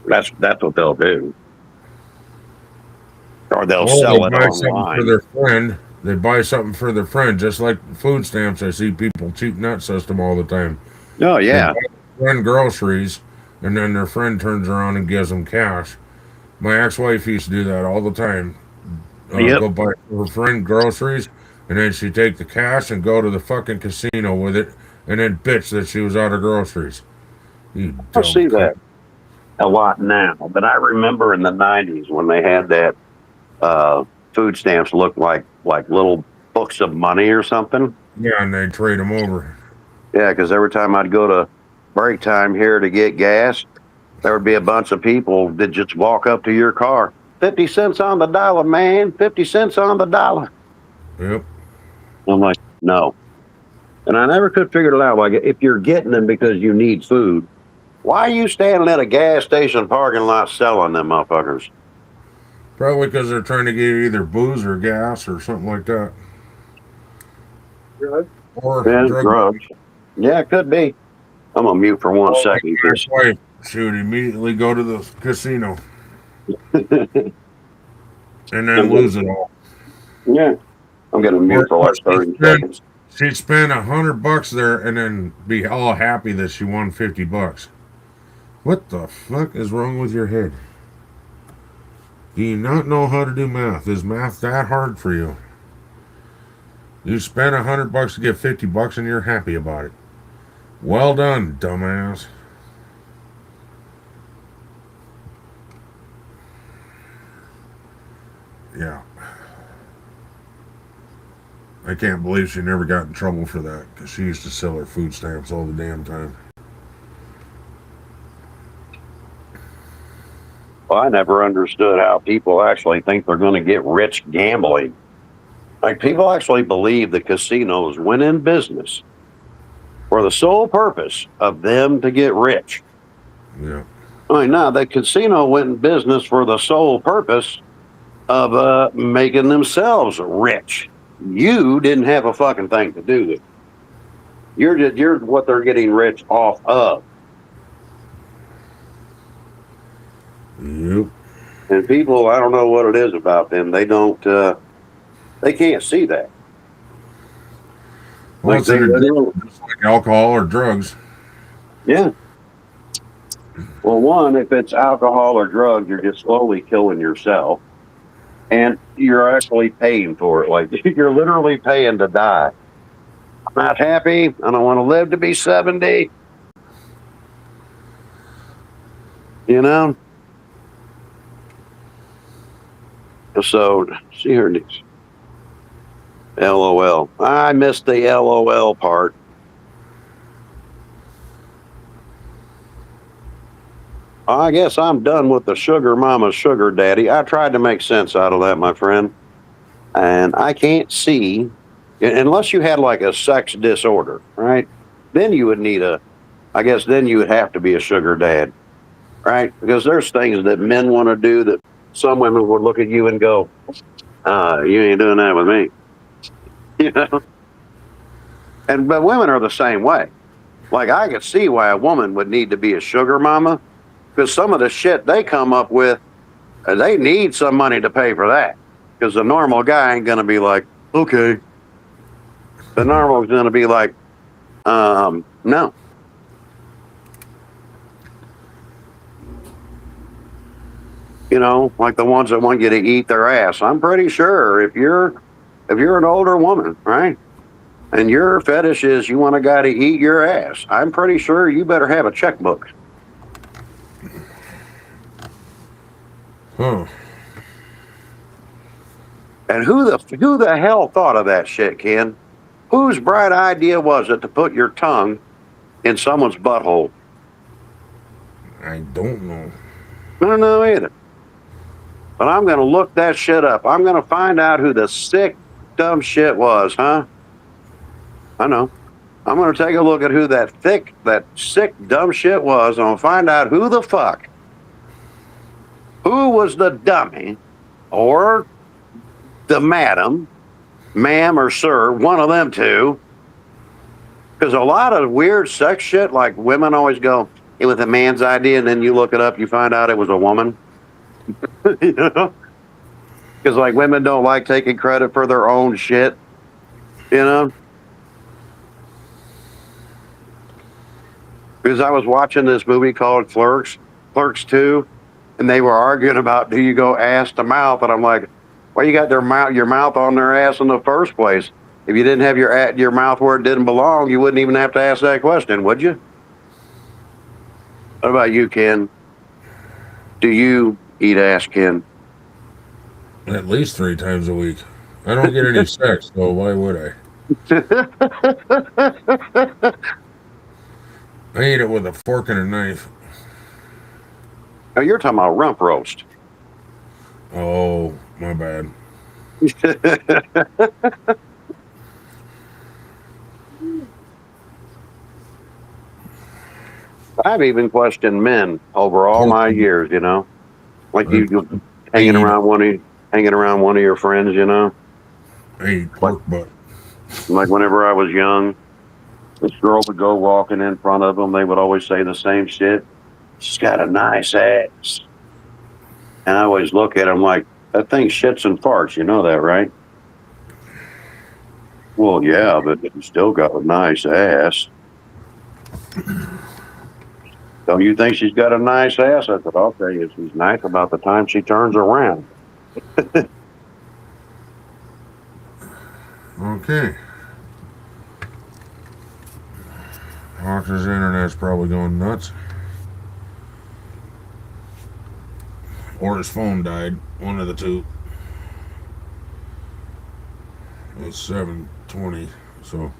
That's what they'll do. Or they'll sell it online. For their friend. They buy something for their friend, just like food stamps. I see people cheap nut system all the time. Oh, yeah. They buy their friend groceries, and then their friend turns around and gives them cash. My ex-wife used to do that all the time. Go buy her friend groceries, and then she'd take the cash and go to the fucking casino with it, and then bitch that she was out of groceries. I see that a lot now, but I remember in the 90s when they had that food stamps looked like little books of money or something. Yeah, and they trade them over. Yeah, because every time I'd go to break time here to get gas, there would be a bunch of people that just walk up to your car. 50 cents on the dollar, man. 50 cents on the dollar. Yep. I'm like, no. And I never could figure it out. Like, if you're getting them because you need food, why are you standing at a gas station parking lot selling them motherfuckers? Probably because they're trying to get either booze or gas or something like that. Drugs? Or drugs. Yeah, it could be. I'm on mute for 1 second. That's why she would immediately go to the casino. And then lose it all. Yeah. I'm going to mute for like 30 seconds. She'd spend $100 there and then be all happy that she won $50. What the fuck is wrong with your head? Do you not know how to do math? Is math that hard for you? You spend $100 to get $50 and you're happy about it. Well done, dumbass. Yeah. I can't believe she never got in trouble for that, because she used to sell her food stamps all the damn time. Well, I never understood how people actually think they're going to get rich gambling. Like, people actually believe the casinos went in business for the sole purpose of them to get rich. Yeah. I mean, no, the casino went in business for the sole purpose of making themselves rich. You didn't have a fucking thing to do with it. You're what they're getting rich off of. Yep. And people, I don't know what it is about them. They don't, they can't see that. Well, Like it's just like alcohol or drugs. Yeah. Well, one, if it's alcohol or drugs, you're just slowly killing yourself. And you're actually paying for it. Like, you're literally paying to die. I'm not happy. I don't want to live to be 70. You know? So, see her next. LOL. I missed the LOL part. I guess I'm done with the sugar mama, sugar daddy. I tried to make sense out of that, my friend. And I can't see, unless you had like a sex disorder, right? Then you would need I guess then you would have to be a sugar dad, right? Because there's things that men want to do that some women would look at you and go, you ain't doing that with me. You know? But women are the same way. Like, I could see why a woman would need to be a sugar mama, because some of the shit they come up with, they need some money to pay for that. Because the normal guy ain't going to be like, okay. The normal is going to be like, no. You know, like the ones that want you to eat their ass. I'm pretty sure if you're an older woman, right, and your fetish is you want a guy to eat your ass, I'm pretty sure you better have a checkbook. Huh. And who the hell thought of that shit, Ken? Whose bright idea was it to put your tongue in someone's butthole? I don't know. I don't know either. But I'm going to look that shit up. I'm going to find out who the sick, dumb shit was, huh? I know. I'm going to take a look at who that sick, dumb shit was. I'm going to find out who the fuck. Who was the dummy or the madam, ma'am or sir, one of them two. Because a lot of weird sex shit, like women always go, it was a man's idea, and then you look it up, you find out it was a woman. You know? Because, like, women don't like taking credit for their own shit. You know? Because I was watching this movie called Clerks 2, and they were arguing about, do you go ass to mouth? And I'm like, why you got your mouth on their ass in the first place? If you didn't have your mouth where it didn't belong, you wouldn't even have to ask that question, would you? What about you, Ken? Do you eat ass, Ken? At least 3 times a week. I don't get any sex, so why would I? I eat it with a fork and a knife. Oh, you're talking about rump roast. Oh, my bad. I've even questioned men over all my years, you know, like you hanging around one of your friends, you know. I eat pork butt. Like whenever I was young, this girl would go walking in front of them. They would always say the same shit. She's got a nice ass. And I always look at them like, that thing shits and farts. You know that, right? Well, yeah, but you still got a nice ass. Don't you think she's got a nice ass? I said, I'll tell you, she's nice about the time she turns around. Okay. Hawker's internet's probably going nuts. Or his phone died. One of the two. It's 20. So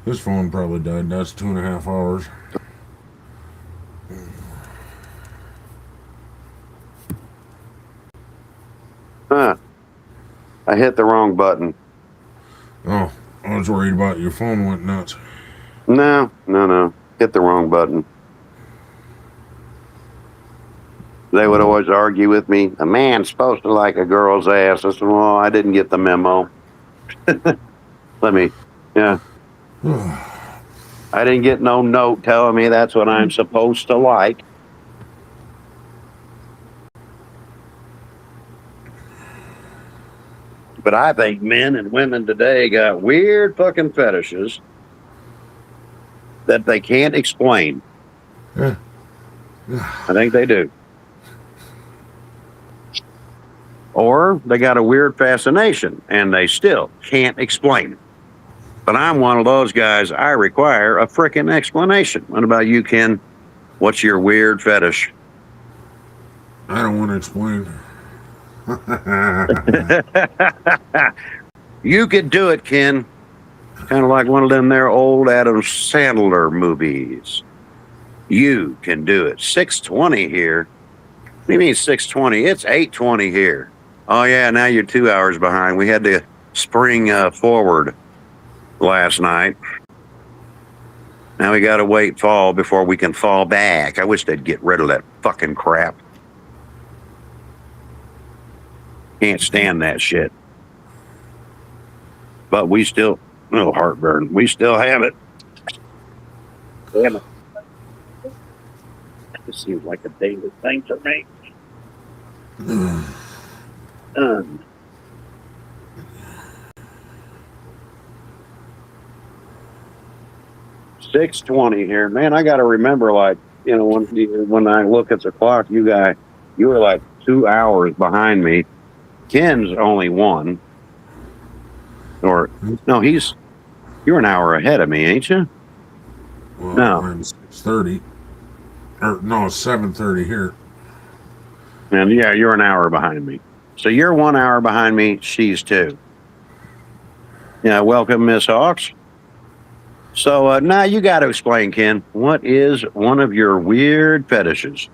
his phone probably died. That's 2.5 hours. Huh. I hit the wrong button. Oh, I was worried about your phone went nuts. No. Hit the wrong button. They would always argue with me. A man's supposed to like a girl's ass. I said, well, I didn't get the memo. Yeah. I didn't get no note telling me that's what I'm supposed to like. But I think men and women today got weird fucking fetishes that they can't explain. Yeah. I think they do. Or they got a weird fascination and they still can't explain it. But I'm one of those guys, I require a frickin' explanation. What about you, Ken? What's your weird fetish? I don't want to explain. You could do it, Ken. Kind of like one of them there old Adam Sandler movies. You can do it. 6:20 here. What do you mean 6:20? It's 8:20 here. Oh, yeah, now you're 2 hours behind. We had to spring forward last night. Now we got to wait fall before we can fall back. I wish they'd get rid of that fucking crap. Can't stand that shit. But we still, no heartburn. We still have it. Damn it. It seems like a daily thing to me. 6:20 here, man. I got to remember, like, you know, when I look at the clock, you were like 2 hours behind me. Ken's only one, or no, you're an hour ahead of me, ain't you? Well, no, I'm 6:30, or no, 7:30 here. And yeah, you're an hour behind me. So you're 1 hour behind me. She's 2. Yeah, welcome, Miss Hawks. So now you got to explain, Ken. What is one of your weird fetishes?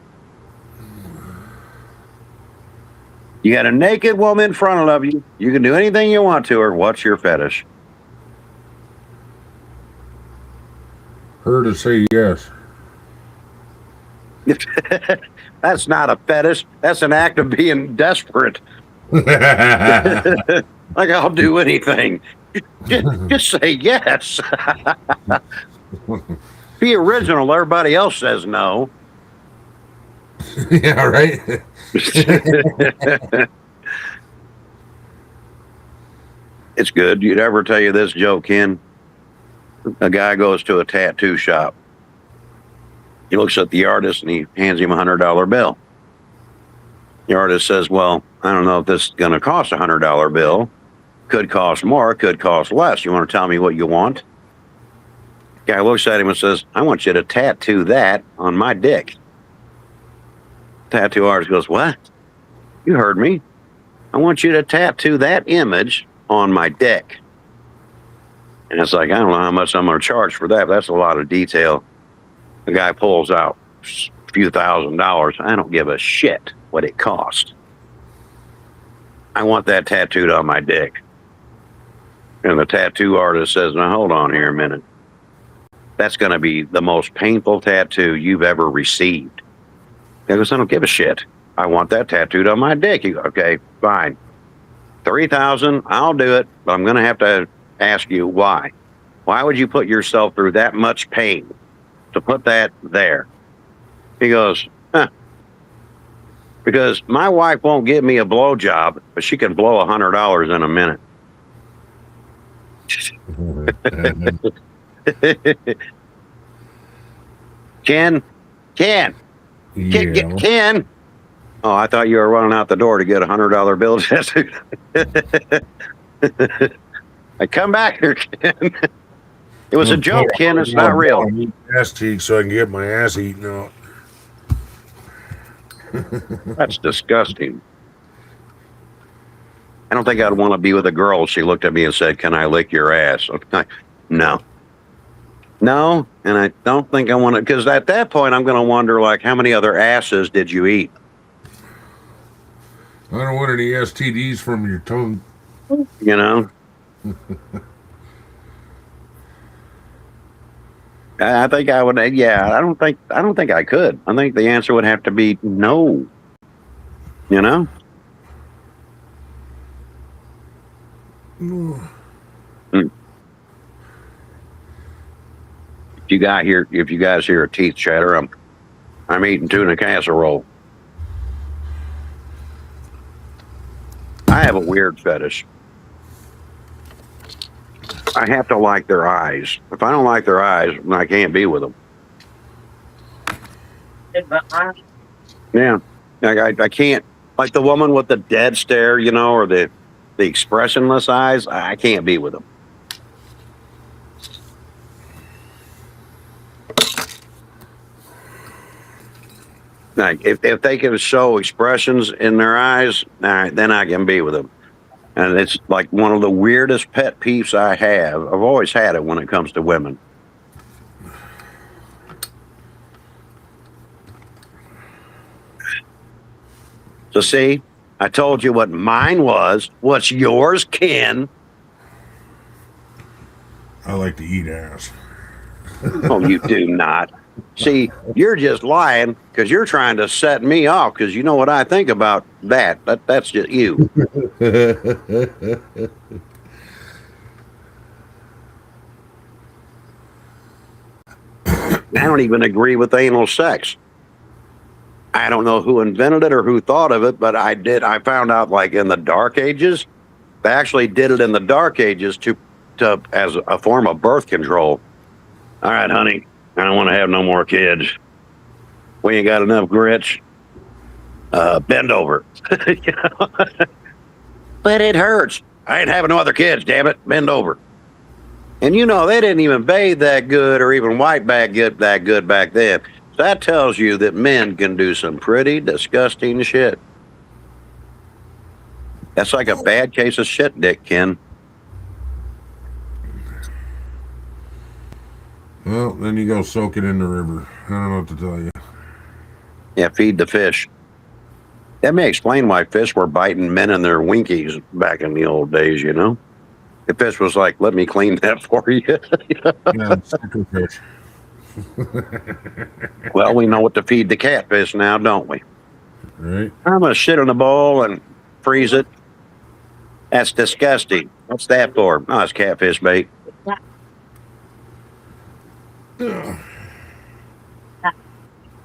You got a naked woman in front of you. You can do anything you want to her. What's your fetish? Her to say yes. That's not a fetish. That's an act of being desperate. Like, I'll do anything. Just say yes. Be original. Everybody else says no. Yeah, right. It's good. You'd ever tell you this joke, Ken? A guy goes to a tattoo shop. He looks at the artist and he hands him a $100 bill. The artist says, well, I don't know if this is going to cost a $100 bill. Could cost more, could cost less. You want to tell me what you want? Guy looks at him and says, I want you to tattoo that on my dick. Tattoo artist goes, what? You heard me. I want you to tattoo that image on my dick. And it's like, I don't know how much I'm going to charge for that, but that's a lot of detail. The guy pulls out a few $1,000s. I don't give a shit what it cost. I want that tattooed on my dick. And the tattoo artist says, now hold on here a minute. That's going to be the most painful tattoo you've ever received. He goes, I don't give a shit. I want that tattooed on my dick. You go, okay, fine. $3,000, I'll do it, but I'm going to have to ask you why. Why would you put yourself through that much pain to put that there? He goes, because my wife won't give me a blowjob, but she can blow $100 in a minute. Ken. Yeah. Ken. Oh, I thought you were running out the door to get a $100 bill tattooed. I come back here, Ken. It was a joke, Ken. It's not real. I need ass cheeks so I can get my ass eaten out. That's disgusting. I don't think I'd want to be with a girl. She looked at me and said, "Can I lick your ass?" No. No, and I don't think I want to, because at that point I'm going to wonder, like, how many other asses did you eat? I don't want any STDs from your tongue. You know? I think I would. Yeah, I don't think I could. I think the answer would have to be no. You know? No. If you guys hear a teeth chatter, I'm eating tuna casserole. I have a weird fetish. I have to like their eyes. If I don't like their eyes, I can't be with them. Yeah, I can't. Like the woman with the dead stare, you know, or the expressionless eyes. I can't be with them. Like if they can show expressions in their eyes, all right, then I can be with them. And it's like one of the weirdest pet peeves I have. I've always had it when it comes to women. So see, I told you what mine was. What's yours, Ken? I like to eat ass. Oh, you do not. See, you're just lying because you're trying to set me off because you know what I think about that. That's just you. I don't even agree with anal sex. I don't know who invented it or who thought of it, but I did. I found out like in the Dark Ages, they actually did it in the Dark Ages to as a form of birth control. All right, honey. I don't want to have no more kids. We ain't got enough grits. Bend over. You know? But it hurts. I ain't having no other kids, damn it. Bend over. And you know, they didn't even bathe that good or even wipe back that good back then. So that tells you that men can do some pretty disgusting shit. That's like a bad case of shit dick, Ken. Well, then you go soak it in the river. I don't know what to tell you. Yeah, feed the fish. That may explain why fish were biting men in their winkies back in the old days, you know? The fish was like, let me clean that for you. Yeah, sucker fish. Well, we know what to feed the catfish now, don't we? Right. I'm going to shit in a bowl and freeze it. That's disgusting. What's that for? Oh, it's catfish bait.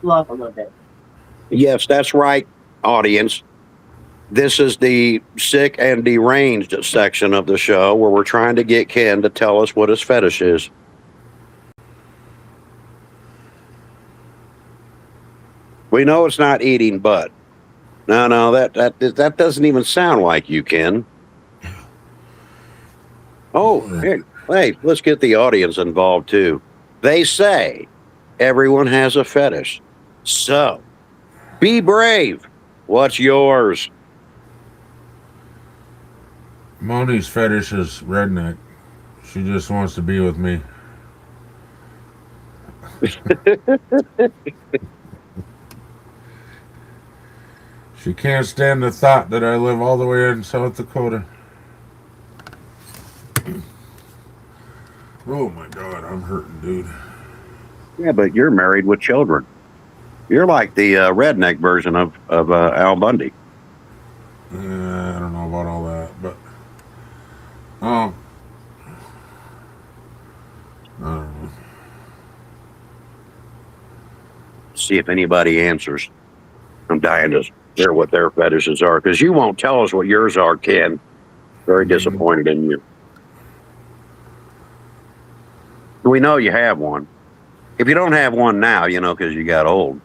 Love a little bit. Yes, that's right, audience. This is the sick and deranged section of the show where we're trying to get Ken to tell us what his fetish is. We know it's not eating butt. No, that doesn't even sound like you, Ken. Oh, hey, let's get the audience involved too. They say everyone has a fetish. So, be brave. What's yours? Moni's fetish is redneck. She just wants to be with me. She can't stand the thought that I live all the way in South Dakota. Oh my God, I'm hurting, dude. Yeah, but you're married with children. You're like the redneck version of Al Bundy. I don't know about all that, but I don't know. See if anybody answers. I'm dying to hear what their fetishes are because you won't tell us what yours are, Ken. Very disappointed in you. We know you have one. If you don't have one now, you know, because you got old.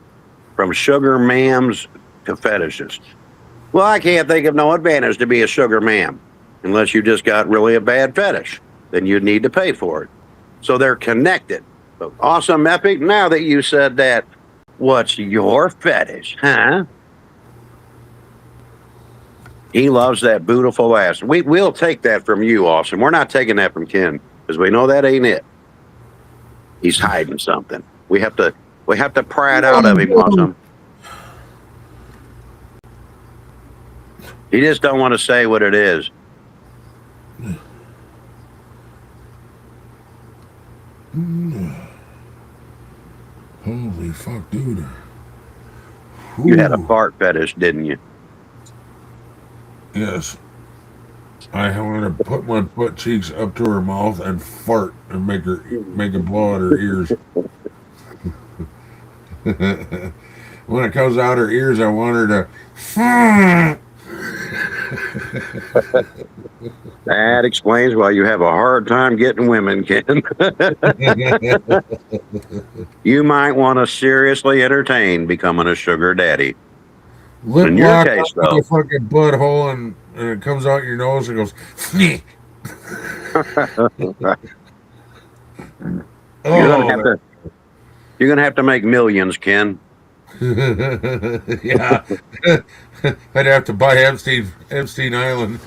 From sugar mams to fetishes. Well, I can't think of no advantage to be a sugar mam unless you just got really a bad fetish. Then you'd need to pay for it. So they're connected. But awesome, Epic. Now that you said that, what's your fetish, huh? He loves that beautiful ass. We'll take that from you, Austin. We're not taking that from Ken because we know that ain't it. He's hiding something. We have to pry it out of him on some. He just don't want to say what it is. Holy fuck, dude. You had a fart fetish, didn't you? Yes. I want to put my butt cheeks up to her mouth and fart and make it blow out her ears. When it comes out her ears, I want her to. That explains why you have a hard time getting women, Ken. You might want to seriously entertain becoming a sugar daddy. Lip In your lock case, up though. the fucking butthole and it comes out your nose and goes. You're gonna have to make millions, Ken. Yeah. I'd have to buy Epstein Island.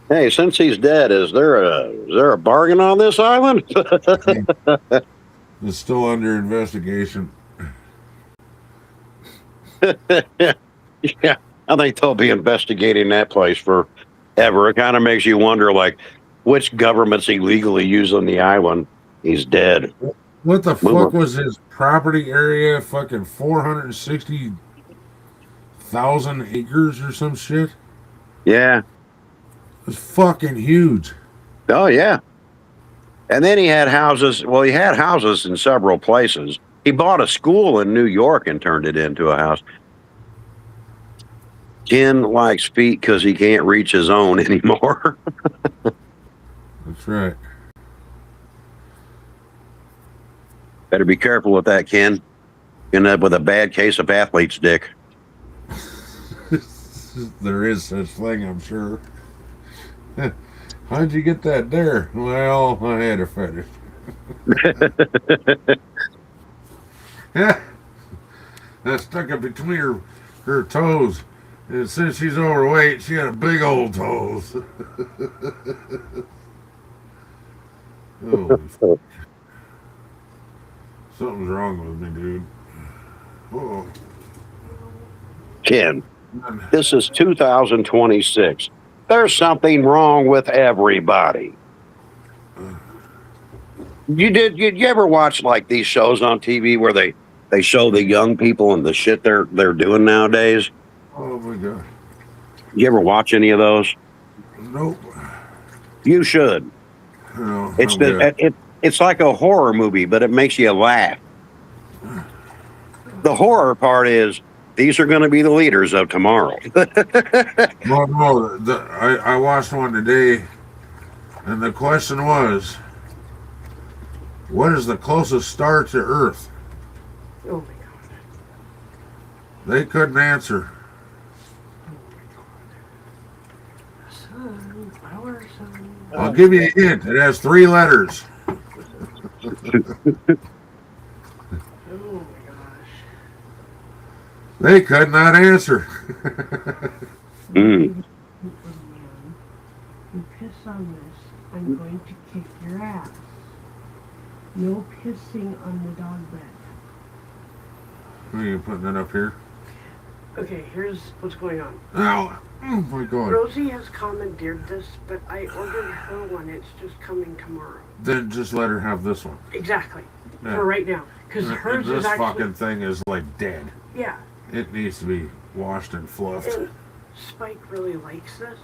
Hey, since he's dead, is there a bargain on this island? It's still under investigation. Yeah, I think they'll be investigating that place forever. It kind of makes you wonder, like, which government's illegally using the island? He's dead. What the fuck was his property area? Fucking 460,000 acres or some shit? Yeah. It's fucking huge. Oh, yeah. And then he had houses. Well, he had houses in several places. He bought a school in New York and turned it into a house. Ken likes feet because he can't reach his own anymore. That's right. Better be careful with that, Ken. You end up with a bad case of athlete's dick. There is such thing, I'm sure. How'd you get that there? Well, I had a fetish. Yeah. I stuck it between her toes. And since she's overweight, she had big old toes. Holy fuck. Something's wrong with me, dude. Uh-oh. Ken, this is 2026. There's something wrong with everybody. You ever watch like these shows on TV where they show the young people and the shit they're doing nowadays? Oh my god. You ever watch any of those? Nope. You should. No, It's like a horror movie, but it makes you laugh. The horror part is these are going to be the leaders of tomorrow. No, I watched one today, and the question was, what is the closest star to Earth? Oh my god. They couldn't answer. Sun, our sun. I'll give you a hint. It has 3 letters. Oh my gosh. They could not answer. Mm. You piss on this, I'm going to kick your ass. No pissing on the dog bed. Are you putting that up here? Okay, here's what's going on. Ow. Oh my god. Rosie has commandeered this, but I ordered her one. It's just coming tomorrow. Then just let her have this one. Exactly. Yeah. For right now. Because hers This is actually... fucking thing is like dead. Yeah. It needs to be washed and fluffed. And Spike really likes this,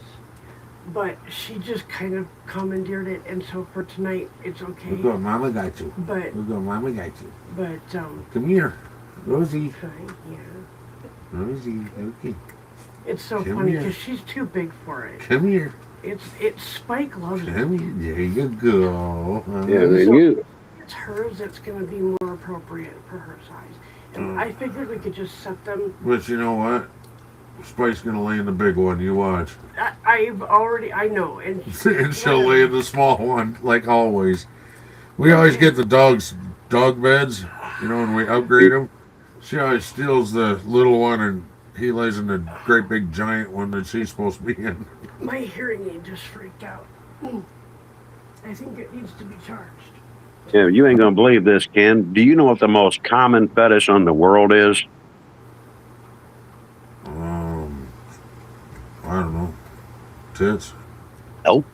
but she just kind of commandeered it, and so for tonight, it's okay. Look what Mama got you. But, Look what Mama got you. but, Come here. Rosie. fine, yeah. Rosie. Okay. It's so Come funny here. because she's too big for it. Come here. It's Spike loves it. Come here. There you go. Yeah, then you. It's hers that's going to be more appropriate for her size. And I figured we could just set them. But you know what? Spike's gonna lay in the big one. You watch. I know. And And she'll lay in the small one, like always. We always get the dog beds, you know, when we upgrade them. She always steals the little one and he lays in the great big giant one that she's supposed to be in. My hearing aid just freaked out. I think it needs to be charged. Yeah, you ain't gonna believe this, Ken. Do you know what the most common fetish on the world is? I don't know. Tits? Nope.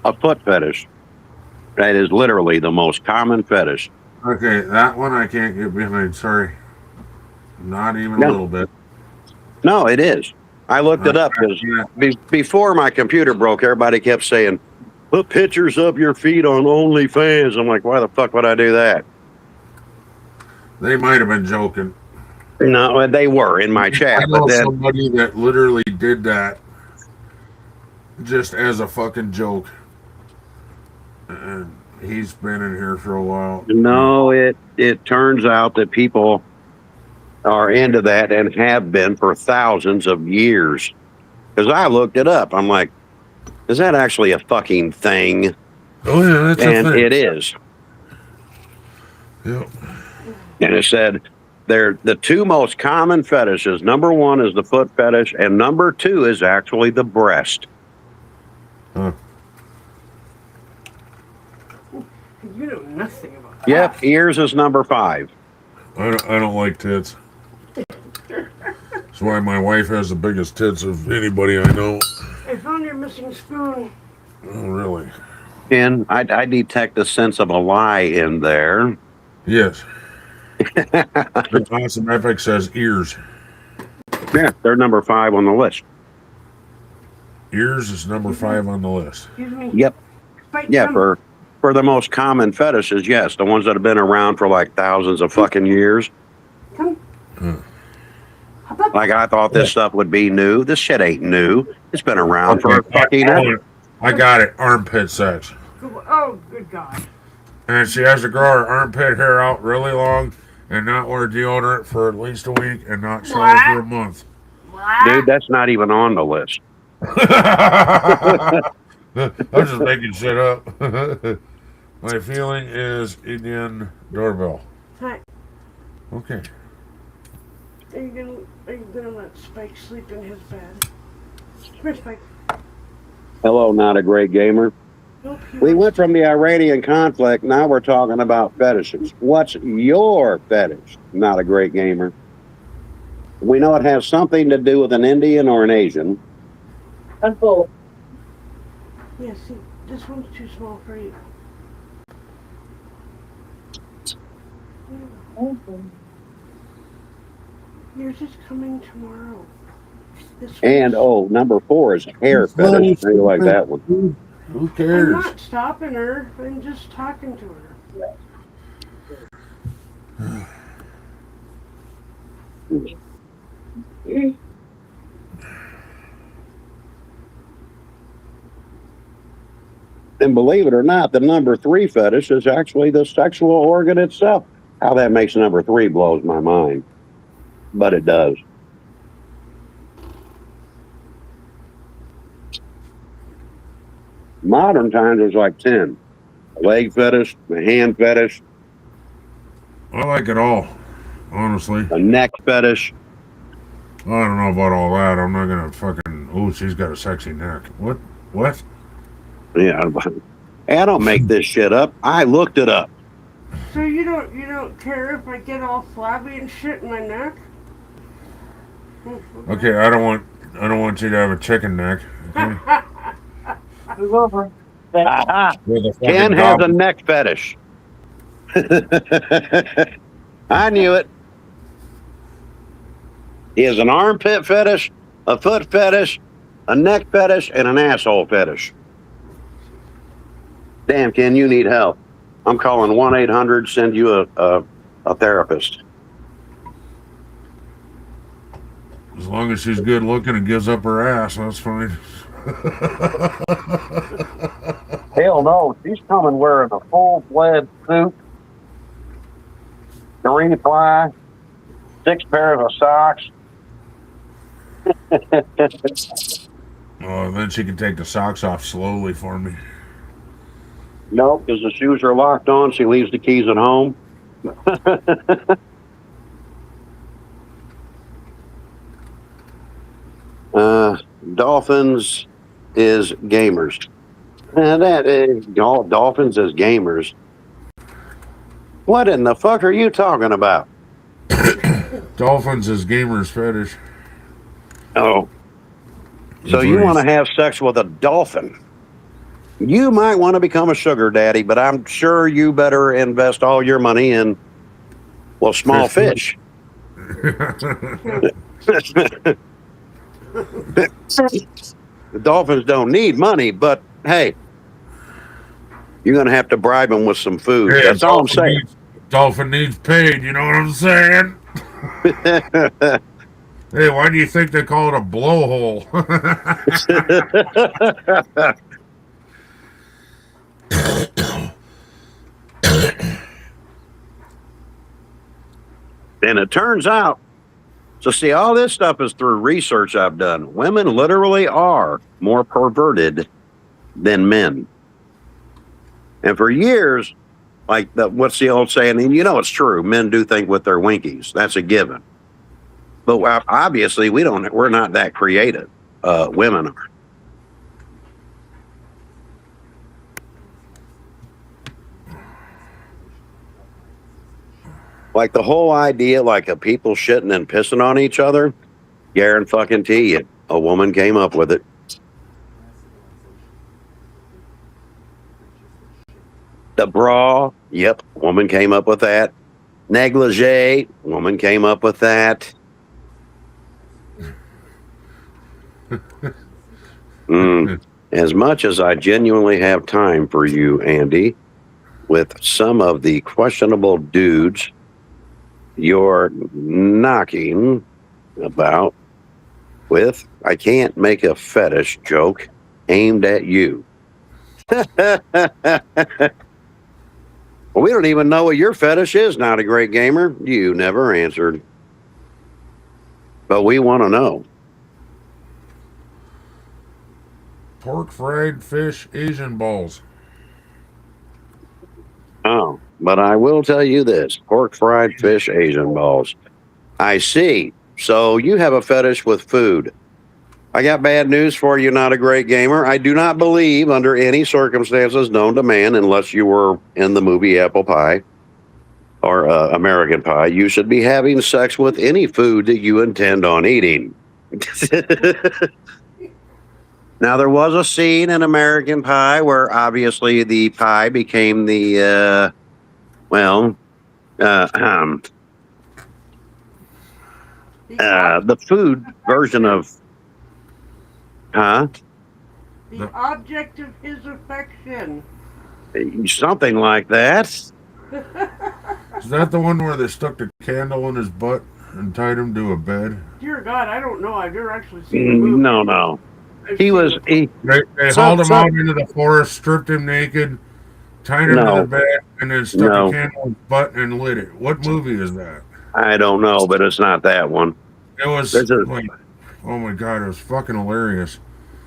A foot fetish. That is literally the most common fetish. Okay, that one I can't get behind. Sorry. Not even a little bit. No, it is. I looked it up because before my computer broke, everybody kept saying, put pictures of your feet on OnlyFans. I'm like, why the fuck would I do that? They might have been joking. No, they were in my chat. I know but then somebody that literally did that just as a fucking joke. And he's been in here for a while. no, it turns out that people are into that and have been for thousands of years. Because I looked it up. I'm like, is that actually a fucking thing? Oh yeah, that's and a thing. it is. Yep. And it said they're the two most common fetishes. Number one is the foot fetish, and number two is actually the breast. Huh. You know nothing about that. Yep, ears is number 5. I don't like tits. That's why my wife has the biggest tits of anybody I know. I found your missing spoon. Oh, really? And I detect a sense of a lie in there. Yes. The Awesome Epic says ears. Yeah, they're number 5 on the list. Ears is number 5 on the list. Excuse me. Yep. Spike, Yeah, come. for the most common fetishes, yes, the ones that have been around for like thousands of fucking years. Come. Hop up. Like I thought this stuff would be new. This shit ain't new. It's been around for fucking ever. I got it. Armpit sex. Oh, good God. And she has to grow her armpit hair out really long and not wear deodorant for at least a week and not shower for a month. Dude, that's not even on the list. I'm just making shit up. My feeling is Indian doorbell. Hi. Okay. Are you gonna let Spike sleep in his bed? Come here, Spike. Hello, not a great gamer. Nope, We went from the Iranian conflict, now we're talking about fetishes. What's your fetish? Not a great gamer. We know it has something to do with an Indian or an Asian. I'm full. Yeah, see, this one's too small for you. Yours is coming tomorrow. This And one's- number 4 is hair fetish. How do you like that one? Who I'm cares? not stopping her. I'm just talking to her. And believe it or not, the number 3 fetish is actually the sexual organ itself. How that makes number 3 blows my mind. But it does. Modern times, there's like 10. A leg fetish, a hand fetish, I like it all, honestly. a neck fetish. I don't know about all that. I'm not gonna fucking. Oh, she's got a sexy neck. What? What? Yeah, I don't make this shit up. I looked it up. So you don't care if I get all flabby and shit in my neck? Okay, I don't want you to have a chicken neck. Okay? Move over. With a fucking Ken has a goblin. neck fetish. I knew it. He has an armpit fetish, a foot fetish, a neck fetish, and an asshole fetish. Damn, Ken, you need help. I'm calling 1-800, send you a therapist. As long as she's good looking and gives up her ass, that's fine. Hell no, she's coming wearing a full-fledged suit, 3 ply, 6 pairs of socks. Oh, then she can take the socks off slowly for me. No, because the shoes are locked on. She leaves the keys at home. Dolphins is gamers. Dolphins is gamers. What in the fuck are you talking about? Dolphins is gamers fetish. Oh. So you want to have sex with a dolphin? You might want to become a sugar daddy, but I'm sure you better invest all your money in, well, small fish. The dolphins don't need money, but hey, you're going to have to bribe them with some food. Yeah, that's all I'm saying. Dolphin needs paid, you know what I'm saying? Hey, why do you think they call it a blowhole? And it turns out, so see, all this stuff is through research I've done. Women literally are more perverted than men. And for years, like, what's the old saying? And you know it's true. Men do think with their winkies. That's a given. But obviously, we're not that creative. Women are. Like the whole idea, like of people shitting and pissing on each other, guarantee you, a woman came up with it. The bra, yep, woman came up with that. Negligee, woman came up with that. As much as I genuinely have time for you, Andy, with some of the questionable dudes you're knocking about with, I can't make a fetish joke aimed at you. Well, we don't even know what your fetish is, Not a Great Gamer. You never answered. But we want to know. Pork fried fish Asian balls. Oh, but I will tell you this. Pork fried fish Asian balls. I see. So you have a fetish with food. I got bad news for you, Not a Great Gamer. I do not believe under any circumstances known to man, unless you were in the movie Apple Pie or American Pie, you should be having sex with any food that you intend on eating. Now, there was a scene in American Pie where obviously the pie became the, the food version of, the object of his affection. Something like that. Is that the one where they stuck the candle in his butt and tied him to a bed? Dear God, I don't know. I've never actually seen the movie. No. They hauled him out into the forest, stripped him naked, tied him to the bed, and then stuck a candle in his butt and lit it. What movie is that? I don't know, but it's not that one. It was oh my God, it was fucking hilarious.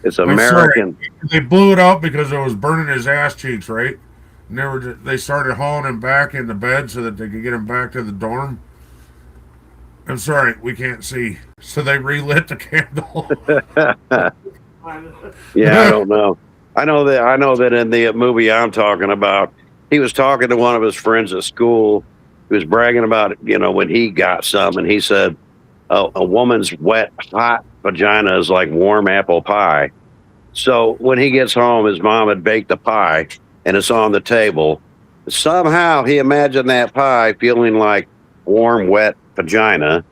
It's American. They blew it out because it was burning his ass cheeks, right? And they started hauling him back in the bed so that they could get him back to the dorm. I'm sorry, we can't see. So they relit the candle. Yeah, I don't know. I know that in the movie I'm talking about, he was talking to one of his friends at school. He was bragging about, when he got some, and he said, a woman's wet, hot vagina is like warm apple pie. So when he gets home, his mom had baked a pie, and it's on the table. Somehow he imagined that pie feeling like warm, wet vagina.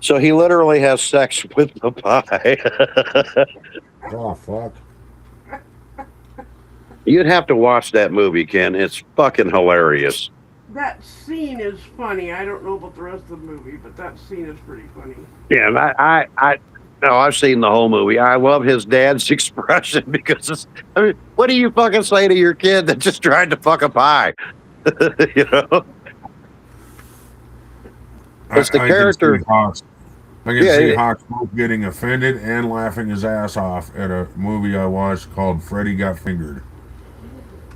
So he literally has sex with the pie. Oh, fuck. You'd have to watch that movie, Ken. It's fucking hilarious. That scene is funny. I don't know about the rest of the movie, but that scene is pretty funny. Yeah, and I've seen the whole movie. I love his dad's expression because what do you fucking say to your kid that just tried to fuck a pie? It's the character. I can see Hawks both getting offended and laughing his ass off at a movie I watched called Freddy Got Fingered.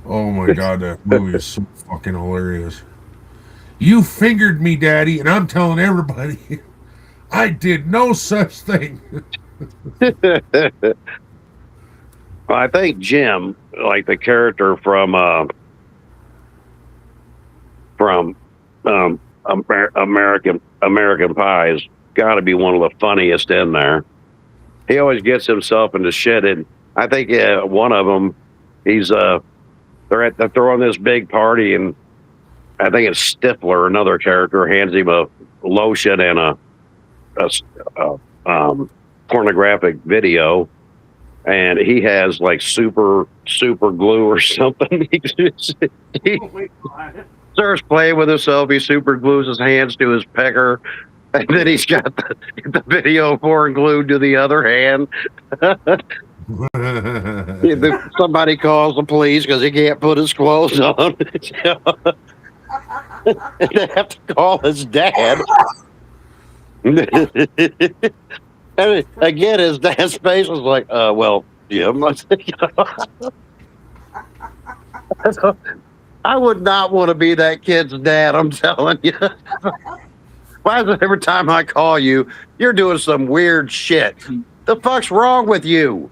Oh my God, that movie is so fucking hilarious. You fingered me, Daddy, and I'm telling everybody I did no such thing. I think Jim, like the character from American Pie, has got to be one of the funniest in there. He always gets himself into shit, and I think one of them, they're throwing this big party, and I think it's Stifler, another character, hands him a lotion and a pornographic video, and he has like super glue or something. He starts playing with himself. He super glues his hands to his pecker, and then he's got the video porn glued to the other hand. Somebody calls the police because he can't put his clothes on. They have to call his dad. And again, his dad's face was like, well, Jim. I would not want to be that kid's dad, I'm telling you. Why is it every time I call you, you're doing some weird shit? The fuck's wrong with you?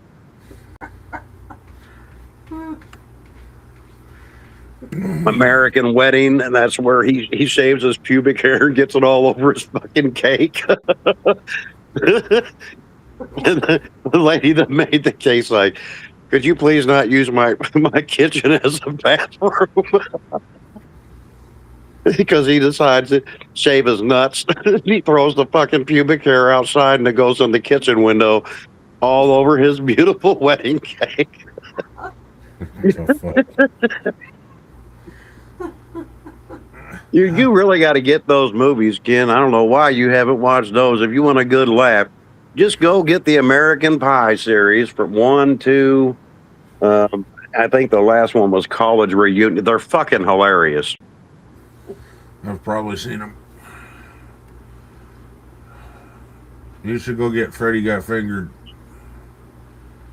American Wedding, and that's where he shaves his pubic hair and gets it all over his fucking cake. And the lady that made the cake, like, could you please not use my kitchen as a bathroom? Because he decides to shave his nuts. He throws the fucking pubic hair outside, and it goes in the kitchen window all over his beautiful wedding cake. You really got to get those movies, Ken. I don't know why you haven't watched those. If you want a good laugh, just go get the American Pie series from 1, 2. I think the last one was College Reunion. They're fucking hilarious. I've probably seen them. You should go get Freddy Got Fingered.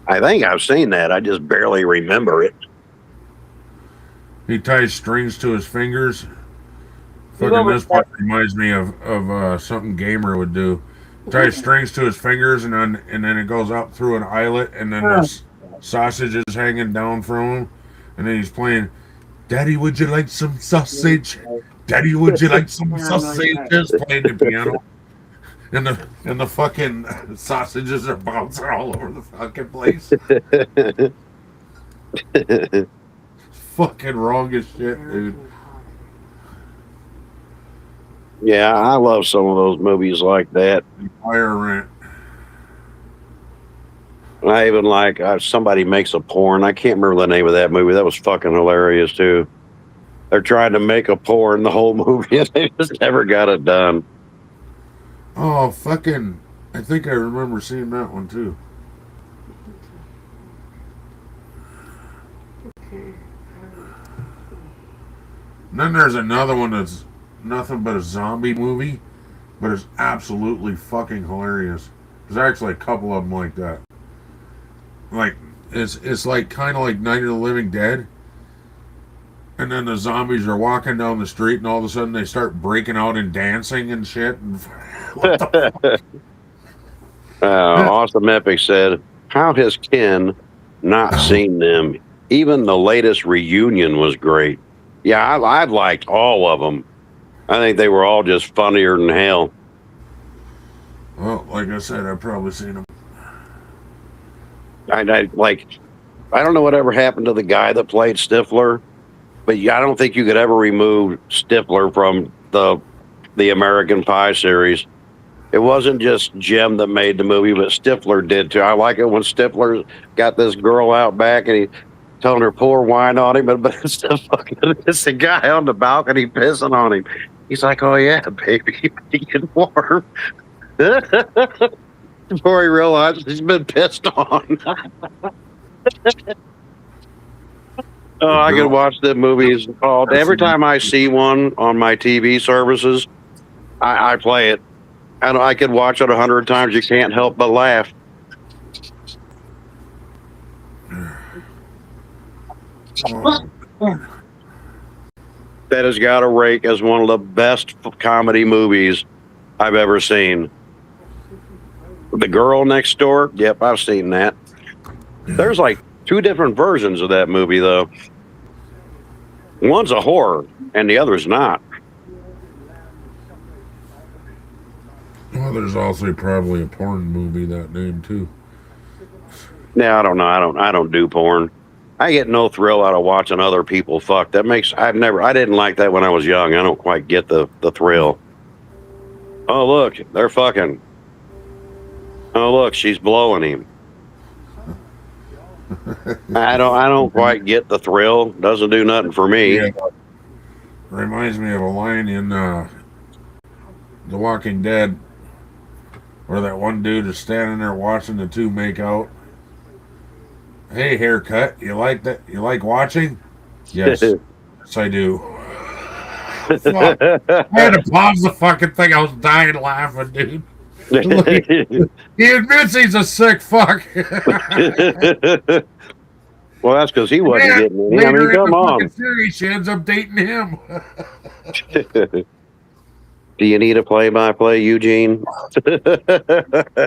I think I've seen that. I just barely remember it. He ties strings to his fingers. Fucking this part reminds me of something Gamer would do. Ties strings to his fingers, and then it goes up through an eyelet, and then there's sausages hanging down from him, and then he's playing, "Daddy, would you like some sausage? Daddy, would you like some sausages?" Playing the piano, and the fucking sausages are bouncing all over the fucking place. Fucking wrong as shit, dude. Yeah, I love some of those movies like that. Fire Rant. I even like Somebody Makes a Porn. I can't remember the name of that movie. That was fucking hilarious too. They're trying to make a porn the whole movie, and they just never got it done. Oh, fucking! I think I remember seeing that one too. And then there's another one that's nothing but a zombie movie, but it's absolutely fucking hilarious. There's actually a couple of them like that. Like it's like kind of like Night of the Living Dead, and then the zombies are walking down the street, and all of a sudden they start breaking out and dancing and shit. And what the fuck? Awesome Epic said, "How has Ken not seen them? Even the latest reunion was great." Yeah, I liked all of them. I think they were all just funnier than hell. Well, like I said, I've probably seen them. I don't know whatever happened to the guy that played Stifler, but I don't think you could ever remove Stifler from the American Pie series. It wasn't just Jim that made the movie, but Stifler did too. I like it when Stifler got this girl out back and he telling her pour wine on him, but it's the guy on the balcony pissing on him. He's like, "Oh yeah, baby, get warm." Before he realized he's been pissed on. Oh, I could watch the movies called. Every time I see one on my TV services, I play it. And I could watch it 100 times. You can't help but laugh. that has got a rake as one of the best comedy movies I've ever seen. The Girl Next Door. Yep, I've seen that. There's like 2 different versions of that movie, though. One's a horror, and the other's not. Well, there's also probably a porn movie that name too. Yeah, I don't know. I don't do porn. I get no thrill out of watching other people fuck. I didn't like that when I was young. I don't quite get the thrill. Oh, look, they're fucking. Oh, look, she's blowing him. I don't quite get the thrill. Doesn't do nothing for me. Yeah. Reminds me of a line in The Walking Dead where that one dude is standing there watching the 2 make out. Hey, haircut, you like that? You like watching? Yes, yes, I do. Fuck. I had to pause the fucking thing. I was dying laughing, dude. He admits he's a sick fuck. Well, that's because he wasn't getting it. I mean, come on. Series, she ends up dating him. Do you need a play-by-play, Eugene?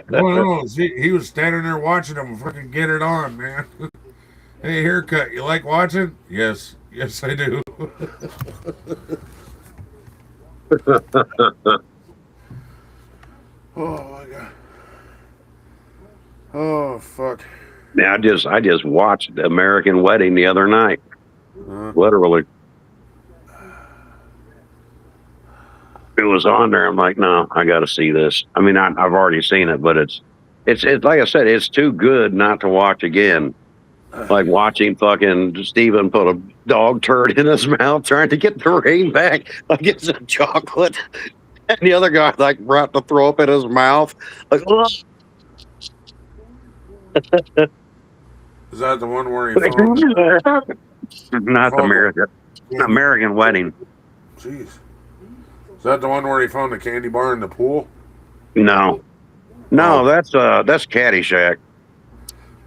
No, he was standing there watching him fucking get it on, man. Hey, haircut, you like watching? Yes, yes, I do. Oh my god. Oh fuck. Now I just watched American Wedding the other night. Literally. It was on there. I'm like, no, I got to see this. I mean, I've already seen it, but it's like I said, it's too good not to watch again. Like watching fucking Steven put a dog turd in his mouth trying to get the ring back like it's a chocolate. And the other guy like brought to throw up in his mouth. Like, is that the one where he found... Not the American Wedding. Jeez. Is that the one where he found the candy bar in the pool? No. No, that's Caddyshack.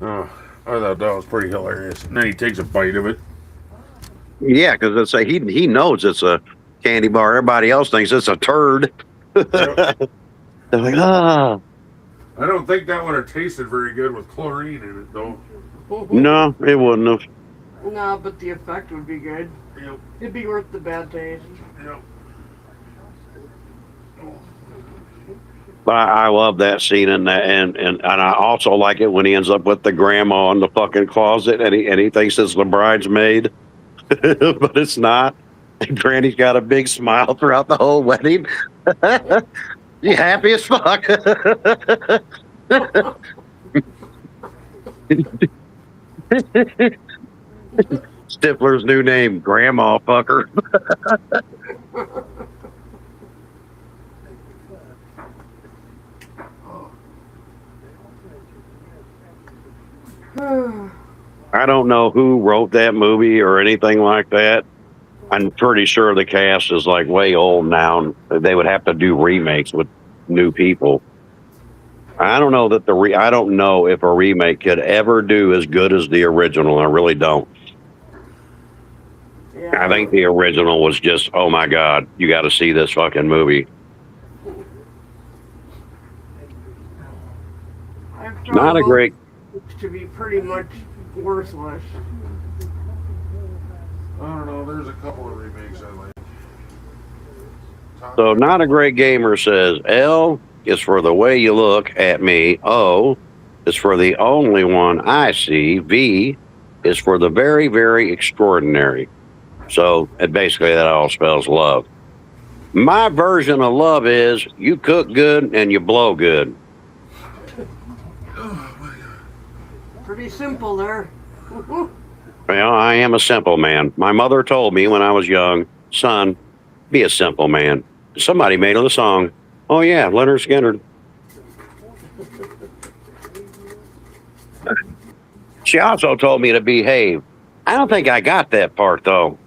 Oh, I thought that was pretty hilarious. And then he takes a bite of it. Yeah, because he knows it's a candy bar. Everybody else thinks it's a turd. They're like, ah. I don't think that would have tasted very good with chlorine in it, though. No, it wouldn't have. No, but the effect would be good. Yep. It'd be worth the bad taste. Yep. But I love that scene and I also like it when he ends up with the grandma in the fucking closet and he thinks it's the bridesmaid, but it's not. And Granny's got a big smile throughout the whole wedding. You happy as fuck. Stifler's new name, Grandma Fucker. I don't know who wrote that movie or anything like that. I'm pretty sure the cast is like way old now. They would have to do remakes with new people. I don't know that I don't know if a remake could ever do as good as the original. I really don't. Yeah. I think the original was just, oh my God, you got to see this fucking movie. Not a great. To be pretty much worthless. I don't know. There's a couple of remakes I like. So, Not a Great Gamer says, L is for the way you look at me. O is for the only one I see. V is for the very, very extraordinary. So, basically, that all spells love. My version of love is you cook good and you blow good. Pretty simple there. Well, I am a simple man. My mother told me when I was young, son, be a simple man. Somebody made a song. Oh, yeah, Leonard Skinner. She also told me to behave. I don't think I got that part, though.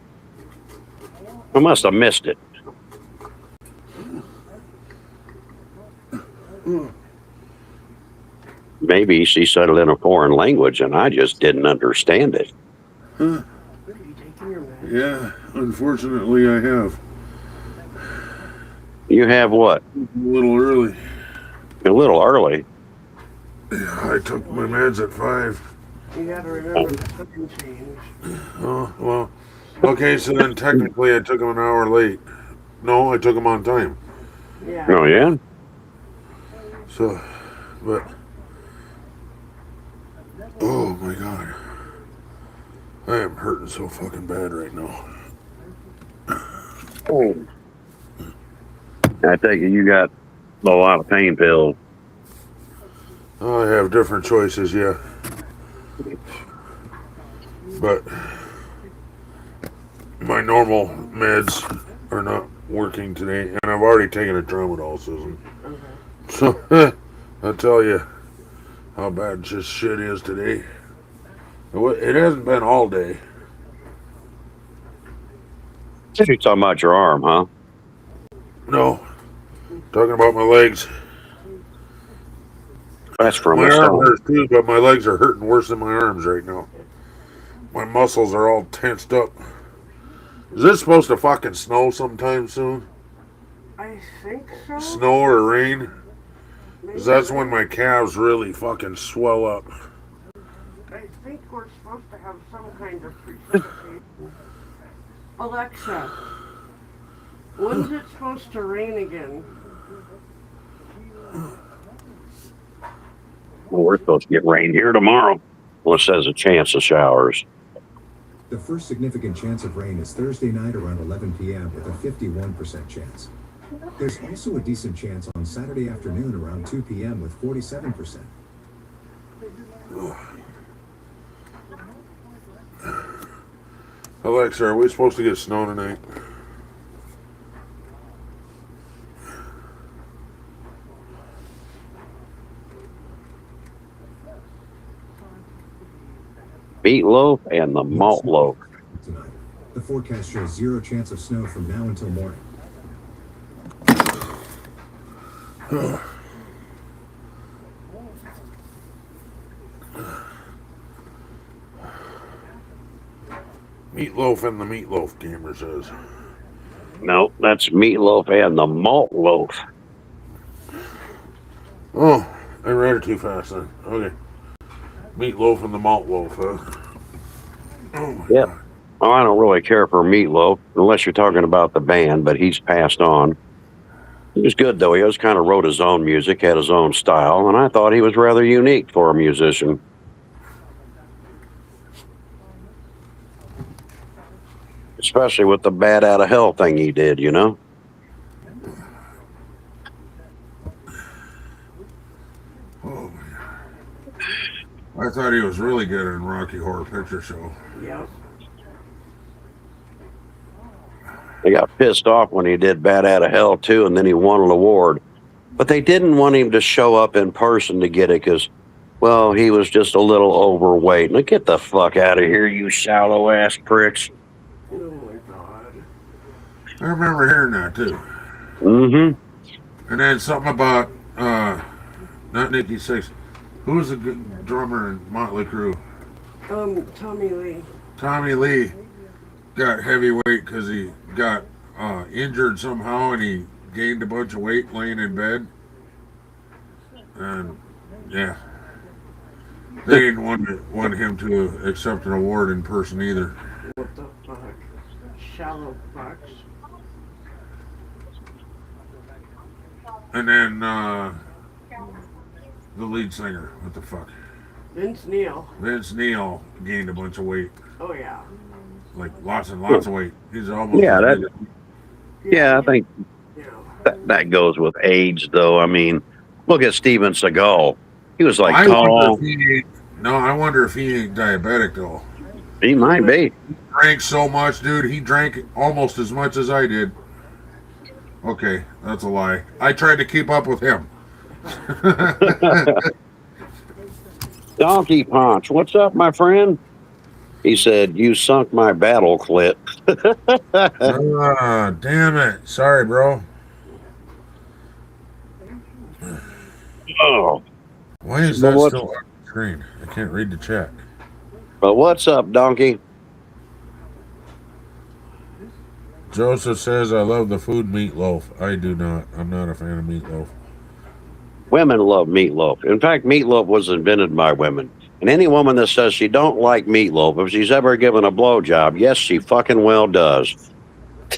I must have missed it. Maybe she said it in a foreign language and I just didn't understand it. Huh. Yeah. Unfortunately, I have. You have what? A little early. A little early. Yeah, I took my meds at 5. You gotta remember the time change. Oh, well. Okay, so then technically I took them an hour late. No, I took them on time. Yeah. Oh, yeah? So, but. Oh my God. I am hurting so fucking bad right now. Oh. I take it you got a lot of pain pills. I have different choices, yeah. But my normal meds are not working today, and I've already taken a tramadol, Susan. So I'll tell you how bad this shit is today. It hasn't been all day. You're talking about your arm, huh? No, talking about my legs. That's from My the arm stone. hurts too, but my legs are hurting worse than my arms right now. My muscles are all tensed up. Is it supposed to fucking snow sometime soon? I think so. Snow or rain? Maybe. 'Cause that's when my calves really fucking swell up. I think we're supposed to have some kind of precipitation. Alexa, when's it supposed to rain again? Well, we're supposed to get rain here tomorrow. Well, it says a chance of showers. The first significant chance of rain is Thursday night around 11 p.m. with a 51% chance. There's also a decent chance on Saturday afternoon around 2 p.m. with 47%. Alexa, are we supposed to get snow tonight? Meatloaf and the malt loaf. Tonight. The forecast shows 0 chance of snow from now until morning. Meatloaf and the meatloaf, gamer says. No, that's meatloaf and the malt loaf. Oh, I read it too fast then. Okay. Meatloaf and the malt loaf, huh? Oh my Yep. God. Oh, I don't really care for Meatloaf, unless you're talking about the band, but he's passed on. He was good, though. He always kind of wrote his own music, had his own style, and I thought he was rather unique for a musician. Especially with the Bad Out of Hell thing he did, you know? Oh my God. I thought he was really good in Rocky Horror Picture Show. Yep. They got pissed off when he did Bad Out of Hell, too, and then he won an award. But they didn't want him to show up in person to get it because, well, he was just a little overweight. Now, get the fuck out of here, you shallow-ass pricks. Oh my God. I remember hearing that too. Mm-hmm. And then something about, not Nikki Sixx. Who was the good drummer in Motley Crue? Tommy Lee. Tommy Lee got heavyweight because he got injured somehow and he gained a bunch of weight laying in bed. And yeah, they didn't want him to accept an award in person either. What the fuck? Shallow fucks. And then the lead singer, what the fuck? Vince Neil. Vince Neil gained a bunch of weight, Oh yeah. like lots and lots of weight. He's almost Yeah, as that- big as- Yeah, I think Yeah. that goes with age, though. I mean, look at Steven Seagal. He was like I tall. wonder if he ain't, no, I wonder if he ain't diabetic though. He might be. Drank so much, dude. He drank almost as much as I did. Okay, that's a lie. I tried to keep up with him. Donkey Punch, what's up, my friend? He said, you sunk my battle clip. Ah, damn it. Sorry, bro. Oh, Why is But that what- still on the screen? I can't read the chat. but what's up, Donkey? Joseph says, I love the food meatloaf. I do not. I'm not a fan of meatloaf. Women love meatloaf. In fact, meatloaf was invented by women. And any woman that says she don't like meatloaf, if she's ever given a blowjob, yes, she fucking well does.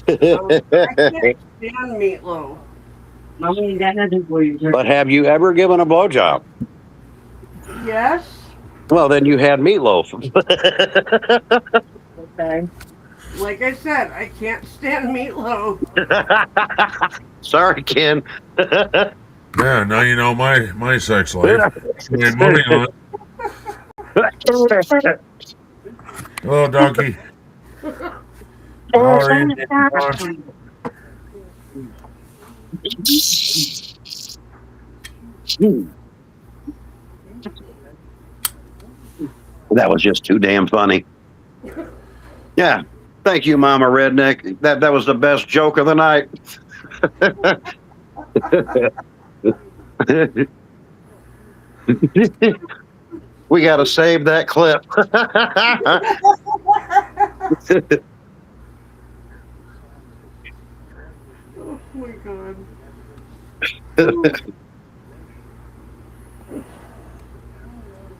I can't stand meatloaf. But have you ever given a blowjob? Yes. Well, then you had meatloaf. Okay. Like I said, I can't stand meatloaf. Sorry, Ken. Yeah, now you know my sex life. Made money on it. Hello, donkey. How are you? That was just too damn funny. Yeah. Thank you, Mama Redneck. That was the best joke of the night. We got to save that clip. Oh my god.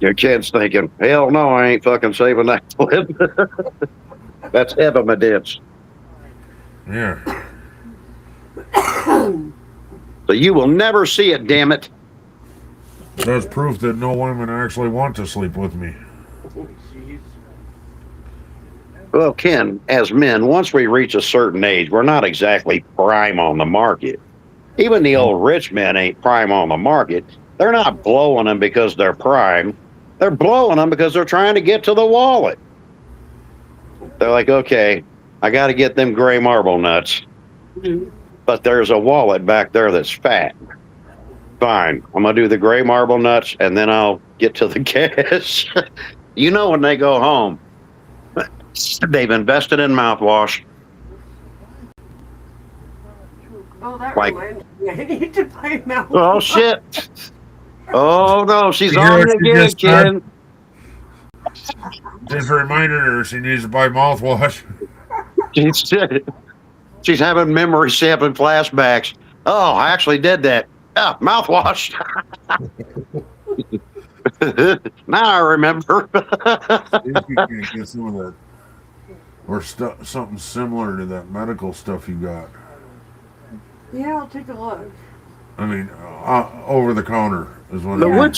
Your kid's thinking, hell no, I ain't fucking saving that clip. That's evidence. Yeah. So you will never see it, damn it. That's proof that no women actually want to sleep with me. Well, Ken, as men, once we reach a certain age, we're not exactly prime on the market. Even the old rich men ain't prime on the market. They're not blowing them because they're prime. They're blowing them because they're trying to get to the wallet. They're like, okay, I got to get them gray marble nuts. But there's a wallet back there that's fat. Fine, I'm going to do the gray marble nuts, and then I'll get to the cash. You know, when they go home, they've invested in mouthwash. Oh, that Like- reminds me. I need to buy mouthwash. Oh, shit. Oh, no, she's You on hear you what she again, just said? Ken. Just reminded her she needs to buy mouthwash. She's having memory sampling flashbacks. Oh, I actually did that. Ah, mouthwash. Now I remember. If you can get some of that, or something similar to that medical stuff you got. Yeah, I'll take a look. I mean, over the counter is what. But I mean.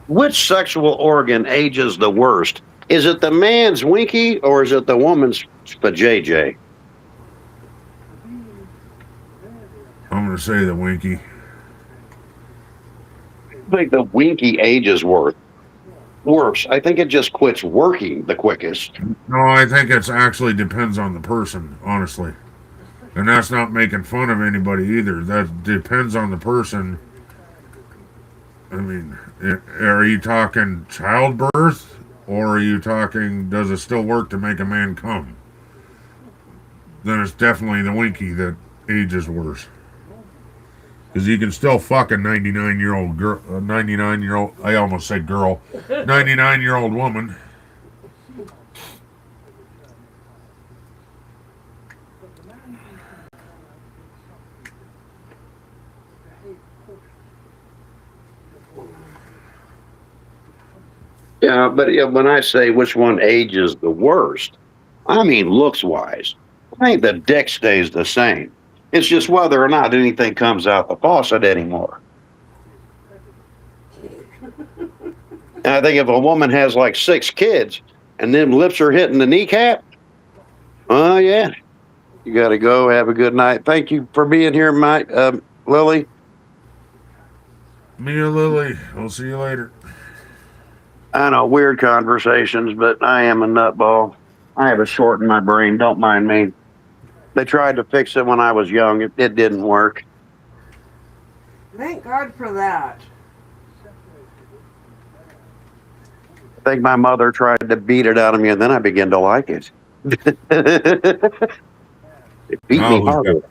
which sexual organ ages the worst? Is it the man's winky or is it the woman's vajayjay? I'm going to say the winky. I think the winky ages worse. I think it just quits working the quickest. No, I think it's actually depends on the person, honestly. And that's not making fun of anybody either. That depends on the person. I mean, are you talking childbirth, or are you talking does it still work to make a man come? Then it's definitely the winky that ages worse. Because you can still fuck a 99-year-old girl, 99-year-old, I almost said girl, 99-year-old woman. Yeah, but when I say which one ages the worst, I mean looks-wise. I think the dick stays the same. It's just whether or not anything comes out the faucet anymore. And I think if a woman has like 6 kids and them lips are hitting the kneecap, oh yeah, you got to go. Have a good night. Thank you for being here, Mike, Lily. Mia Lily, I'll see you later. I know, weird conversations, but I am a nutball. I have a short in my brain. Don't mind me. They tried to fix it when I was young. It didn't work. Thank God for that. I think my mother tried to beat it out of me, and then I began to like it. It beat me harder.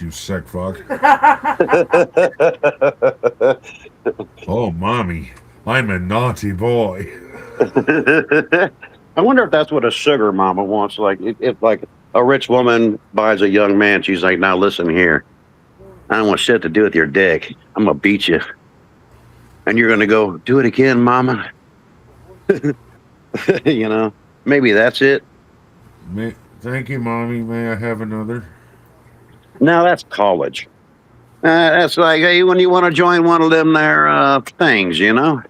You sick fuck. Oh, mommy, I'm a naughty boy. I wonder if that's what a sugar mama wants. Like, if like a rich woman buys a young man. She's like, now listen here. I don't want shit to do with your dick. I'm going to beat you. And you're going to go, do it again, mama. You know, maybe that's it. Thank you, mommy. May I have another? Now that's college. That's like, hey, when you want to join one of them there things, you know?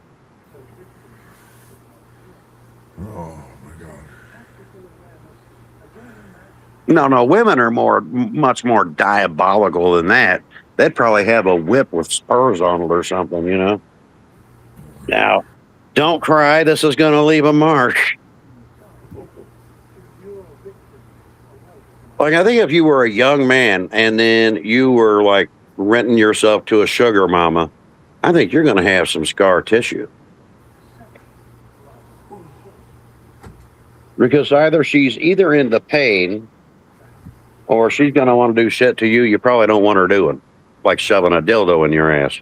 Oh, my God. No, women are much more diabolical than that. They'd probably have a whip with spurs on it or something, you know? Now, don't cry. This is going to leave a mark. Like, I think if you were a young man and then you were, like, renting yourself to a sugar mama, I think you're going to have some scar tissue. Because either she's into pain or she's going to want to do shit to you probably don't want her doing. Like shoving a dildo in your ass.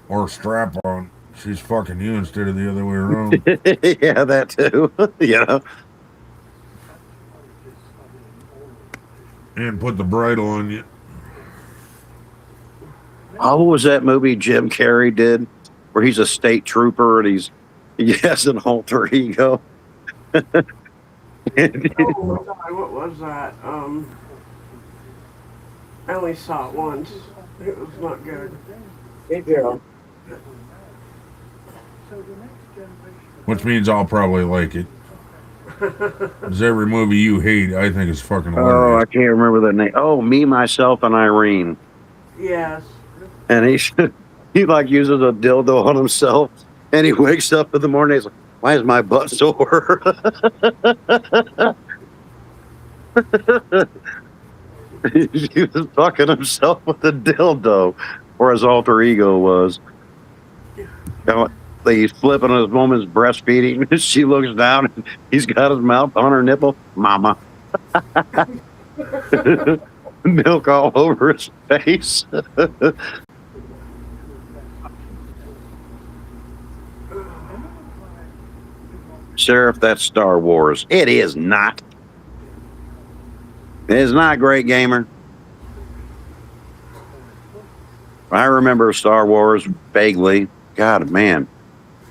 Or strap on. She's fucking you instead of the other way around. Yeah, that too. Yeah. And put the bridle on you. Oh, what was that movie Jim Carrey did where he's a state trooper and he has an alter ego? Oh my God, what was that? I only saw it once. It was not good. Good girl. Which means I'll probably like it. Because every movie you hate, I think is fucking hilarious. Oh, I can't remember the name. Oh, Me, Myself, and Irene. Yes. And he like uses a dildo on himself, and he wakes up in the morning. He's like, "Why is my butt sore?" He was fucking himself with a dildo, or his alter ego was. He's flipping his woman's breastfeeding. She looks down, and he's got his mouth on her nipple. Mama. Milk all over his face. Sheriff, that's Star Wars. It is not. It is not, Great Gamer. I remember Star Wars vaguely. God, man,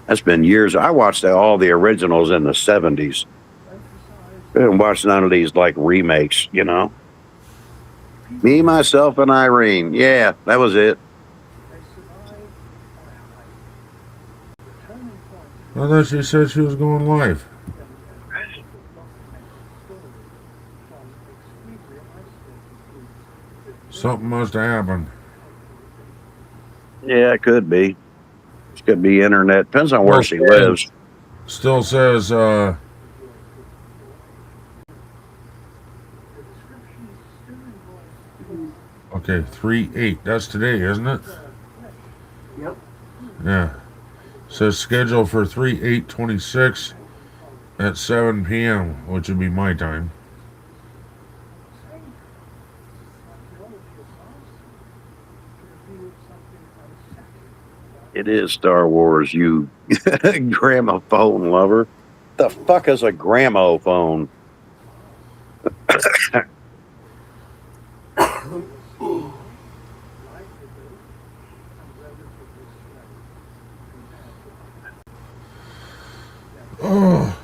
that's been years. I watched all the originals in the 70s. I didn't watch none of these like remakes, you know. Me, Myself, and Irene. Yeah, that was it. I thought she said she was going live. Something must have happened. Yeah, it could be. It could be internet. Depends on where she lives. Still says, okay, 3/8. That's today, isn't it? Yep. Yeah. Says schedule for 3/8/26 at 7 p.m., which would be my time. It is Star Wars, you gramophone lover. The fuck is a gramophone? Oh.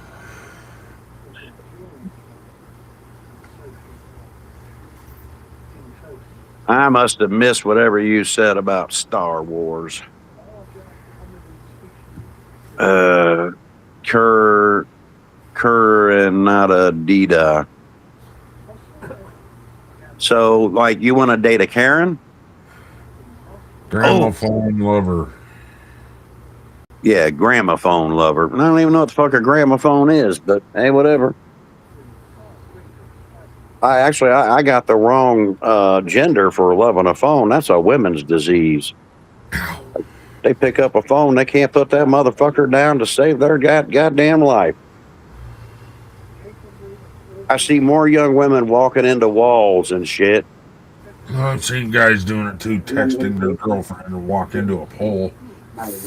I must have missed whatever you said about Star Wars. Kerr and not a Dida. So, like, you want to date a Karen? Gramophone lover. Yeah, gramophone lover. I don't even know what the fuck a gramophone is, but hey, whatever. I got the wrong gender for loving a phone. That's a women's disease. They pick up a phone, they can't put that motherfucker down to save their goddamn life. I see more young women walking into walls and shit. I've seen guys doing it too, texting their girlfriend to walk into a pole.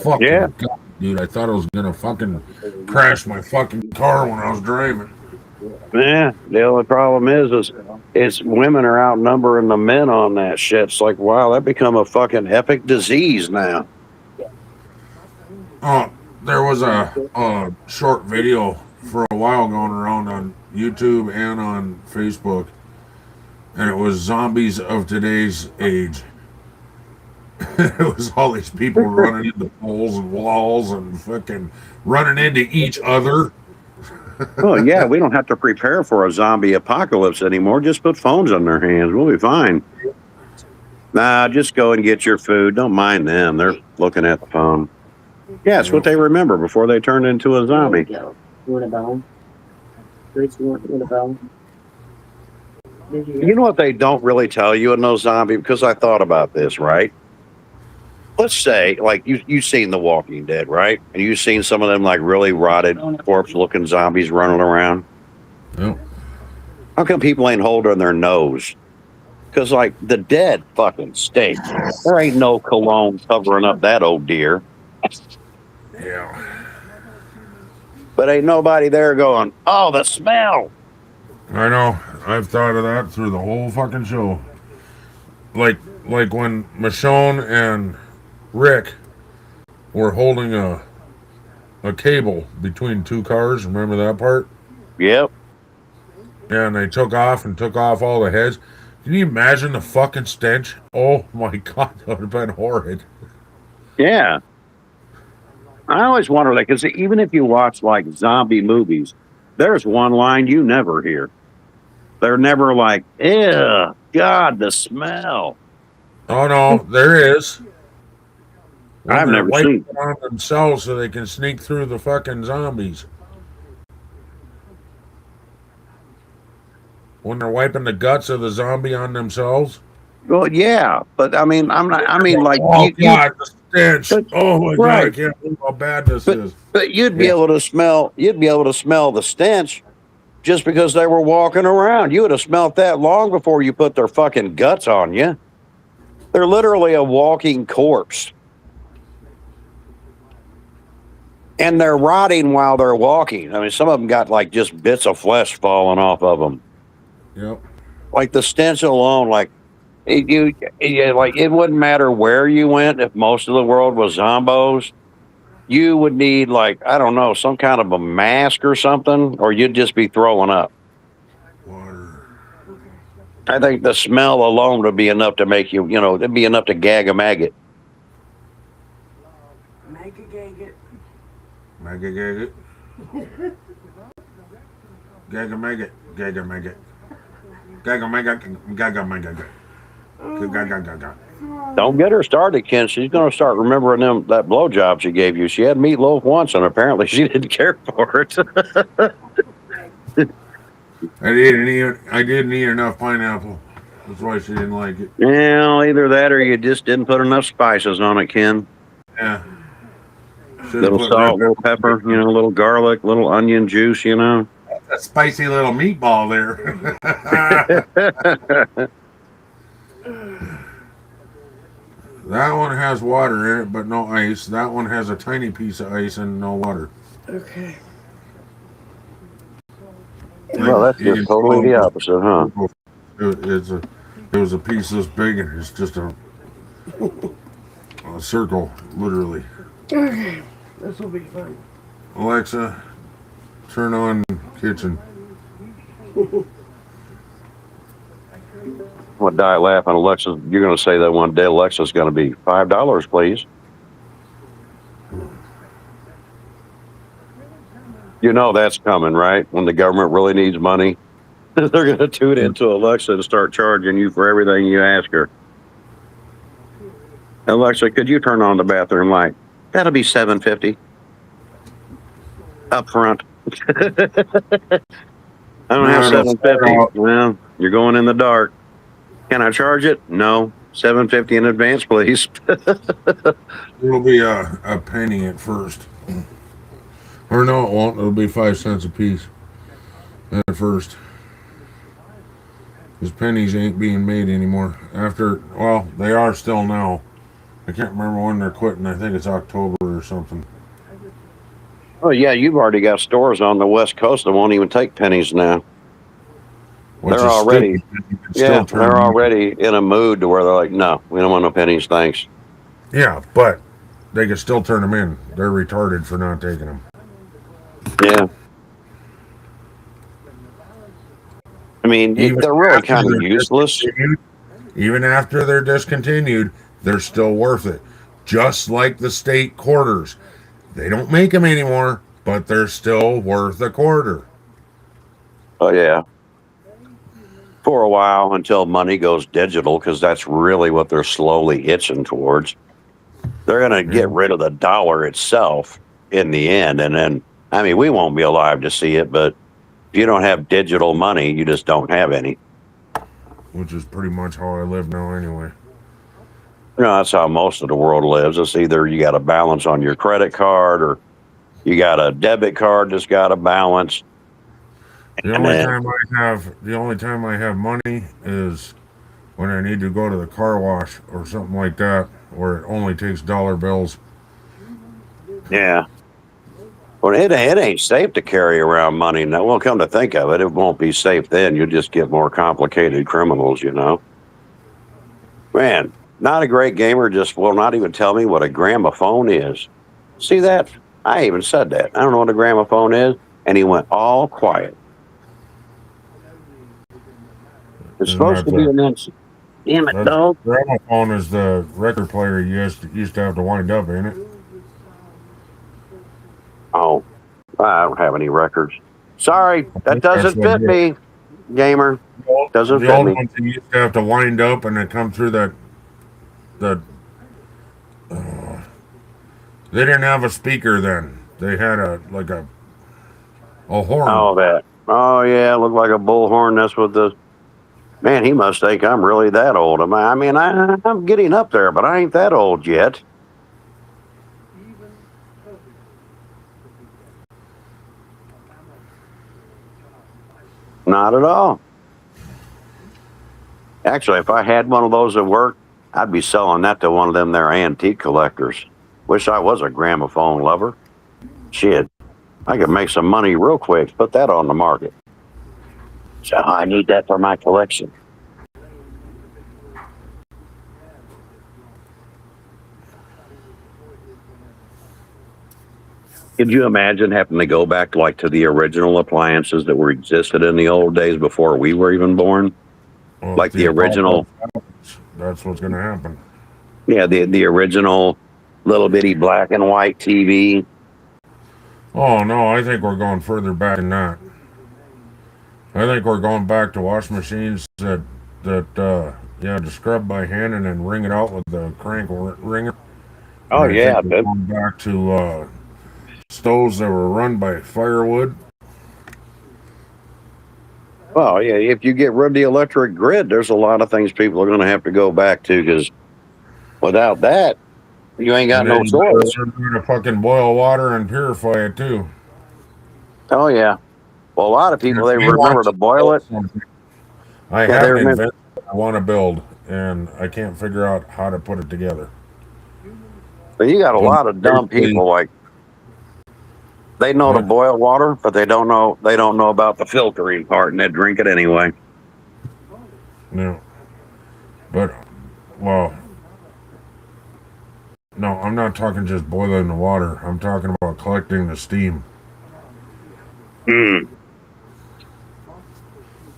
Fucking Yeah. God, dude, I thought I was gonna fucking crash my fucking car when I was driving. Yeah, the only problem is it's women are outnumbering the men on that shit. It's like, wow, that become a fucking epic disease now. There was a short video for a while going around on YouTube and on Facebook, and it was zombies of today's age. It was all these people running into poles and walls and fucking running into each other. Oh, yeah, we don't have to prepare for a zombie apocalypse anymore. Just put phones in their hands. We'll be fine. Nah, just go and get your food. Don't mind them. They're looking at the phone. Yeah, it's what they remember before they turn into a zombie. You want a bone? You want a bone? You know what they don't really tell you in those zombies? Because I thought about this, right? Let's say, like, you've seen The Walking Dead, right? And you've seen some of them, like, really rotted, corpse-looking zombies running around. Yep. How come people ain't holding their nose? Because, like, the dead fucking stink. There ain't no cologne covering up that old deer. Yeah. But ain't nobody there going, oh, the smell. I know. I've thought of that through the whole fucking show. Like when Michonne and Rick were holding a cable between two cars. Remember that part? Yep. Yeah, and they took off all the heads. Can you imagine the fucking stench? Oh my God, that would have been horrid. Yeah. I always wonder, like, because even if you watch, like, zombie movies, there's one line you never hear. They're never like, ew, God, the smell. Oh, no, there is. I've never seen it on themselves so they can sneak through the fucking zombies. When they're wiping the guts of the zombie on themselves. Well, yeah, but I mean, like, oh God, the stench! Oh my right. God, I can't believe how bad this is. But you'd be able to smell the stench just because they were walking around. You would have smelt that long before you put their fucking guts on you. They're literally a walking corpse. And they're rotting while they're walking. I mean, some of them got like just bits of flesh falling off of them. Yep. Like the stench alone, like it wouldn't matter where you went if most of the world was zombos. You would need, like, I don't know, some kind of a mask or something, or you'd just be throwing up. Water. I think the smell alone would be enough to make you, it'd be enough to gag a maggot. Maggot. Maggot, gag it. Gag a maggot. Gag a maggot. Gag a maggot. Gag a maggot. Don't get her started, Ken. She's going to start remembering that blowjob she gave you. She had meatloaf once, and apparently she didn't care for it. I didn't eat enough pineapple. That's why she didn't like it. Yeah, either that or you just didn't put enough spices on it, Ken. Yeah. Little salt, little pepper, a little garlic, little onion juice, A spicy little meatball there. That one has water in it, but no ice. That one has a tiny piece of ice and no water. Okay. Well, that's just totally the opposite, huh? It was a piece this big, and it's just a circle, literally. Okay. This will be fun. Alexa, turn on kitchen. I'm going to die laughing. Alexa, you're going to say that one day Alexa's going to be $5, please. You know that's coming, right? When the government really needs money, they're going to tune into Alexa and start charging you for everything you ask her. Alexa, could you turn on the bathroom light? That'll be $7.50 up front. I don't have $7.50. Well, you're going in the dark. Can I charge it? No. $7.50 in advance, please. It'll be a penny at first. Or no, it won't. It'll be 5 cents a piece at first. Because pennies ain't being made anymore. They are still now. I can't remember when they're quitting. I think it's October or something. Oh, yeah, you've already got stores on the West Coast that won't even take pennies now. Which They're is already, stupid. You can still turn they're them in. already in a mood to where they're like, no, we don't want no pennies, thanks. Yeah, but they can still turn them in. They're retarded for not taking them. Yeah. I mean, they're really kind of useless. Even after they're discontinued, they're still worth it. Just like the state quarters. They don't make them anymore, but they're still worth a quarter. Oh, yeah. For a while until money goes digital, because that's really what they're slowly itching towards. They're going to get rid of the dollar itself in the end. And then, I mean, we won't be alive to see it, but if you don't have digital money, you just don't have any. Which is pretty much how I live now anyway. You know, that's how most of the world lives. It's either you got a balance on your credit card or you got a debit card that's got a balance. The only time I have money is when I need to go to the car wash or something like that, where it only takes dollar bills. Yeah. Well, it ain't safe to carry around money. Now, well, come to think of it, it won't be safe then. You'll just get more complicated criminals, you know. Man, not a great gamer just will not even tell me what a gramophone is. See that? I even said that. I don't know what a gramophone is. And he went all quiet. It's supposed to be an instant. Damn it, dog. Gramophone is the record player you used to have to wind up, ain't it? Oh, I don't have any records. Sorry, that doesn't fit me, gamer. Doesn't fit old me. ones you used to have to wind up and then come through that. They didn't have a speaker then. They had a horn. Oh, that. Oh, yeah, looked like a bullhorn. That's what the. Man, he must think I'm really that old. I mean, I'm getting up there, but I ain't that old yet. Not at all. Actually, if I had one of those at work, I'd be selling that to one of them there antique collectors. Wish I was a gramophone lover. Shit, I could make some money real quick. Put that on the market. So I need that for my collection. Could you imagine having to go back to the original appliances that were existed in the old days before we were even born? Well, like the original. That's what's going to happen. Yeah, the original little bitty black and white TV. Oh no, I think we're going further back than that. I think we're going back to wash machines that you had to scrub by hand and then wring it out with the crank wringer. Oh yeah, we're going back to stoves that were run by firewood. Well, yeah, if you get rid of the electric grid, there's a lot of things people are going to have to go back to, because without that, you ain't got no choice. You're going to fucking boil water and purify it too. Oh yeah. Well, a lot of people, they remember to boil it. I have an invention I want to build, and I can't figure out how to put it together. But you got a lot of dumb people, like they know to boil water, but they don't know about the filtering part, and they drink it anyway. No. But well, no, I'm not talking just boiling the water. I'm talking about collecting the steam. Mm.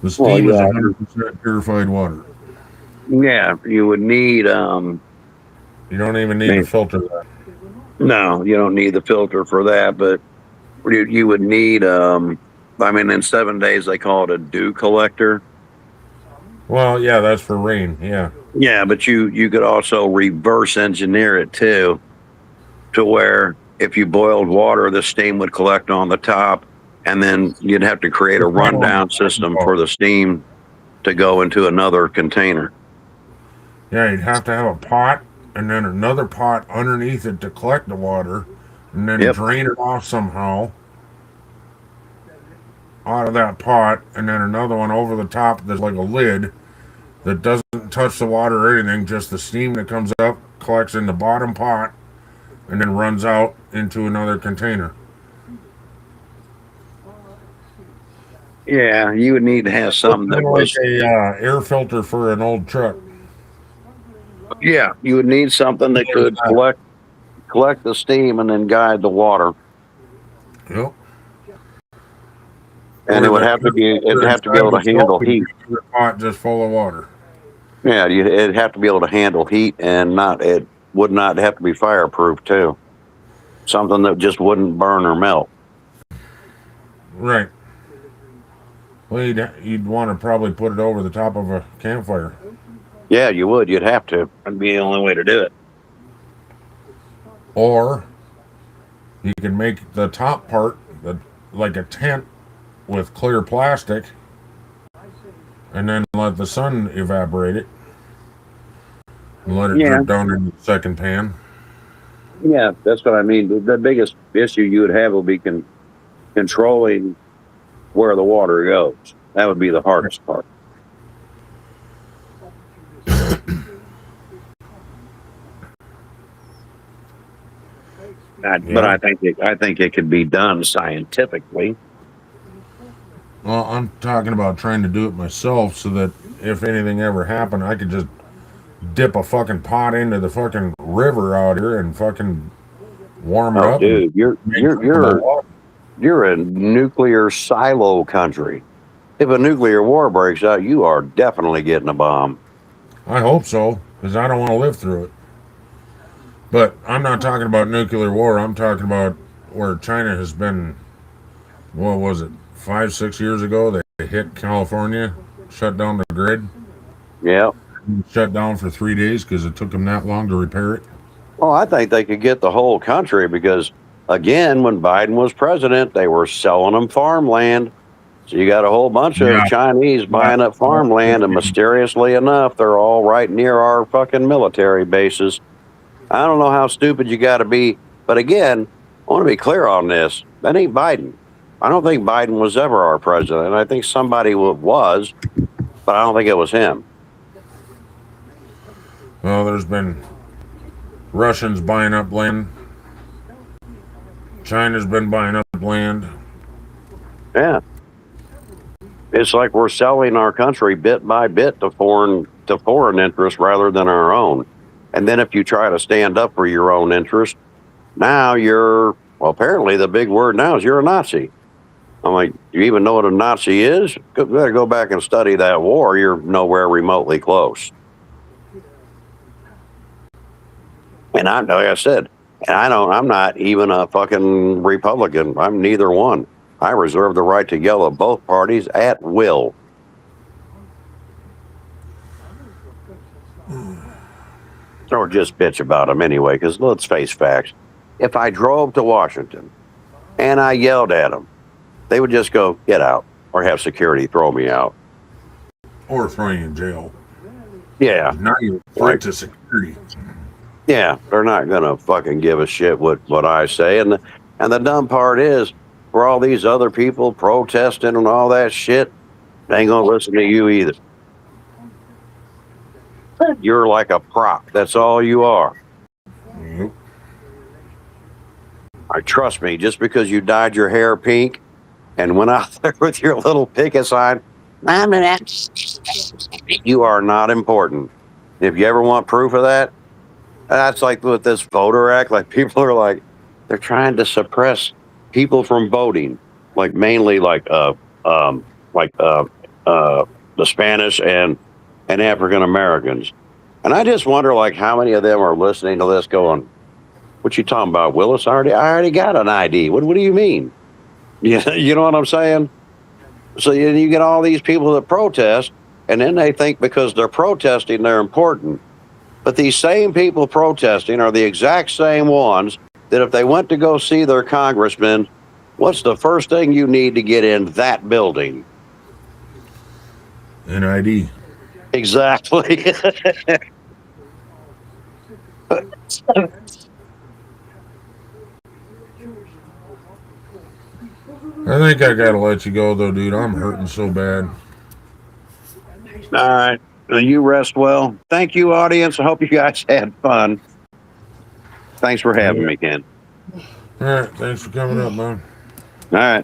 The steam is 100% purified water. Yeah, you would need. You don't even need to filter that. No, you don't need the filter for that, but you would need. I mean, in 7 days they call it a dew collector. Well, yeah, that's for rain. Yeah. Yeah, but you could also reverse engineer it too, to where if you boiled water, the steam would collect on the top, and then you'd have to create a rundown system for the steam to go into another container. Yeah, you'd have to have a pot and then another pot underneath it to collect the water, and then drain it off somehow out of that pot, and then another one over the top that's like a lid that doesn't touch the water or anything, just the steam that comes up collects in the bottom pot and then runs out into another container. Yeah, you would need to have something that Like was. a air filter for an old truck. Yeah, you would need something that could collect the steam and then guide the water. Yep. And it'd have to be able to handle heat. Pot just full of water. Yeah, it'd have to be able to handle heat, and it would not have to be fireproof too. Something that just wouldn't burn or melt. Right. Well, you'd want to probably put it over the top of a campfire. Yeah, you would. You'd have to. That'd be the only way to do it. Or you can make the top part like a tent with clear plastic, and then let the sun evaporate it, and let it drip down into the second pan. Yeah, that's what I mean. The biggest issue you would have will be controlling where the water goes. That would be the hardest part. But I think it could be done scientifically. Well, I'm talking about trying to do it myself so that if anything ever happened, I could just dip a fucking pot into the fucking river out here and fucking warm it up. Dude, you're a nuclear silo country. If a nuclear war breaks out, you are definitely getting a bomb. I hope so, because I don't want to live through it. But I'm not talking about nuclear war. I'm talking about where China has been, what was it, 5-6 years ago? They hit California, shut down the grid. Yeah. Shut down for 3 days because it took them that long to repair it. Well, I think they could get the whole country because, again, when Biden was president, they were selling them farmland. So you got a whole bunch of Chinese buying up farmland, and mysteriously enough, they're all right near our fucking military bases. I don't know how stupid you got to be, but again, I want to be clear on this. That ain't Biden. I don't think Biden was ever our president. I think somebody was, but I don't think it was him. Well, there's been Russians buying up land. China's been buying up land. Yeah. It's like we're selling our country bit by bit to foreign interests rather than our own. And then if you try to stand up for your own interest, now apparently the big word now is you're a Nazi. I'm like, do you even know what a Nazi is? You better go back and study that war. You're nowhere remotely close. And like I said, I'm not even a fucking Republican. I'm neither one. I reserve the right to yell at both parties at will. Or just bitch about them anyway, because let's face facts. If I drove to Washington and I yelled at them, they would just go, get out, or have security throw me out. Or throw you in jail. Yeah. Now you're a threat to security. Yeah, they're not going to fucking give a shit what I say. And the dumb part is, for all these other people protesting and all that shit, they ain't going to listen to you either. You're like a prop. That's all you are. Nope. Trust me, just because you dyed your hair pink and went out there with your little picket sign, you are not important. If you ever want proof of that, that's like with this voter act. Like people are like, they're trying to suppress people from voting, like mainly the Spanish and African Americans. And I just wonder, like, how many of them are listening to this going, what you talking about, Willis? I already got an ID. What do you mean? Yeah, you know what I'm saying? So you get all these people that protest, and then they think because they're protesting, they're important. But these same people protesting are the exact same ones that if they went to go see their congressman, what's the first thing you need to get in that building? An ID. Exactly. I think I gotta let you go though, dude. I'm hurting so bad. All right. You rest well. Thank you, audience. I hope you guys had fun. Thanks for having me, Ken. All right. Thanks for coming up, man. All right.